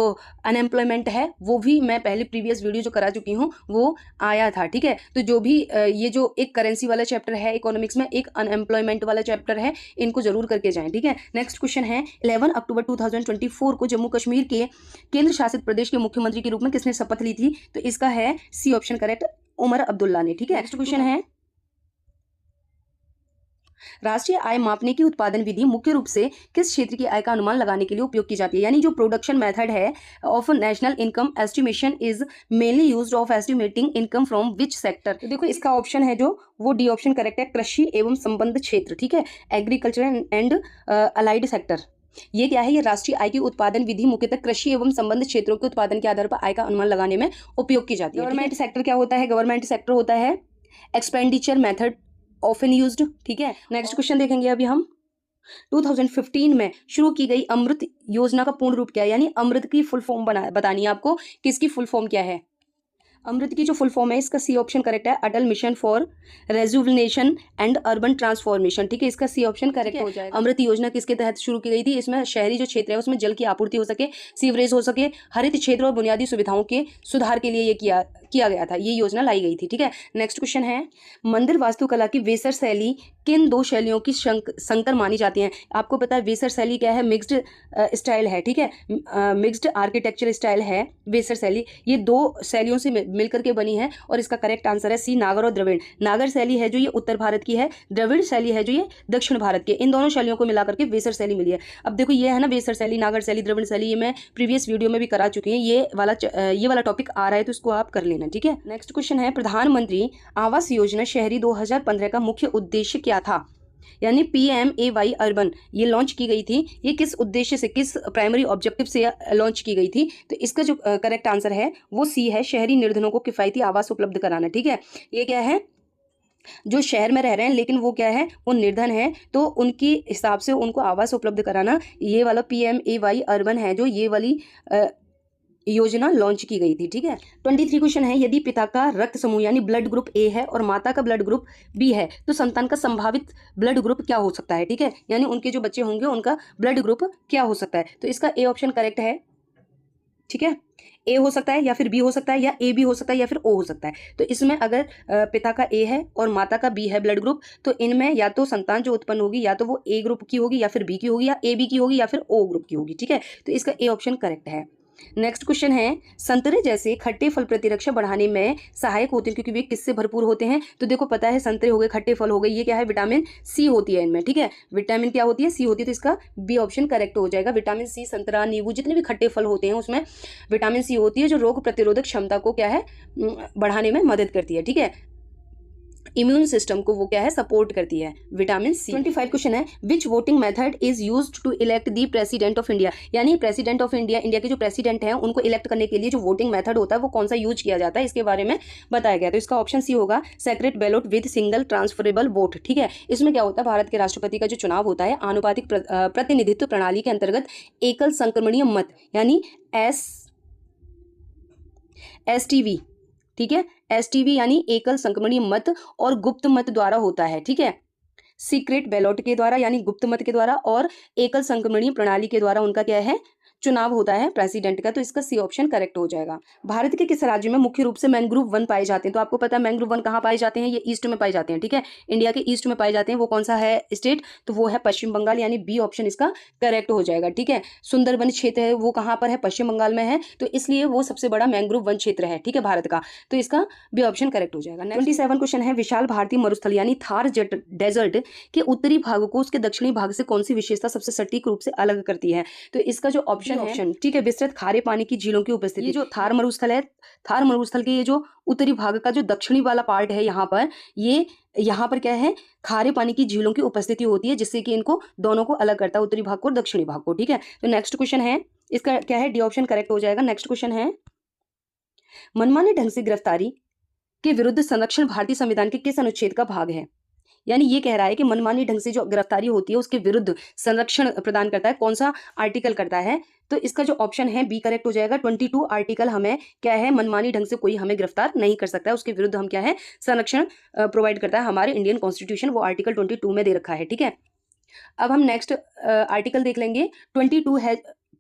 अनएम्प्लॉयमेंट है वो भी मैं पहले प्रीवियस वीडियो जो करा चुकी हूँ वो आया था। ठीक है, तो जो भी ये जो एक करेंसी वाला चैप्टर है इकोनॉमिक्स में, एक अनएम्प्लॉयमेंट वाला चैप्टर है, इनको जरूर करके जाएं। ठीक है, नेक्स्ट क्वेश्चन है। 11 अक्टूबर 2024 को जम्मू कश्मीर के केंद्र शासित प्रदेश के मुख्यमंत्री के रूप में किसने शपथ ली थी? तो इसका है C option correct, Omar Abdullah ने। ठीक है, नेक्स्ट क्वेश्चन है। राष्ट्रीय आय मापने की उत्पादन विधि मुख्य रूप से किस क्षेत्र की आय का अनुमान लगाने के लिए उपयोग की जाती है? यानी जो प्रोडक्शन मेथड है of national income estimation is mainly used of estimating income from which sector? तो देखो इसका ऑप्शन है जो वो डी ऑप्शन करेक्ट है, कृषि एवं संबंध क्षेत्र। ठीक है, एग्रीकल्चर एंड अलाइड सेक्टर। ये क्या है? ये राष्ट्रीय आय की उत्पादन विधि मुख्यतः कृषि एवं संबंध क्षेत्रों के उत्पादन के आधार पर आय का अनुमान लगाने में उपयोग की जाती है। गवर्नमेंट सेक्टर क्या होता है? गवर्नमेंट सेक्टर होता है एक्सपेंडिचर मेथड ऑफन यूज्ड। ठीक है, नेक्स्ट क्वेश्चन देखेंगे अभी हम। 2015 में शुरू की गई अमृत योजना का पूर्ण रूप क्या है? यानी अमृत की फुल फॉर्म बतानी है आपको, किसकी फुल फॉर्म क्या है? अमृत की जो फुल फॉर्म है, इसका सी ऑप्शन करेक्ट है, Atal mission for rejuvenation and urban transformation. ठीक है, इसका सी ऑप्शन करेक्ट हो जाएगा। अमृत योजना किसके तहत शुरू की गई थी? इसमें शहरी जो क्षेत्र है उसमें जल की आपूर्ति हो सके, सीवरेज हो सके, हरित क्षेत्र और बुनियादी सुविधाओं के सुधार के लिए ये किया गया था, ये योजना लाई गई थी। ठीक है, नेक्स्ट क्वेश्चन है। मंदिर वास्तुकला की वेसर शैली किन दो शैलियों की संकर मानी जाती है? आपको पता है वेसर शैली क्या है? मिक्स्ड स्टाइल है। ठीक है, मिक्स्ड आर्किटेक्चर स्टाइल है वेसर शैली। ये दो शैलियों से मिलकर के बनी है और इसका करेक्ट आंसर है सी, नागर और द्रविड़। नागर शैली है जो ये उत्तर भारत की है, द्रविड़ शैली है जो ये दक्षिण भारत की। इन दोनों शैलियों को मिलाकर के वेसर शैली मिली है। अब देखो ये है ना वेसर शैली, नागर शैली, द्रविड़ शैली, ये मैं प्रीवियस वीडियो में भी करा चुकी हूँ। ये वाला टॉपिक आ रहा है तो इसको आप कर लेना। ठीक है, नेक्स्ट क्वेश्चन है। प्रधानमंत्री आवास योजना शहरी 2015 का मुख्य उद्देश्य क्या था? यानी PMAY अर्बन ये लॉन्च की गई थी, ये किस उद्देश्य से, किस प्राइमरी ऑब्जेक्टिव से लॉन्च की गई थी? तो इसका जो करेक्ट आंसर है वो सी है, शहरी निर्धनों को किफायती आवास उपलब्ध कराना। ठीक है, ये क्या है? जो शहर में रह रहे हैं लेकिन वो क्या है? वो निर्धन है, तो उनके हिसाब से उनको आवास उपलब्ध कराना, ये वाला PMAY अर्बन है जो ये वाली योजना लॉन्च की गई थी। ठीक है, 23 क्वेश्चन है। यदि पिता का रक्त समूह यानी ब्लड ग्रुप A है और माता का ब्लड ग्रुप B है तो संतान का संभावित ब्लड ग्रुप क्या हो सकता है? ठीक है, यानी उनके जो बच्चे होंगे उनका ब्लड ग्रुप क्या हो सकता है? तो इसका A ऑप्शन करेक्ट है। ठीक है, A हो सकता है या फिर B हो सकता है या AB हो सकता है या फिर O हो सकता है। तो इसमें अगर पिता का A है और माता का B है ब्लड ग्रुप, तो इनमें या तो संतान जो उत्पन्न होगी या तो वो A ग्रुप की होगी या फिर B की होगी या AB की होगी या फिर O ग्रुप की होगी। ठीक है, तो इसका A ऑप्शन करेक्ट है। नेक्स्ट क्वेश्चन है। संतरे जैसे खट्टे फल प्रतिरक्षा बढ़ाने में सहायक होते हैं क्योंकि वे किससे भरपूर होते हैं? तो देखो पता है, संतरे हो गए, खट्टे फल हो गए, ये क्या है? विटामिन सी होती है इनमें। ठीक है, विटामिन क्या होती है? सी होती है, तो इसका बी ऑप्शन करेक्ट हो जाएगा। विटामिन सी, संतरा, नींबू, जितने भी खट्टे फल होते हैं उसमें विटामिन सी होती है जो रोग प्रतिरोधक क्षमता को क्या है? बढ़ाने में मदद करती है। ठीक है, इम्यून सिस्टम को वो क्या है, सपोर्ट करती है। Vitamin C. 25 क्वेश्चन है, which voting method is used to elect the president of India. यानी प्रेसिडेंट ऑफ इंडिया, इंडिया के जो प्रेसिडेंट हैं उनको इलेक्ट करने के लिए जो वोटिंग मेथड होता है वो कौन सा यूज किया जाता है, इसके बारे में बताया गया। तो इसका ऑप्शन सी होगा, secret ballot with single transferable vote. ठीक है, इसमें क्या होता है, भारत के राष्ट्रपति का जो चुनाव होता है आनुपातिक प्रतिनिधित्व प्रणाली के अंतर्गत एकल संक्रमणीय मत यानी STV, ठीक है, STV यानी एकल संक्रमणीय मत और गुप्त मत द्वारा होता है। ठीक है, सीक्रेट बैलेट के द्वारा यानी गुप्त मत के द्वारा और एकल संक्रमणीय प्रणाली के द्वारा उनका क्या है, चुनाव होता है प्रेसिडेंट का। तो इसका सी ऑप्शन करेक्ट हो जाएगा। भारत के किस राज्य में मुख्य रूप से मैंग्रोव वन पाए जाते हैं? तो आपको पता है मैंग्रोव वन कहाँ पाए जाते हैं, ये ईस्ट में पाए जाते हैं। ठीक है, इंडिया के ईस्ट में पाए जाते हैं। वो कौन सा है स्टेट? तो वो है पश्चिम बंगाल, यानी बी ऑप्शन इसका करेक्ट हो जाएगा। ठीक है, सुंदरबन क्षेत्र है वो कहाँ पर है, पश्चिम बंगाल में है, तो इसलिए वो सबसे बड़ा मैंग्रोव वन क्षेत्र है। ठीक है, भारत का, तो इसका बी ऑप्शन करेक्ट हो जाएगा। 27 क्वेश्चन है, विशाल भारतीय मरुस्थल यानी थार डेजर्ट के उत्तरी भाग को उसके दक्षिणी भाग से कौन सी विशेषता सबसे सटीक रूप से अलग करती है? तो इसका जो ऑप्शन है, ठीक है, विस्तृत खारे पानी की झीलों की उपस्थिति। ये जो थार मरुस्थल है, थार मरुस्थल के ये जो उत्तरी भाग का जो दक्षिणी वाला पार्ट है यहाँ पर, ये यहाँ पर क्या है, खारे पानी की झीलों की उपस्थिति होती है, जिससे कि इनको दोनों को अलग करता है, उत्तरी भाग को और दक्षिणी भाग को। ठीक है, तो नेक्स्ट क्वेश्चन है, इसका क्या है, डी ऑप्शन करेक्ट हो जाएगा। नेक्स्ट क्वेश्चन है, मनमाने ढंग से गिरफ्तारी के विरुद्ध संरक्षण भारतीय संविधान के किस अनुच्छेद का भाग है? यानी ये कह रहा है कि मनमानी ढंग से जो गिरफ्तारी होती है उसके विरुद्ध संरक्षण प्रदान करता है, कौन सा आर्टिकल करता है? तो इसका जो ऑप्शन है बी करेक्ट हो जाएगा। 22 आर्टिकल हमें क्या है, मनमानी ढंग से कोई हमें गिरफ्तार नहीं कर सकता है, उसके विरुद्ध हम क्या है, संरक्षण प्रोवाइड करता है हमारे इंडियन कॉन्स्टिट्यूशन, वो आर्टिकल 22 में दे रखा है। ठीक है, अब हम नेक्स्ट आर्टिकल देख लेंगे।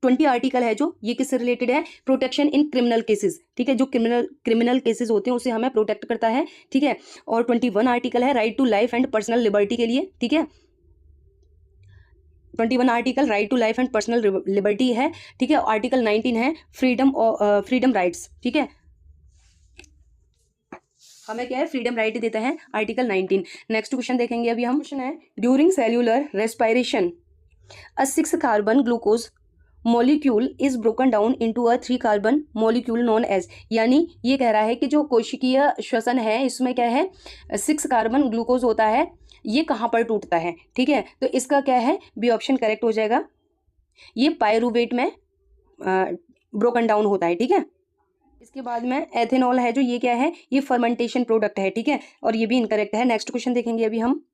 20 आर्टिकल है जो ये किससे रिलेटेड है, प्रोटेक्शन इन क्रिमिनल केसेस। ठीक है, जो क्रिमिनल केसेस होते हैं उसे हमें प्रोटेक्ट करता है। ठीक है, और 21 आर्टिकल है right to life and personal liberty के लिए। ठीक है, 21 article right to life and personal liberty है। ठीक है, आर्टिकल 19 है फ्रीडम राइट्स। ठीक है, हमें क्या है, फ्रीडम राइट देता है आर्टिकल 19। नेक्स्ट क्वेश्चन देखेंगे अभी हम। क्वेश्चन है, during cellular respiration a 6 carbon glucose molecule is broken down into a 3 carbon molecule known as. यानी ये कह रहा है कि जो कोशिकीय श्वसन है इसमें क्या है, 6 कार्बन ग्लूकोज होता है, ये कहाँ पर टूटता है? ठीक है, तो इसका क्या है, बी ऑप्शन करेक्ट हो जाएगा। ये पायरूवेट में ब्रोकन डाउन होता है। ठीक है, इसके बाद में एथेनॉल है जो, ये क्या है, ये फर्मेंटेशन प्रोडक्ट है। ठीक है, और ये भी इनकरेक्ट है। नेक्स्ट क्वेश्चन देखेंगे अभी हम।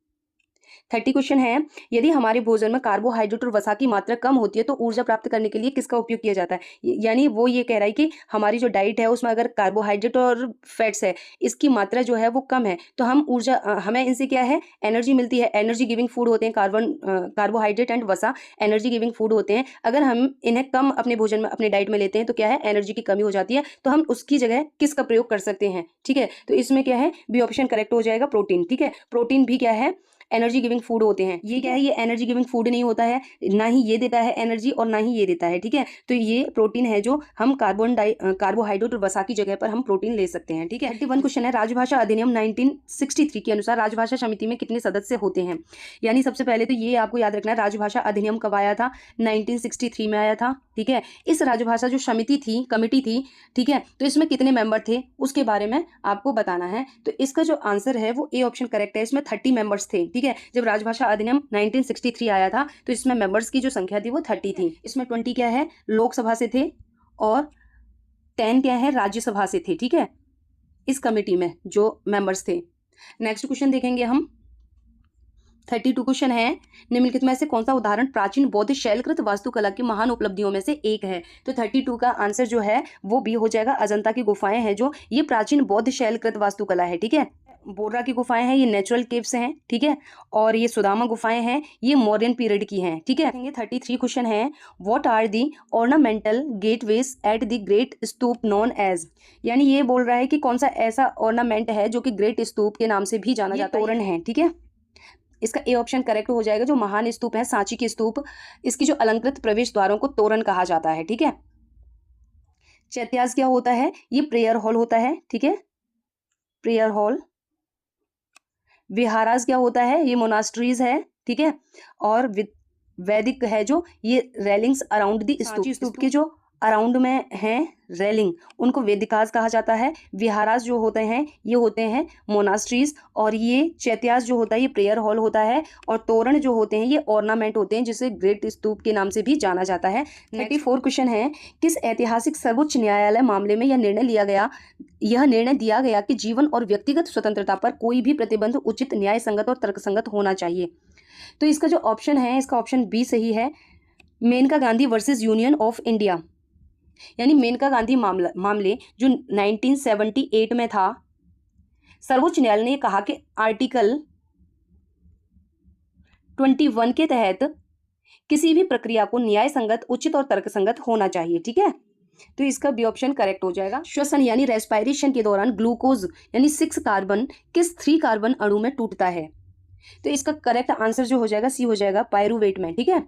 30 क्वेश्चन है, यदि हमारे भोजन में कार्बोहाइड्रेट और वसा की मात्रा कम होती है तो ऊर्जा प्राप्त करने के लिए किसका उपयोग किया जाता है? यानी वो ये कह रहा है कि हमारी जो डाइट है उसमें अगर कार्बोहाइड्रेट और फैट्स है, इसकी मात्रा जो है वो कम है, तो हम ऊर्जा हमें इनसे क्या है, एनर्जी मिलती है। एनर्जी गिविंग फूड होते हैं कार्बोहाइड्रेट एंड वसा, एनर्जी गिविंग फूड होते हैं। अगर हम इन्हें कम अपने भोजन में, अपने डाइट में लेते हैं तो क्या है, एनर्जी की कमी हो जाती है, तो हम उसकी जगह किसका प्रयोग कर सकते हैं? ठीक है, तो इसमें क्या है, बी ऑप्शन करेक्ट हो जाएगा, प्रोटीन। ठीक है, प्रोटीन भी क्या है, एनर्जी गिविंग फूड होते हैं। ये क्या है, ये एनर्जी गिविंग फूड नहीं होता है, ना ही ये देता है एनर्जी और ना ही ये देता है। ठीक है, तो ये प्रोटीन है जो हम कार्बोहाइड्रेट और वसा की जगह पर हम प्रोटीन ले सकते हैं। ठीक है, 31 क्वेश्चन है, राजभाषा अधिनियम 1963 के अनुसार राजभाषा समिति में कितने सदस्य होते हैं? यानी सबसे पहले तो ये आपको याद रखना है, राजभाषा अधिनियम कब आया था, 1963 में आया था। ठीक है, इस राजभाषा जो समिति थी, कमिटी थी, ठीक है, तो इसमें कितने मेंबर थे उसके बारे में आपको बताना है। तो इसका जो आंसर है वो ए ऑप्शन करेक्ट है, इसमें 30 मेंबर्स थे। ठीक है, जब राजभाषा अधिनियम 1963 आया था तो इसमें मेंबर्स की जो संख्या थी वो 30 थी। इसमें 20 क्या है, लोकसभा से थे और 10 क्या है, राज्यसभा से थे। ठीक है, इस कमेटी में जो मेंबर्स थे। नेक्स्ट क्वेश्चन देखेंगे हम। 32 क्वेश्चन है, निम्नलिखित में से कौन सा उदाहरण प्राचीन बौद्ध शैलकृत वास्तुकला की महान उपलब्धियों में से एक है? तो 32 का आंसर जो है वो भी हो जाएगा, अजंता की गुफाएं हैं जो, ये प्राचीन बौद्ध शैलकृत वास्तुकला है। ठीक है, बोर्रा की गुफाएं हैं, ये नेचुरल केव्स हैं। ठीक है, और ये सुदामा गुफाएं हैं, ये मौर्यन पीरियड की हैं। ठीक है, 33 क्वेश्चन है, what are the ornamental gateways at the great stupa known as. यानी ये बोल रहा है कि कौन सा ऐसा ऑर्नामेंट है जो कि ग्रेट स्तूप के नाम से भी जाना जाता है, तोरण है। ठीक है, इसका ए ऑप्शन करेक्ट हो जाएगा। जो महान स्तूप है, सांची की स्तूप, इसकी जो अलंकृत प्रवेश द्वारों को तोरण कहा जाता है। ठीक है, चैत्याज क्या होता है, ये प्रेयर हॉल होता है। ठीक है, प्रेयर हॉल। विहाराज क्या होता है, ये मोनास्ट्रीज है। ठीक है, और वैदिक है जो, ये रेलिंग्स अराउंड द स्तूप। स्तूप के जो अराउंड में हैं रेलिंग, उनको वेदिकाज कहा जाता है। विहारास जो होते हैं ये होते हैं मोनास्ट्रीज, और ये चैत्यास जो होता है ये प्रेयर हॉल होता है, और तोरण जो होते हैं ये ऑर्नामेंट होते हैं, जिसे ग्रेट स्तूप के नाम से भी जाना जाता है। 34 क्वेश्चन है, किस ऐतिहासिक सर्वोच्च न्यायालय मामले में यह निर्णय दिया गया कि जीवन और व्यक्तिगत स्वतंत्रता पर कोई भी प्रतिबंध उचित, न्याय संगत और तर्कसंगत होना चाहिए? तो इसका जो ऑप्शन है, इसका ऑप्शन बी सही है, Maneka Gandhi versus Union of India. यानी मेनका गांधी मामले जो 1978 में था, सर्वोच्च न्यायालय ने कहा कि आर्टिकल 21 के तहत किसी भी प्रक्रिया को न्याय संगत, उचित और तर्कसंगत होना चाहिए। ठीक है, तो इसका बी ऑप्शन करेक्ट हो जाएगा। श्वसन यानी रेस्पिरेशन के दौरान ग्लूकोज यानी 6 कार्बन किस 3 कार्बन अणु में टूटता है? तो इसका करेक्ट आंसर जो हो जाएगा सी हो जाएगा, पायरुवेट में। ठीक है,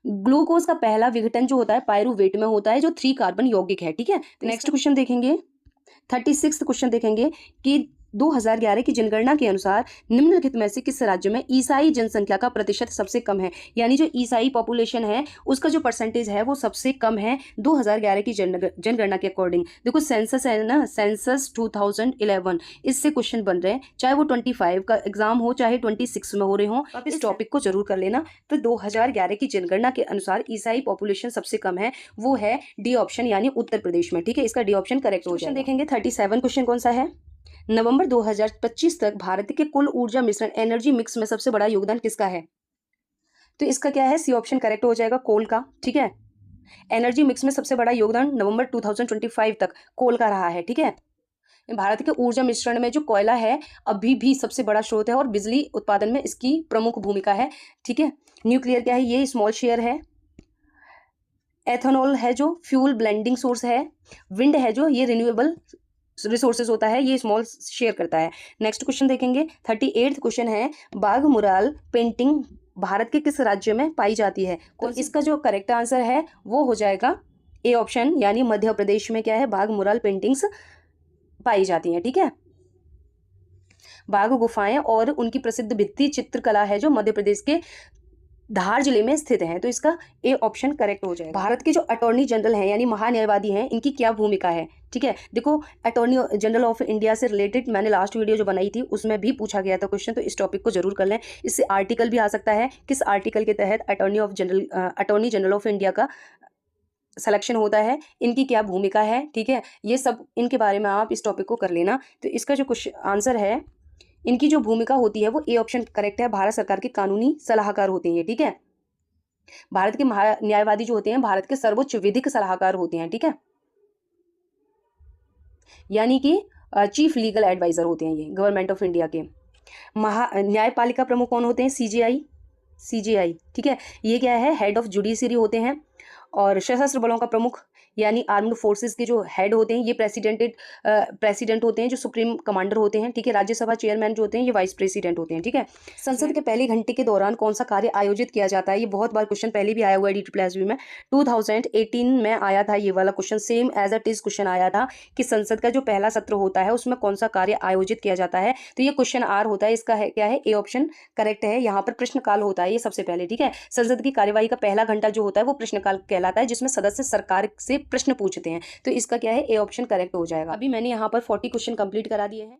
ग्लूकोज का पहला विघटन जो होता है पायरुवेट में होता है, जो 3 कार्बन यौगिक है। ठीक है, तो नेक्स्ट क्वेश्चन देखेंगे, 36 क्वेश्चन देखेंगे कि 2011 की जनगणना के अनुसार निम्नलिखित में से किस राज्य में ईसाई जनसंख्या का प्रतिशत सबसे कम है? यानी जो ईसाई पॉपुलेशन है उसका जो परसेंटेज है वो सबसे कम है 2011 की जनगणना के अकॉर्डिंग। देखो सेंसस है ना, सेंसस 2011, इससे क्वेश्चन बन रहे हैं, चाहे वो 25 का एग्जाम हो चाहे 26 में हो रहे हो, आप इस टॉपिक को जरूर कर लेना। तो 2011 की जनगणना के अनुसार ईसाई पॉपुलेशन सबसे कम है, वो है डी ऑप्शन यानी उत्तर प्रदेश में। ठीक है, इसका डी ऑप्शन करेक्ट हो जाएगा। देखेंगे 37 क्वेश्चन कौन सा है, नवंबर 2025 तक भारत के कुल ऊर्जा मिश्रण एनर्जी मिक्स में सबसे बड़ा योगदान किसका है? तो इसका क्या है, सी ऑप्शन करेक्ट हो जाएगा, कोल का। ठीक है, एनर्जी मिक्स में सबसे बड़ा योगदान नवंबर 2025 तक कोल का रहा है। ठीक है, भारत के ऊर्जा मिश्रण में जो कोयला है अभी भी सबसे बड़ा स्रोत है और बिजली उत्पादन में इसकी प्रमुख भूमिका है। ठीक है, न्यूक्लियर क्या है, ये स्मॉल शेयर है। एथेनॉल है जो फ्यूल ब्लेंडिंग सोर्स है। विंड है जो ये रिन्यूएबल रिसोर्सेज होता है, ये स्मॉल शेयर करता है। नेक्स्ट क्वेश्चन देखेंगे, 38 क्वेश्चन है, बाघ मुराल पेंटिंग भारत के किस राज्य में पाई जाती है? तो इसका जो करेक्ट आंसर है वो हो जाएगा ए ऑप्शन, यानी मध्य प्रदेश में क्या है, बाघ मुराल पेंटिंग्स पाई जाती हैं। ठीक है, बाघ गुफाएं और उनकी प्रसिद्ध भित्ति चित्रकला है जो मध्य प्रदेश के धार जिले में स्थित है, तो इसका ए ऑप्शन करेक्ट हो जाएगा। भारत के जो अटॉर्नी जनरल हैं यानी महान्यायवादी हैं, इनकी क्या भूमिका है? ठीक है, देखो अटॉर्नी जनरल ऑफ इंडिया से रिलेटेड मैंने लास्ट वीडियो जो बनाई थी उसमें भी पूछा गया था क्वेश्चन, तो इस टॉपिक को जरूर कर लें। इससे आर्टिकल भी आ सकता है, किस आर्टिकल के तहत अटॉर्नी जनरल ऑफ इंडिया का सिलेक्शन होता है, इनकी क्या भूमिका है। ठीक है, ये सब इनके बारे में आप इस टॉपिक को कर लेना। तो इसका जो आंसर है, इनकी जो भूमिका होती है वो ए ऑप्शन करेक्ट है, भारत सरकार के कानूनी सलाहकार होते हैं। ठीक है, भारत के न्यायवादी जो होते हैं भारत के सर्वोच्च विधिक सलाहकार होते हैं। ठीक है, यानी कि चीफ लीगल एडवाइजर होते हैं ये गवर्नमेंट ऑफ इंडिया के। न्यायपालिका प्रमुख कौन होते हैं? सीजेआई। ठीक है, ये क्या है, हेड ऑफ जुडिशरी होते हैं। और सशस्त्र बलों का प्रमुख यानी आर्म्ड फोर्सेस के जो हेड होते हैं ये प्रेसिडेंट होते हैं, जो सुप्रीम कमांडर होते हैं। ठीक है, राज्यसभा चेयरमैन जो होते हैं ये वाइस प्रेसिडेंट होते हैं। ठीक है, संसद के पहले घंटे के दौरान कौन सा कार्य आयोजित किया जाता है? ये बहुत बार क्वेश्चन पहले भी आया हुआ है DTPSB में, 2018 में आया था ये वाला question, same as it is question आया था कि संसद का जो पहला सत्र होता है उसमें कौन सा कार्य आयोजित किया जाता है। तो ये क्वेश्चन आर होता है, इसका है क्या है, ए ऑप्शन करेक्ट है। यहाँ पर प्रश्नकाल होता है ये सबसे पहले। ठीक है, संसद की कार्यवाही का पहला घंटा जो होता है वो प्रश्नकाल कहलाता है, जिसमें सदस्य सरकार से प्रश्न पूछते हैं। तो इसका क्या है, ए ऑप्शन करेक्ट हो जाएगा। अभी मैंने यहाँ पर 40 क्वेश्चन कंप्लीट करा दिए हैं।